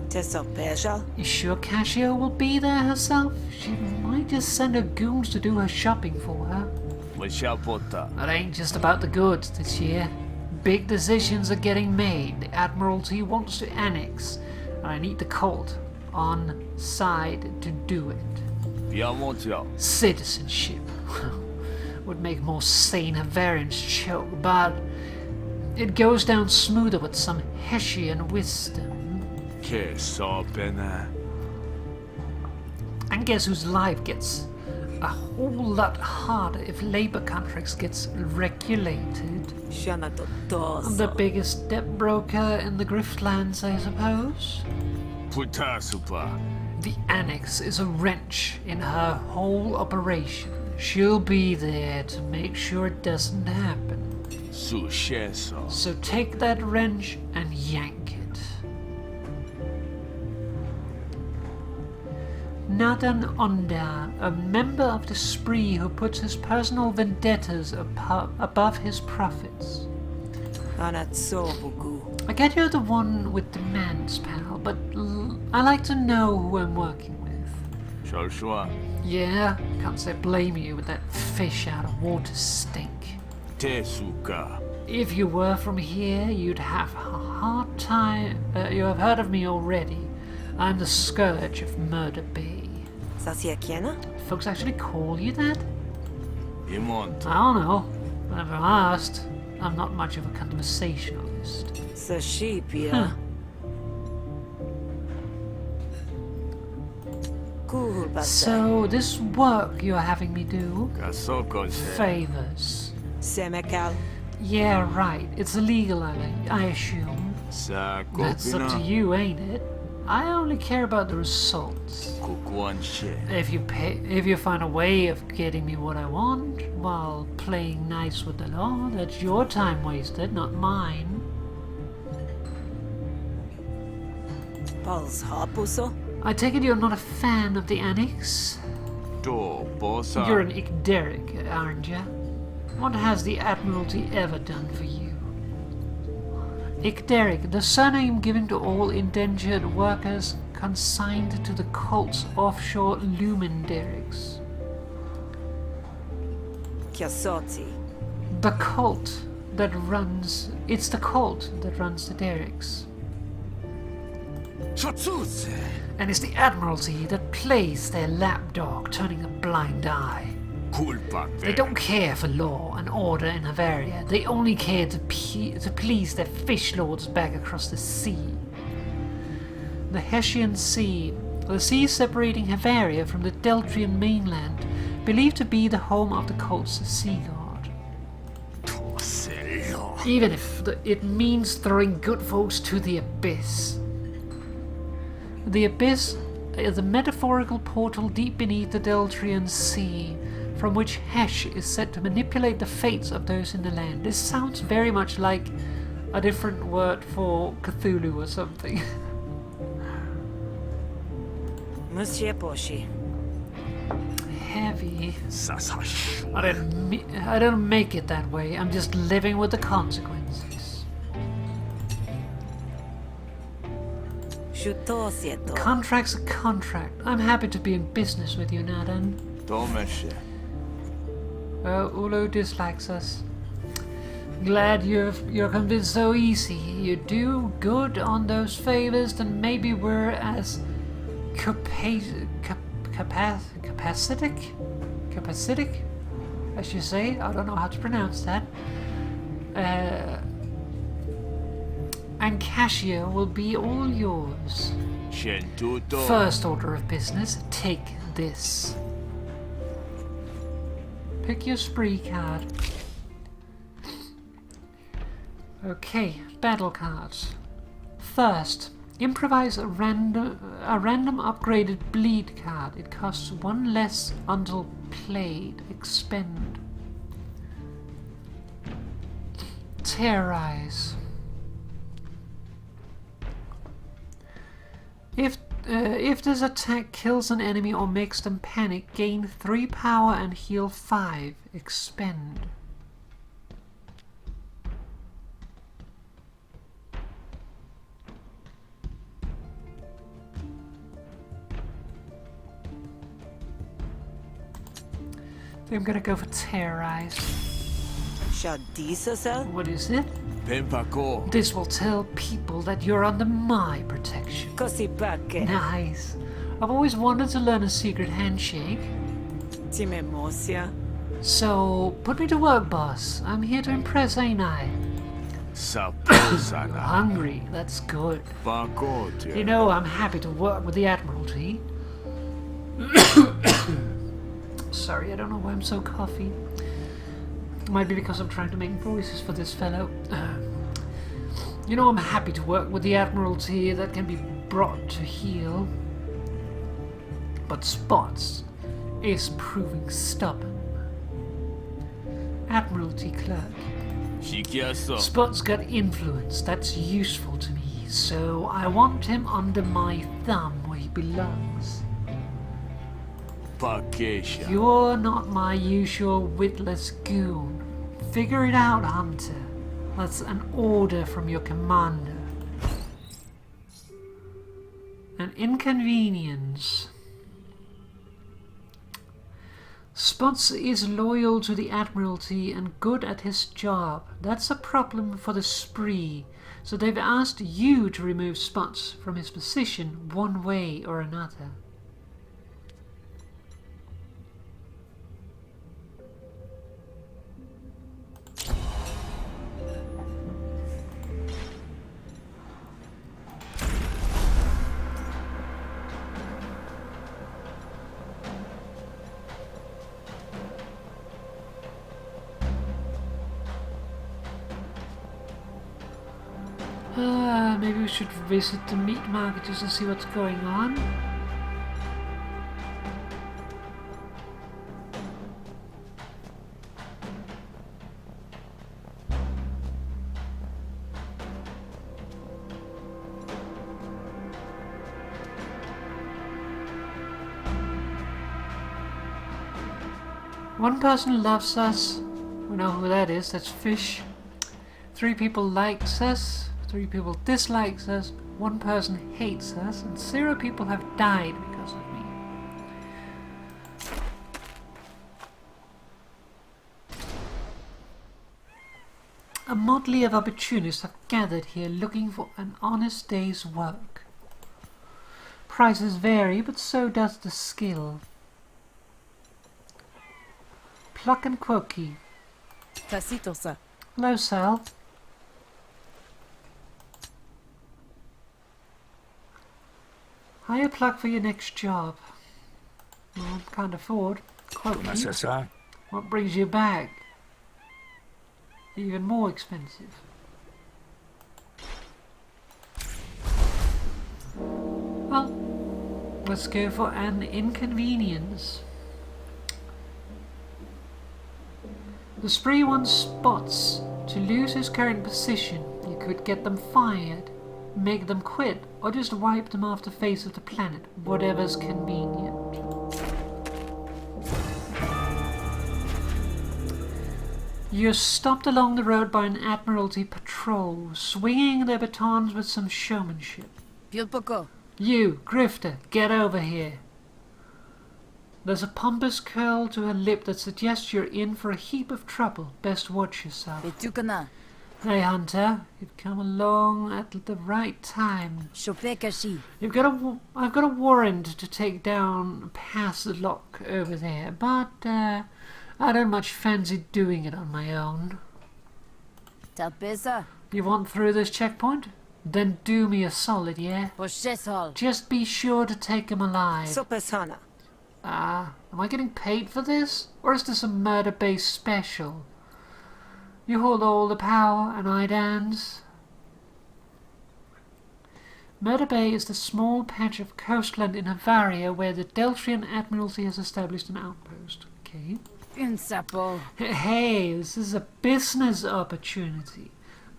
Tesopeja? You sure Cassio will be there herself? She might just send her goons to do her shopping for her. Mashapota. It ain't just about the goods this year. Big decisions are getting made. The Admiralty wants to annex, and I need the cult on side to do it. Piamontio. Citizenship would make more sane Havarians choke, but it goes down smoother with some Hessian wisdom. Kesopena. And guess whose life gets a whole lot harder if labor contracts gets regulated? Shanatotos. The biggest debt broker in the Griftlands, I suppose? Putasupa. The annex is a wrench in her whole operation. She'll be there to make sure it doesn't happen. Susheso. So take that wrench and yank it. Nathan Onda, a member of the spree who puts his personal vendettas above his profits. Anatsobugu. I get you're the one with demands, pal, but I like to know who I'm working with. Shalshua. Yeah, can't say blame you with that fish out of water stink. Tesuka. If you were from here, you'd have a hard time. You have heard of me already. I'm the scourge of Murder Bay. Sasiakiena? Folks actually call you that? Imont. I don't know. I never asked. I'm not much of a conversationalist. Sashipia. So, this work you're having me do? Kasokose. Favors. Semekal. Yeah, right. It's illegal, I assume. Sakopina. That's up to you, ain't it? I only care about the results. Kukuanshe. If you find a way of getting me what I want while playing nice with the law, that's your time wasted, not mine. Pulse Hapuso. I take it you're not a fan of the annex? Do bosa. You're an Igderic, aren't you? What has the Admiralty ever done for you? Igderic, the surname given to all indentured workers consigned to the cult's offshore lumen derricks. Kiasoti. The cult that runs... It's the cult that runs the derricks. Shotsuse. And it's the Admiralty that plays their lapdog, turning a blind eye. Culpa. They don't care for law and order in Havaria. They only care to please their fish lords back across the sea. The Hessian Sea, the sea separating Havaria from the Deltrian mainland, believed to be the home of the cult's sea god. Even if it means throwing good folks to the abyss. The abyss is a metaphorical portal deep beneath the Deltrian Sea, from which Hesh is said to manipulate the fates of those in the land. This sounds very much like a different word for Cthulhu or something. Monsieur Poshi. heavy. Sasash. I don't make it that way. I'm just living with the consequences. Jutosieto. Contract's a contract. I'm happy to be in business with you, Nadan. Domeshe. Ulu dislikes us. Glad you're convinced so easy. You do good on those favors, then maybe we're as capacitic, as you say. I don't know how to pronounce that. And Cassia will be all yours. Shentuto. First order of business, take this. Pick your spree card. Okay, battle cards. First, improvise a random upgraded bleed card. It costs 1 less until played. Expend. Terrorize. If this attack kills an enemy or makes them panic, gain 3 power and heal 5. Expend. I'm gonna go for terrorize. Shadisasa? What is it? Pempako. This will tell people that you're under my protection. Kosipake. Nice. I've always wanted to learn a secret handshake. Timemosia. So, put me to work, boss. I'm here to impress, ain't I? Saposana. Hungry, that's good. Pakotia. You know, I'm happy to work with the Admiralty. Sorry, I don't know why I'm so coffee. Might be because I'm trying to make voices for this fellow. You know, I'm happy to work with the Admiralty that can be brought to heel. But Spots is proving stubborn. Admiralty clerk. Shikiaso. Spots got influence that's useful to me, so I want him under my thumb where he belongs. Pakesha. You're not my usual witless goon. Figure it out, Hunter. That's an order from your commander. An inconvenience. Spots is loyal to the Admiralty and good at his job. That's a problem for the spree. So they've asked you to remove Spots from his position one way or another. Maybe we should visit the meat market just to see what's going on. One person loves us. We know who that is. That's Fish. 3 people likes us. 3 people dislikes us, 1 person hates us, and 0 people have died because of me. A motley of opportunists have gathered here looking for an honest day's work. Prices vary, but so does the skill. Pluck and Quokey. Tasitosa. Hello, Sal. Hire Pluck for your next job. Well, can't afford. Quote me. Masasa. What brings you back? Even more expensive. Well, let's go for an inconvenience. The spree wants Spots to lose his current position. You could get them fired, make them quit, or just wipe them off the face of the planet, whatever's convenient. You're stopped along the road by an Admiralty patrol, swinging their batons with some showmanship. Pilpoko. You, Grifter, get over here. There's a pompous curl to her lip that suggests you're in for a heap of trouble. Best watch yourself. Betukana. Hey, Hunter, you've come along at the right time. Shopekashi. I've got a warrant to take down past the lock over there, but I don't much fancy doing it on my own. Tapesa. You want through this checkpoint? Then do me a solid, yeah? Posheshol. Just be sure to take him alive. Sopesana. Am I getting paid for this? Or is this a murder-based special? You hold all the power and I dance. Murder Bay is the small patch of coastland in Havaria where the Deltrian Admiralty has established an outpost. Okay. Insapo. Hey, this is a business opportunity.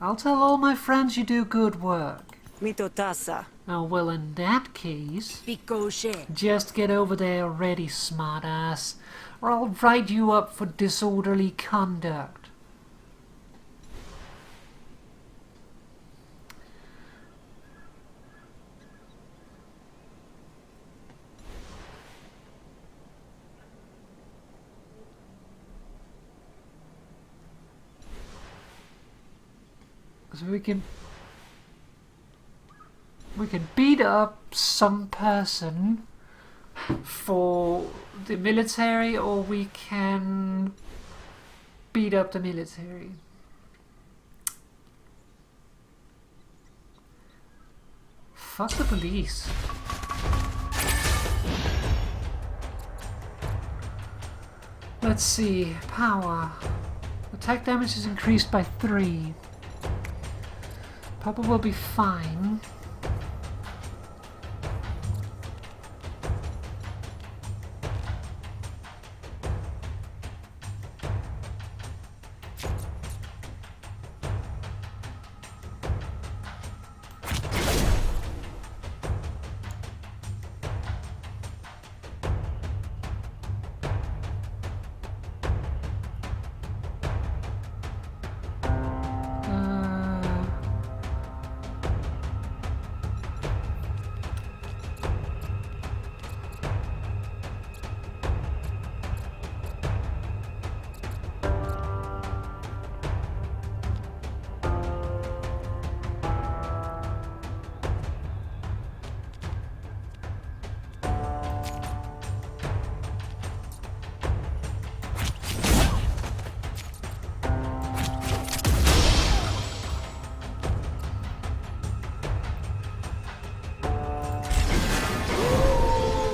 I'll tell all my friends you do good work. Mitotasa. Oh, well, in that case, Pikoshe. just get over there already, smartass, or I'll write you up for disorderly conduct. So we can beat up some person for the military, or we can beat up the military. Fuck the police. Let's see. Power. Attack damage is increased by 3. Papa will be fine.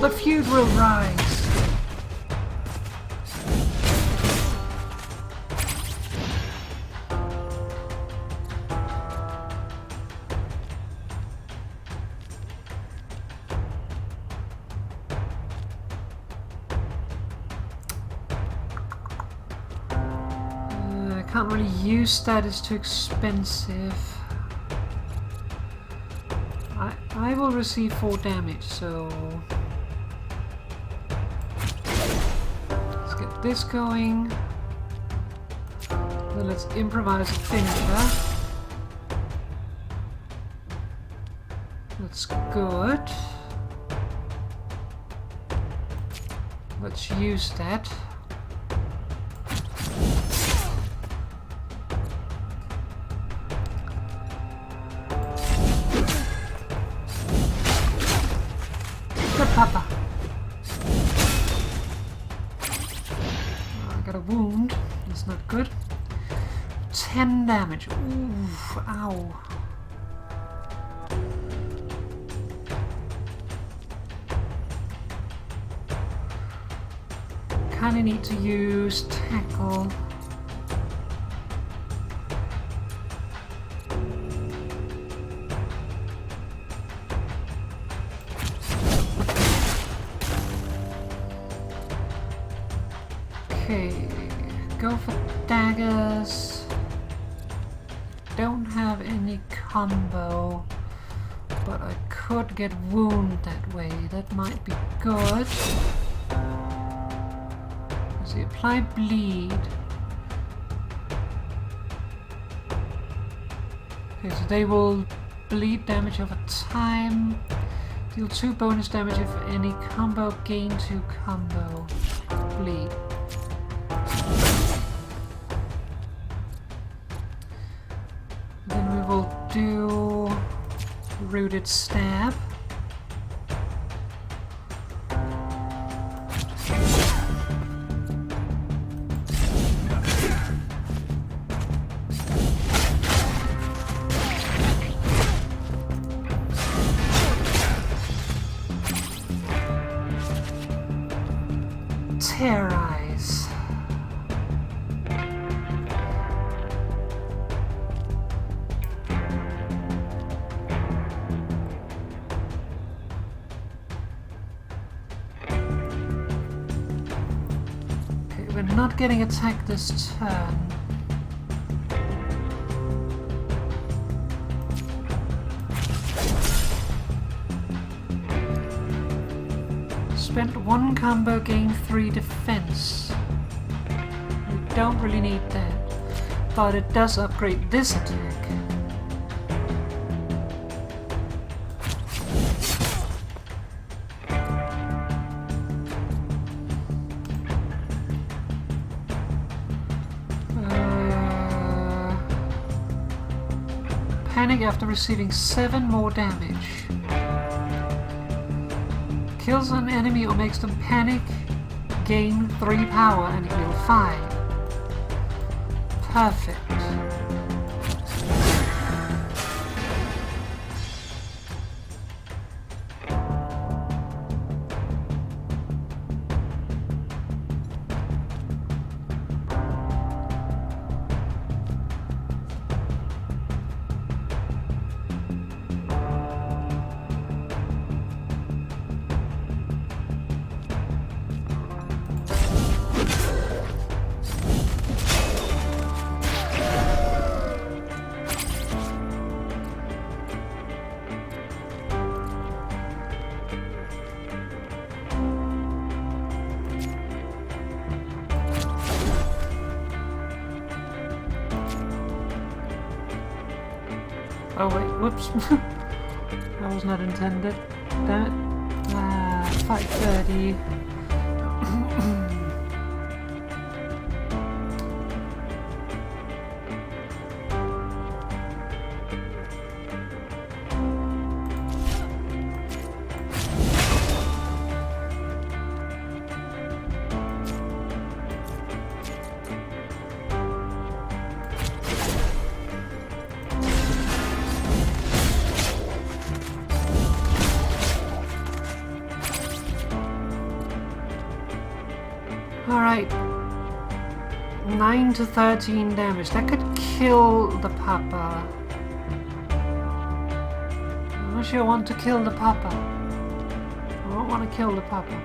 The feud will rise. I can't really use that, it's too expensive. I will receive 4 damage, so let's get this going. Then let's improvise a finisher. That's good. Let's use that. Good papa. I got a wound. That's not good. 10 damage. Ooh, ow. Kinda need to use tackle. Okay, go for daggers. Don't have any combo, but I could get wound that way. That might be good. Let's see, apply bleed. Okay, so they will bleed damage over time. Deal 2 bonus damage if any combo. Gain 2 combo. Bleed. Then we will do Rooted Stab. Terrorize. Okay, we're not getting attacked this turn. Spent 1 combo, gain 3 defense. We don't really need that, but it does upgrade this attack. Panic after receiving 7 more damage. Kills an enemy or makes them panic, gain 3 power and heal 5. Perfect. Oh wait, whoops. That was not intended. Damn it. 5:30. Alright. 9 to 13 damage. That could kill the Papa. I'm not sure I want to kill the Papa. I don't want to kill the Papa.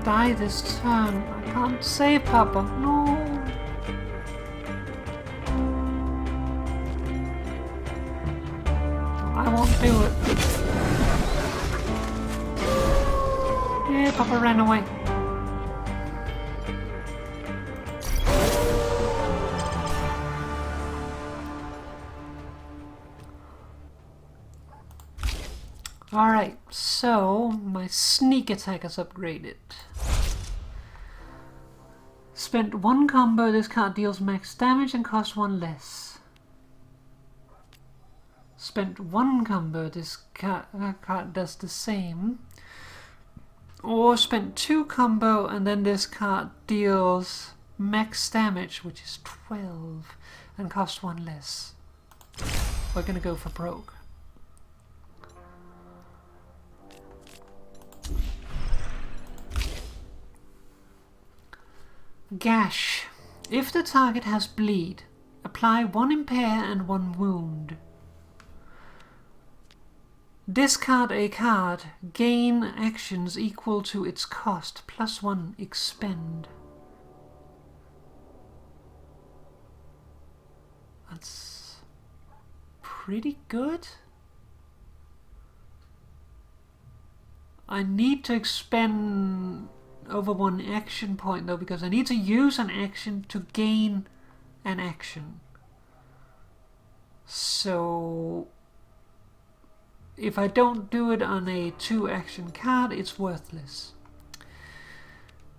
Die this turn. I can't save Papa. No. I won't do it. Yeah, Papa ran away. Alright, so my sneak attack is upgraded. Spent 1 combo, this card deals max damage and costs 1 less. Spent 1 combo, this card does the same. Or spent 2 combo and then this card deals max damage, which is 12, and costs 1 less. We're gonna go for broke. Gash. If the target has bleed, apply 1 impair and 1 wound. Discard a card. Gain actions equal to its cost. +1 expend. That's pretty good. I need to expend over 1 action point though, because I need to use an action to gain an action. So if I don't do it on a 2 action card, it's worthless.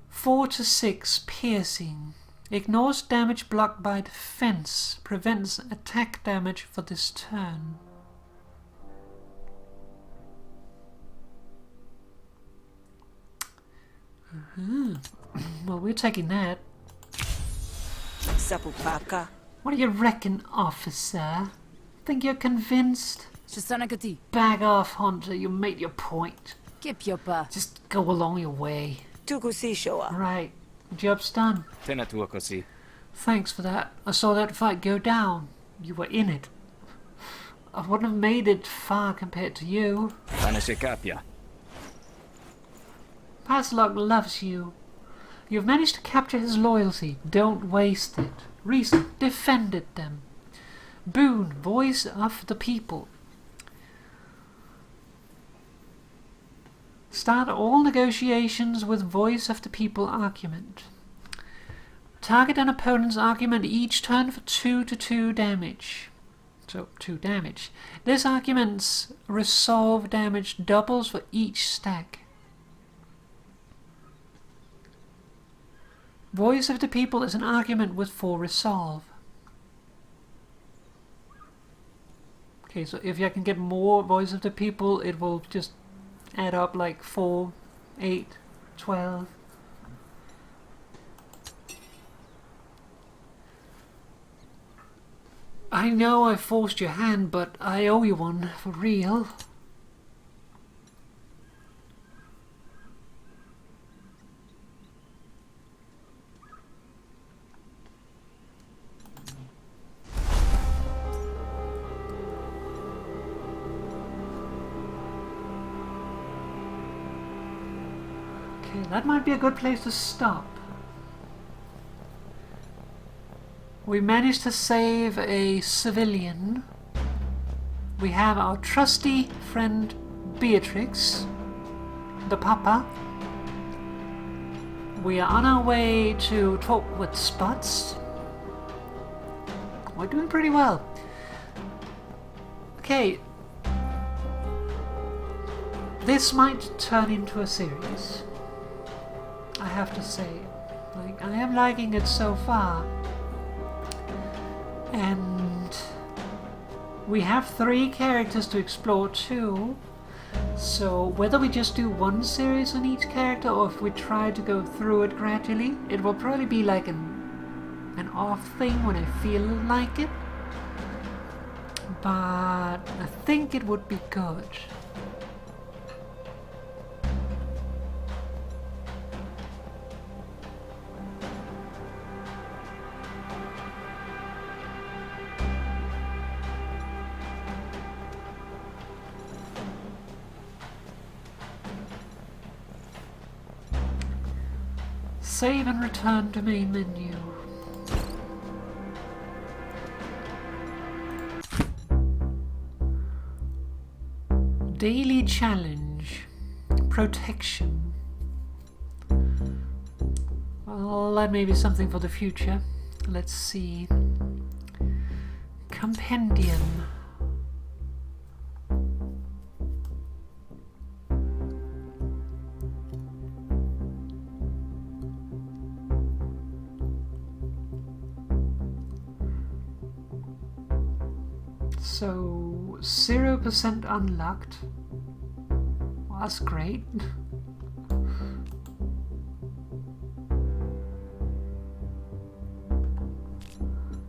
4 to 6 piercing. Ignores damage blocked by defense. Prevents attack damage for this turn. Well, we're taking that. Sapupaka. What do you reckon, officer? Think you're convinced? Shisanagati. Bag off, Hunter. You made your point. Kip yopa. Just go along your way. Tukusishoa. Right. Job's done. Tena tuakosi. Thanks for that. I saw that fight go down. You were in it. I wouldn't have made it far compared to you. Panashekapia. Paslock loves you. You've managed to capture his loyalty. Don't waste it. Reason, defended them. Boone, voice of the people. Start all negotiations with voice of the people argument. Target an opponent's argument each turn for 2 to 2 damage. So 2 damage. This argument's resolve damage doubles for each stack. Voice of the people is an argument with 4 resolve. Okay, so if I can get more voice of the people, it will just add up like 4, 8, 12. I know I forced your hand, but I owe you one, for real. Okay, that might be a good place to stop. We managed to save a civilian. We have our trusty friend Beatrix, the Papa. We are on our way to talk with Spots. We're doing pretty well. Okay. This might turn into a series, I have to say. Like, I am liking it so far. And we have 3 characters to explore too. So whether we just do 1 series on each character or if we try to go through it gradually, it will probably be like an off thing when I feel like it. But I think it would be good. Save and return to main menu. Daily challenge. Protection. Well, that may be something for the future. Let's see. Compendium. So 0% unlocked. Well, that's great.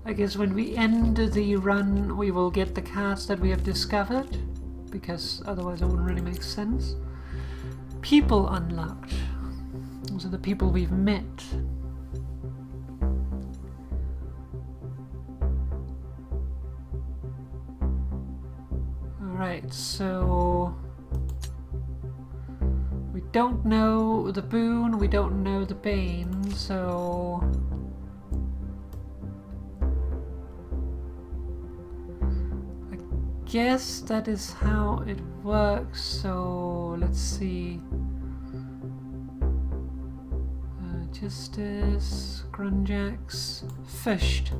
I guess when we end the run we will get the cards that we have discovered, because otherwise it wouldn't really make sense. People unlocked. Those are the people we've met. Alright, Right, so we don't know the boon, we don't know the bane, so I guess that is how it works. So let's see. Justice, Grunjax, Fished.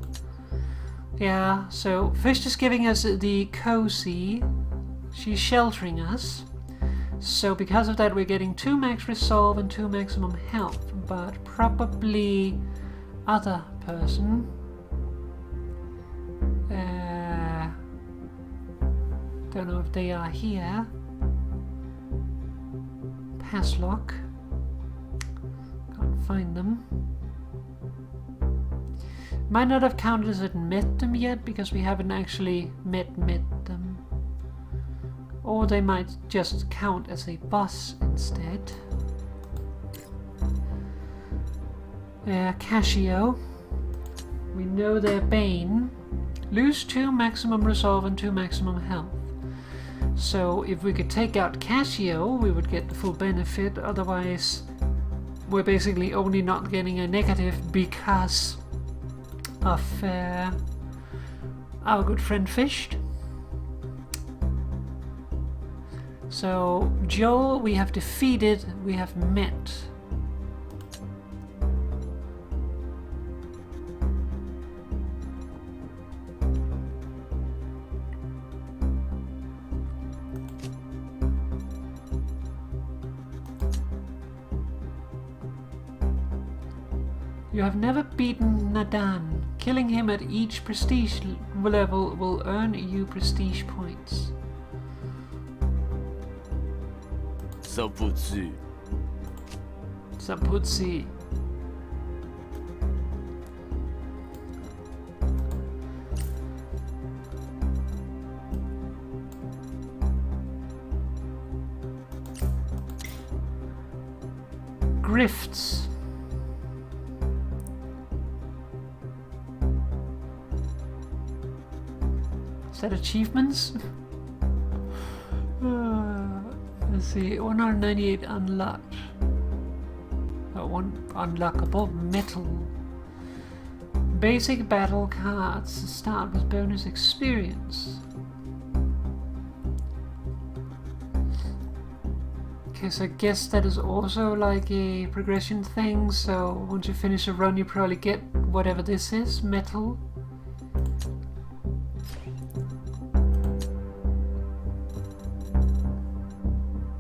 Yeah, so Fished is giving us the cozy. She's sheltering us. So because of that we're getting 2 max resolve and 2 maximum health. But probably other person. Don't know if they are here. Passlock. Can't find them. Might not have counted as it met them yet because we haven't actually met them. Or they might just count as a boss instead. Casio. We know their bane. Lose 2 maximum resolve and 2 maximum health. So if we could take out Casio, we would get the full benefit. Otherwise, we're basically only not getting a negative because of our good friend Fished. So Joel we have defeated, we have met. You have never beaten Nadan. Killing him at each prestige level will earn you prestige points. Saputsu. Saputsi. Grifts. Is that achievements? Let's see, 198 unlocked. One unlockable metal. Basic battle cards start with bonus experience. Okay, so I guess that is also like a progression thing. So once you finish a run, you probably get whatever this is, metal.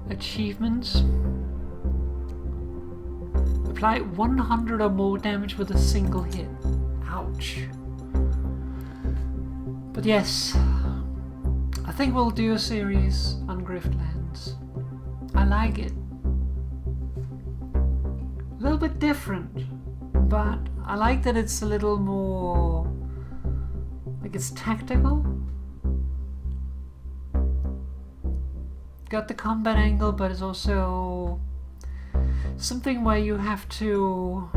Achievements. Apply 100 or more damage with a single hit. Ouch. But yes, I think we'll do a series on Griftlands. I like it. A little bit different, but I like that it's a little more like it's tactical. Got the combat angle, but it's also something where you have to,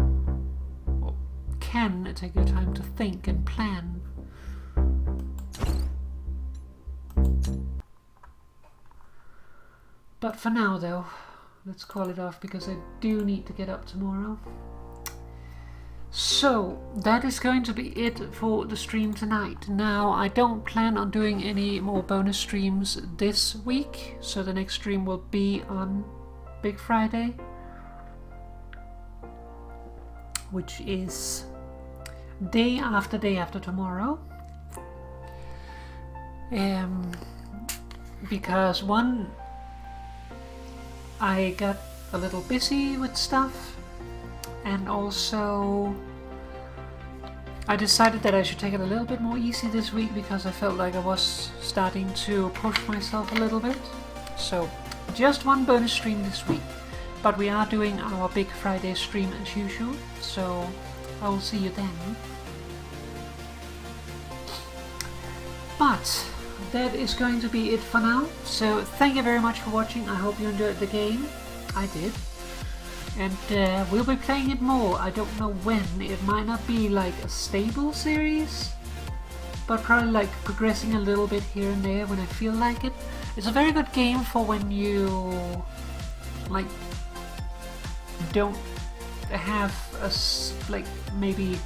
or can take your time to think and plan. But for now though, let's call it off because I do need to get up tomorrow. So that is going to be it for the stream tonight. Now I don't plan on doing any more bonus streams this week, so the next stream will be on Big Friday, which is day after tomorrow. Because one, I got a little busy with stuff, and also I decided that I should take it a little bit more easy this week because I felt like I was starting to push myself a little bit. So just one bonus stream this week, but we are doing our Big Friday stream as usual, so I will see you then. But that is going to be it for now. So thank you very much for watching. I hope you enjoyed the game. I did. And we'll be playing it more. I don't know when. It might not be like a stable series, but probably like progressing a little bit here and there when I feel like it. It's a very good game for when you like don't have like maybe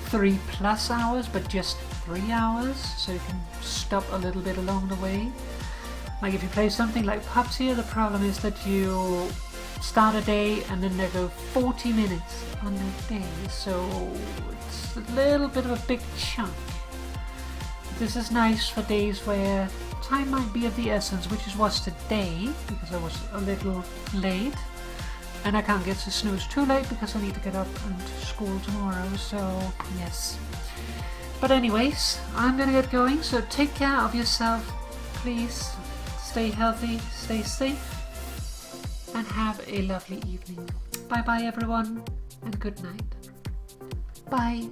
3+ hours, but just 3 hours, so you can stop a little bit along the way. Like if you play something like PUBG, the problem is that you start a day and then they go 40 minutes on that day, so it's a little bit of a big chunk. This is nice for days where time might be of the essence, which was today, because I was a little late. And I can't get to snooze too late because I need to get up and to school tomorrow, so yes. But anyways, I'm gonna get going, so take care of yourself, please. Stay healthy, stay safe, and have a lovely evening. Bye bye everyone, and good night. Bye.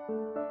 Bye.